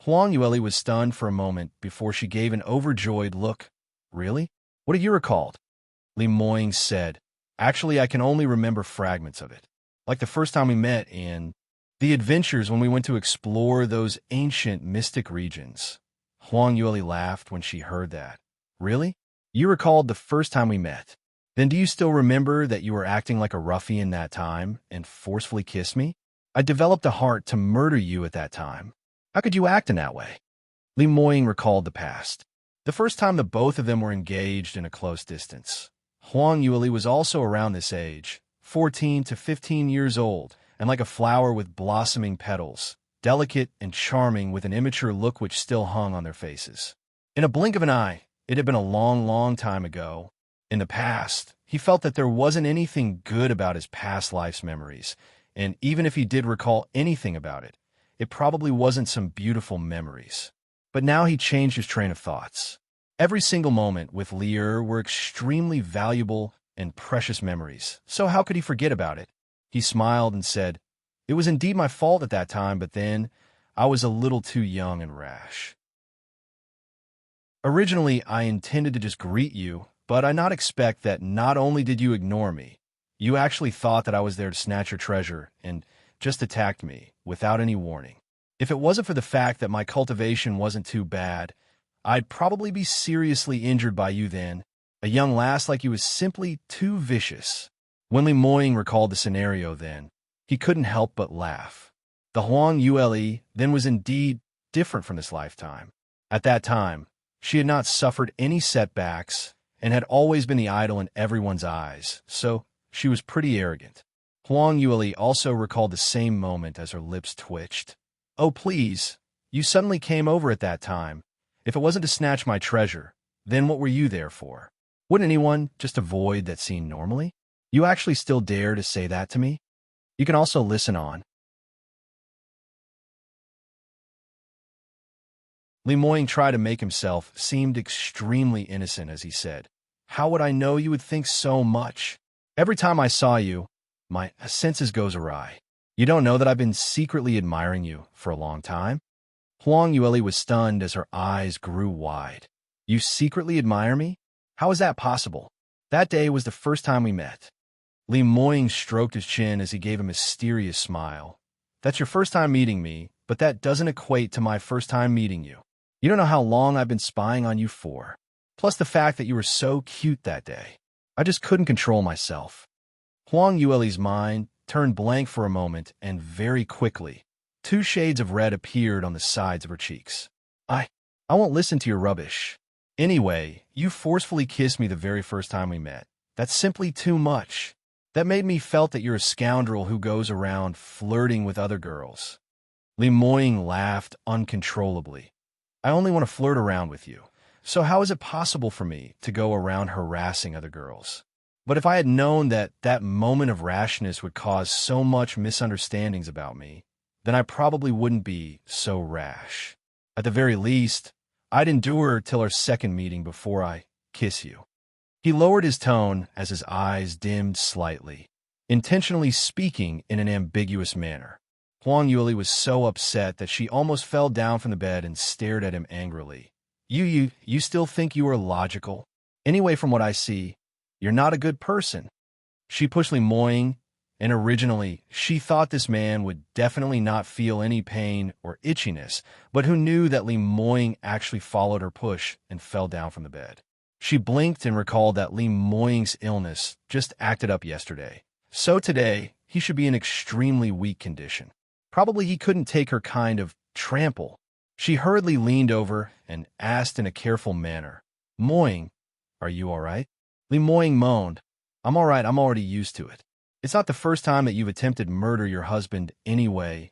Huang Yueli was stunned for a moment before she gave an overjoyed look. Really? What have you recalled? Li Moying said. Actually, I can only remember fragments of it. Like the first time we met in the adventures when we went to explore those ancient mystic regions. Huang Yueli laughed when she heard that. Really? You recalled the first time we met. Then do you still remember that you were acting like a ruffian that time and forcefully kissed me? I developed a heart to murder you at that time. How could you act in that way? Li Moying recalled the past. The first time the both of them were engaged in a close distance. Huang Yueli was also around this age, 14 to 15 years old, and like a flower with blossoming petals, delicate and charming with an immature look which still hung on their faces. In a blink of an eye, it had been a long, long time ago. In the past, he felt that there wasn't anything good about his past life's memories, and even if he did recall anything about it, it probably wasn't some beautiful memories. But now he changed his train of thoughts. Every single moment with Lear were extremely valuable and precious memories, so how could he forget about it? He smiled and said, "It was indeed my fault at that time, but then I was a little too young and rash. Originally, I intended to just greet you, but I not expect that not only did you ignore me, you actually thought that I was there to snatch your treasure and just attacked me without any warning. If it wasn't for the fact that my cultivation wasn't too bad, I'd probably be seriously injured by you then. A young lass like you was simply too vicious." When Li Moying recalled the scenario then, he couldn't help but laugh. The Huang Yueli then was indeed different from this lifetime. At that time, she had not suffered any setbacks and had always been the idol in everyone's eyes, so she was pretty arrogant. Huang Yueli also recalled the same moment as her lips twitched. "Oh, please, you suddenly came over at that time. If it wasn't to snatch my treasure, then what were you there for? Wouldn't anyone just avoid that scene normally? You actually still dare to say that to me?" You can also listen on. Li Moying tried to make himself seemed extremely innocent as he said, "How would I know you would think so much? Every time I saw you, my senses goes awry. You don't know that I've been secretly admiring you for a long time?" Huang Yueli was stunned as her eyes grew wide. "You secretly admire me? How is that possible? That day was the first time we met." Li Moying stroked his chin as he gave a mysterious smile. "That's your first time meeting me, but that doesn't equate to my first time meeting you. You don't know how long I've been spying on you for. Plus the fact that you were so cute that day. I just couldn't control myself." Huang Yueli's mind turned blank for a moment, and very quickly, 2 shades of red appeared on the sides of her cheeks. I won't listen to your rubbish. Anyway, you forcefully kissed me the very first time we met. That's simply too much. That made me felt that you're a scoundrel who goes around flirting with other girls." Li Moying laughed uncontrollably. "I only want to flirt around with you. So how is it possible for me to go around harassing other girls? But if I had known that that moment of rashness would cause so much misunderstandings about me, then I probably wouldn't be so rash. At the very least, I'd endure till our second meeting before I kiss you." He lowered his tone as his eyes dimmed slightly, intentionally speaking in an ambiguous manner. Huang Yuli was so upset that she almost fell down from the bed and stared at him angrily. You still think you are logical? Anyway, from what I see, you're not a good person. She pushed Li Moying, and originally she thought this man would definitely not feel any pain or itchiness, but who knew that Li Moying actually followed her push and fell down from the bed. She blinked and recalled that Li Moying's illness just acted up yesterday. So today, he should be in extremely weak condition. Probably he couldn't take her kind of trample. She hurriedly leaned over and asked in a careful manner, "Moying, are you all right?" Li Moying moaned, "I'm all right, I'm already used to it. It's not the first time that you've attempted murder your husband anyway."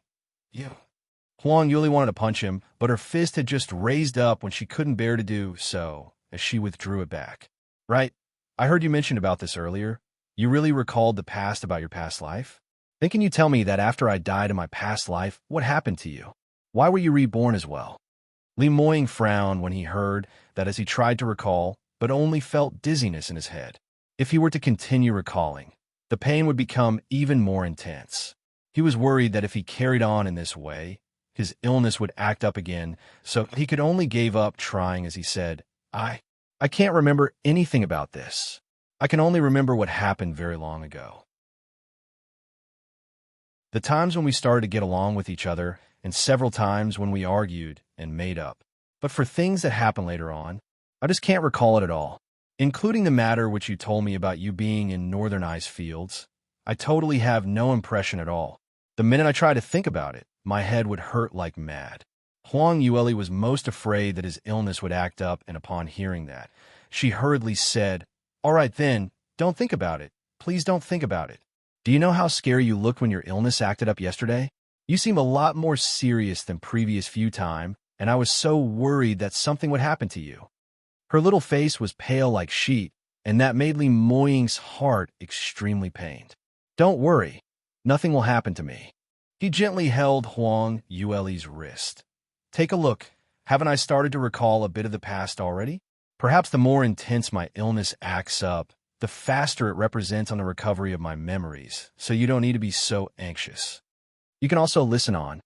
Huang Yuli wanted to punch him, but her fist had just raised up when she couldn't bear to do so, as she withdrew it back. "Right, I heard you mentioned about this earlier. You really recalled the past about your past life? Then can you tell me that after I died in my past life, what happened to you? Why were you reborn as well?" Li Moying frowned when he heard that as he tried to recall, but only felt dizziness in his head. If he were to continue recalling, the pain would become even more intense. He was worried that if he carried on in this way, his illness would act up again, so he could only give up trying as he said, I can't remember anything about this. I can only remember what happened very long ago. The times when we started to get along with each other, and several times when we argued and made up. But for things that happened later on, I just can't recall it at all. Including the matter which you told me about you being in northern ice fields, I totally have no impression at all. The minute I try to think about it, my head would hurt like mad. Huang Yuli was most afraid that his illness would act up, and upon hearing that, she hurriedly said, "All right then, don't think about it. Please don't think about it. Do you know how scary you looked when your illness acted up yesterday? You seem a lot more serious than previous few times, and I was so worried that something would happen to you." Her little face was pale like sheet, and that made Li Moying's heart extremely pained. "Don't worry. Nothing will happen to me." He gently held Huang Yuli's wrist. "Take a look. Haven't I started to recall a bit of the past already? Perhaps the more intense my illness acts up, the faster it represents on the recovery of my memories, so you don't need to be so anxious. You can also listen on."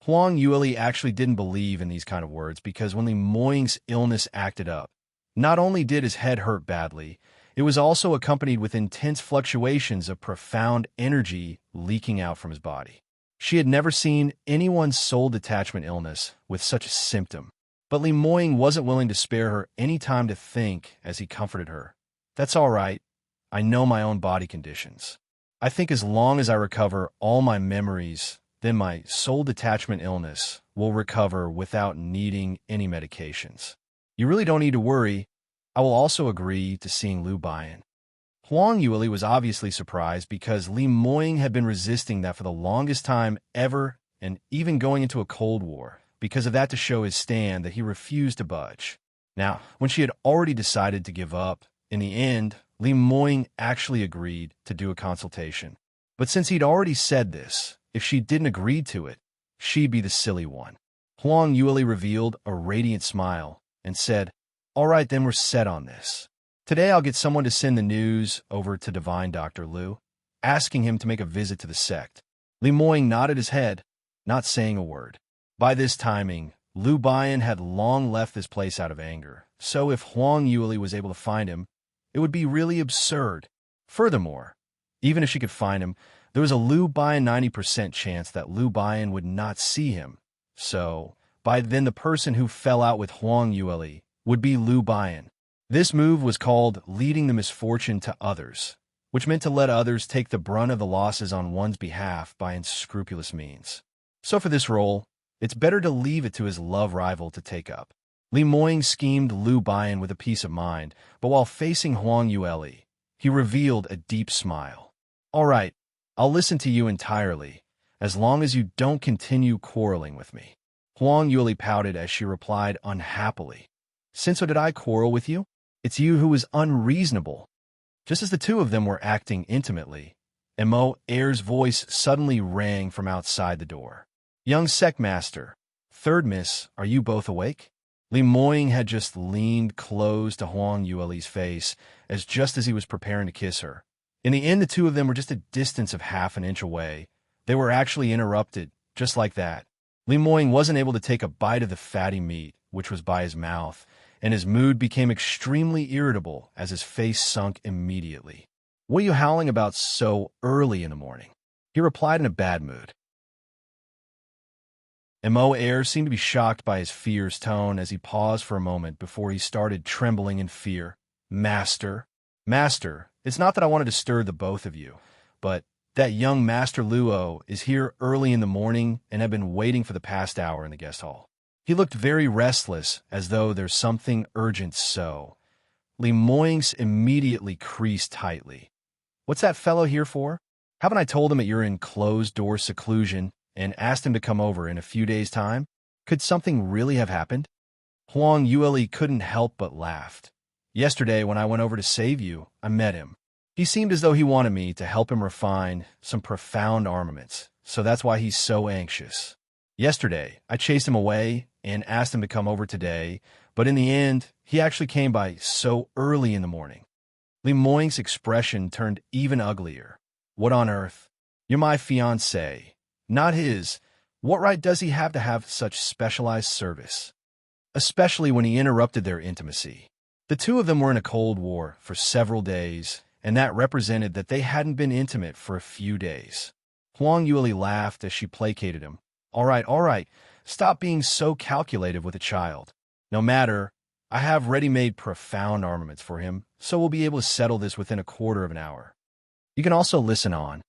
Huang Yuli actually didn't believe in these kind of words because when Li Moying's illness acted up, not only did his head hurt badly, it was also accompanied with intense fluctuations of profound energy leaking out from his body. She had never seen anyone's soul detachment illness with such a symptom, but Li Moying wasn't willing to spare her any time to think as he comforted her. "That's all right. I know my own body conditions. I think as long as I recover all my memories, then my soul detachment illness will recover without needing any medications. You really don't need to worry. I will also agree to seeing Lu Baiyan." Huang Yuli was obviously surprised because Li Moying had been resisting that for the longest time ever, and even going into a Cold War, because of that to show his stand that he refused to budge. Now, when she had already decided to give up, in the end, Li Moying actually agreed to do a consultation. But since he'd already said this, if she didn't agree to it, she'd be the silly one. Huang Yuli revealed a radiant smile and said, "All right, then we're set on this. Today I'll get someone to send the news over to Divine Dr. Lu, asking him to make a visit to the sect." Li Moying nodded his head, not saying a word. By this timing, Lu Baiyan had long left this place out of anger, so if Huang Yuli was able to find him, it would be really absurd. Furthermore, even if she could find him, there was a Lu Baiyan 90% chance that Lu Baiyan would not see him. So, by then the person who fell out with Huang Yuli would be Lu Baiyan. This move was called leading the misfortune to others, which meant to let others take the brunt of the losses on one's behalf by unscrupulous means. So for this role, it's better to leave it to his love rival to take up. Li Moying schemed Lu Baiyan with a peace of mind, but while facing Huang Yuli, he revealed a deep smile. "All right, I'll listen to you entirely, as long as you don't continue quarreling with me." Huang Yuli pouted as she replied unhappily, "Since when did I quarrel with you? It's you who is unreasonable." Just as the two of them were acting intimately, Mo Air's voice suddenly rang from outside the door. "Young Sectmaster, Third Miss, are you both awake?" Li Moying had just leaned close to Huang Yuli's face, just as he was preparing to kiss her, In the end, the two of them were just a distance of half an inch away. They were actually interrupted, just like that. Lemoyne wasn't able to take a bite of the fatty meat, which was by his mouth, and his mood became extremely irritable as his face sunk immediately. "What are you howling about so early in the morning?" he replied in a bad mood. Mo Air seemed to be shocked by his fierce tone as he paused for a moment before he started trembling in fear. "Master, it's not that I wanted to stir the both of you, but that young Master Luo is here early in the morning and have been waiting for the past hour in the guest hall." He looked very restless, as though there's something urgent so. Lemoyne immediately creased tightly. "What's that fellow here for? Haven't I told him that you're in closed-door seclusion and asked him to come over in a few days' time? Could something really have happened?" Huang Yueli couldn't help but laughed. "Yesterday, when I went over to save you, I met him. He seemed as though he wanted me to help him refine some profound armaments, so that's why he's so anxious. Yesterday, I chased him away and asked him to come over today, but in the end, he actually came by so early in the morning." Lemoyne's expression turned even uglier. "What on earth? You're my fiancé, not his. What right does he have to have such specialized service?" Especially when he interrupted their intimacy. The two of them were in a Cold War for several days, and that represented that they hadn't been intimate for a few days. Huang Yueli laughed as she placated him. All right, stop being so calculative with a child. No matter, I have ready-made profound armaments for him, so we'll be able to settle this within a quarter of an hour. You can also listen on."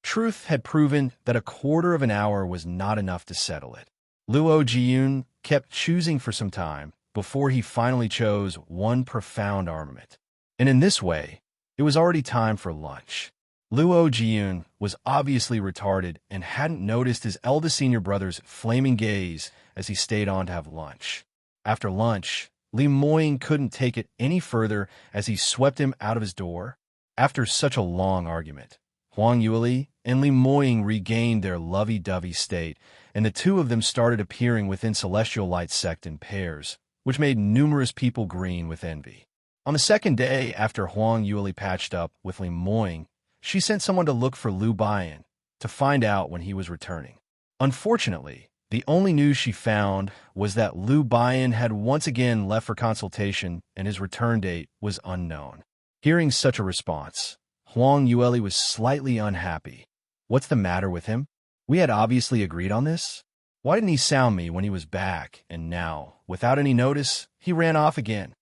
Truth had proven that a quarter of an hour was not enough to settle it. Luo Jiyun kept choosing for some time before he finally chose one profound armament. And in this way, it was already time for lunch. Luo Jiyun was obviously retarded and hadn't noticed his eldest senior brother's flaming gaze as he stayed on to have lunch. After lunch, Lemoyne couldn't take it any further as he swept him out of his door. After such a long argument, Huang Yueli and Lemoyne regained their lovey-dovey state, and the two of them started appearing within Celestial Light sect in pairs, which made numerous people green with envy. On the second day after Huang Yueli patched up with Lemoyne, she sent someone to look for Liu Bian to find out when he was returning. Unfortunately, the only news she found was that Liu Bian had once again left for consultation and his return date was unknown. Hearing such a response, Huang Yueli was slightly unhappy. What's the matter with him? We had obviously agreed on this. Why didn't he sound me when he was back, and now, without any notice, he ran off again?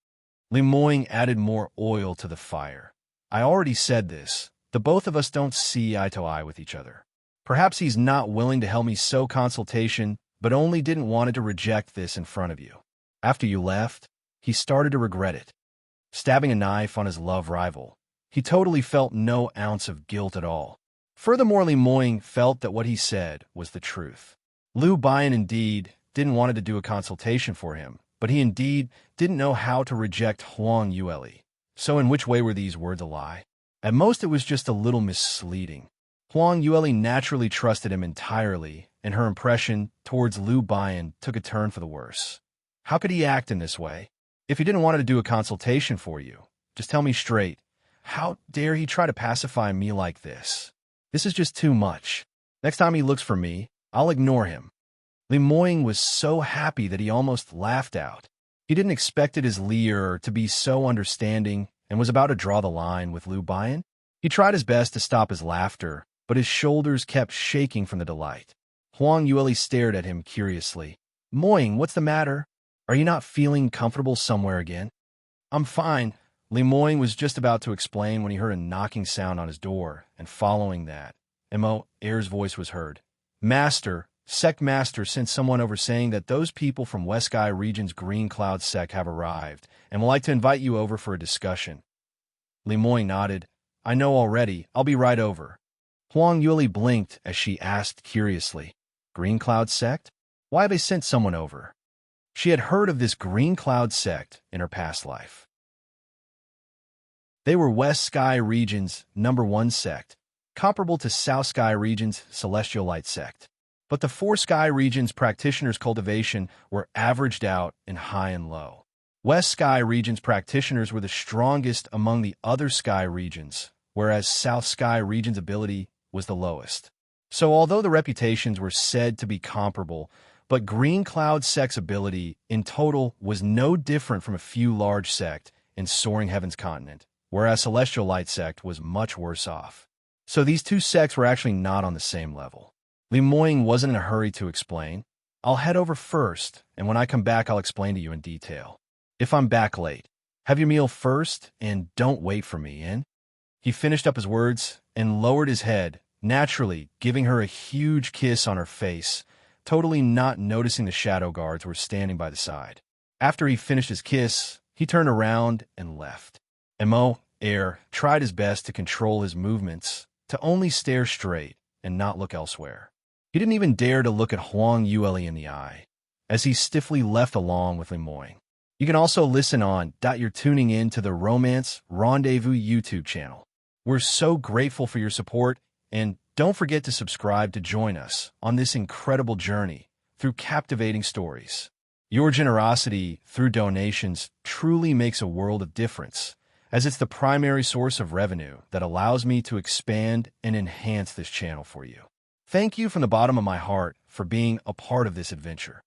Lemoyne added more oil to the fire. I already said this. The both of us don't see eye to eye with each other. Perhaps he's not willing to help me sow consultation, but only didn't want to reject this in front of you. After you left, he started to regret it. Stabbing a knife on his love rival, he totally felt no ounce of guilt at all. Furthermore, Lemoyne felt that what he said was the truth. Liu Bian indeed didn't want to do a consultation for him, but he indeed didn't know how to reject Huang Yueli. So in which way were these words a lie? At most, it was just a little misleading. Huang Yueli naturally trusted him entirely, and her impression towards Liu Bian took a turn for the worse. How could he act in this way? If he didn't want to do a consultation for you, just tell me straight. How dare he try to pacify me like this? This is just too much. Next time he looks for me, I'll ignore him. Lemoyne was so happy that he almost laughed out. He didn't expect his leer to be so understanding and was about to draw the line with Liu Bian. He tried his best to stop his laughter, but his shoulders kept shaking from the delight. Huang Yueli stared at him curiously. "Moyne, what's the matter? Are you not feeling comfortable somewhere again?" "I'm fine." Lemoyne was just about to explain when he heard a knocking sound on his door, and following that, Mo Air's voice was heard. "Master, Sect Master sent someone over saying that those people from West Sky Region's Green Cloud Sect have arrived and would like to invite you over for a discussion." Lemoyne nodded. "I know already. I'll be right over." Huang Yueli blinked as she asked curiously, "Green Cloud Sect? Why have they sent someone over?" She had heard of this Green Cloud Sect in her past life. They were West Sky Region's #1 sect, comparable to South Sky Region's Celestial Light sect. But the 4 Sky Region's practitioners' cultivation were averaged out in high and low. West Sky Region's practitioners were the strongest among the other Sky Regions, whereas South Sky Region's ability was the lowest. So although the reputations were said to be comparable, but Green Cloud Sect's ability in total was no different from a few large sect in Soaring Heavens continent, whereas Celestial Light Sect was much worse off. So these two sects were actually not on the same level. Lemoyne wasn't in a hurry to explain. I'll head over first, and when I come back I'll explain to you in detail. If I'm back late, have your meal first, and don't wait for me, in? He finished up his words and lowered his head, naturally giving her a huge kiss on her face, totally not noticing the shadow guards were standing by the side. After he finished his kiss, he turned around and left. Emo, Air, tried his best to control his movements, to only stare straight and not look elsewhere. He didn't even dare to look at Huang Yue in the eye, as he stiffly left along with Lemoyne. You can also listen on. You're tuning in to the Romance Rendezvous YouTube channel. We're so grateful for your support, and don't forget to subscribe to join us on this incredible journey through captivating stories. Your generosity through donations truly makes a world of difference, as it's the primary source of revenue that allows me to expand and enhance this channel for you. Thank you from the bottom of my heart for being a part of this adventure.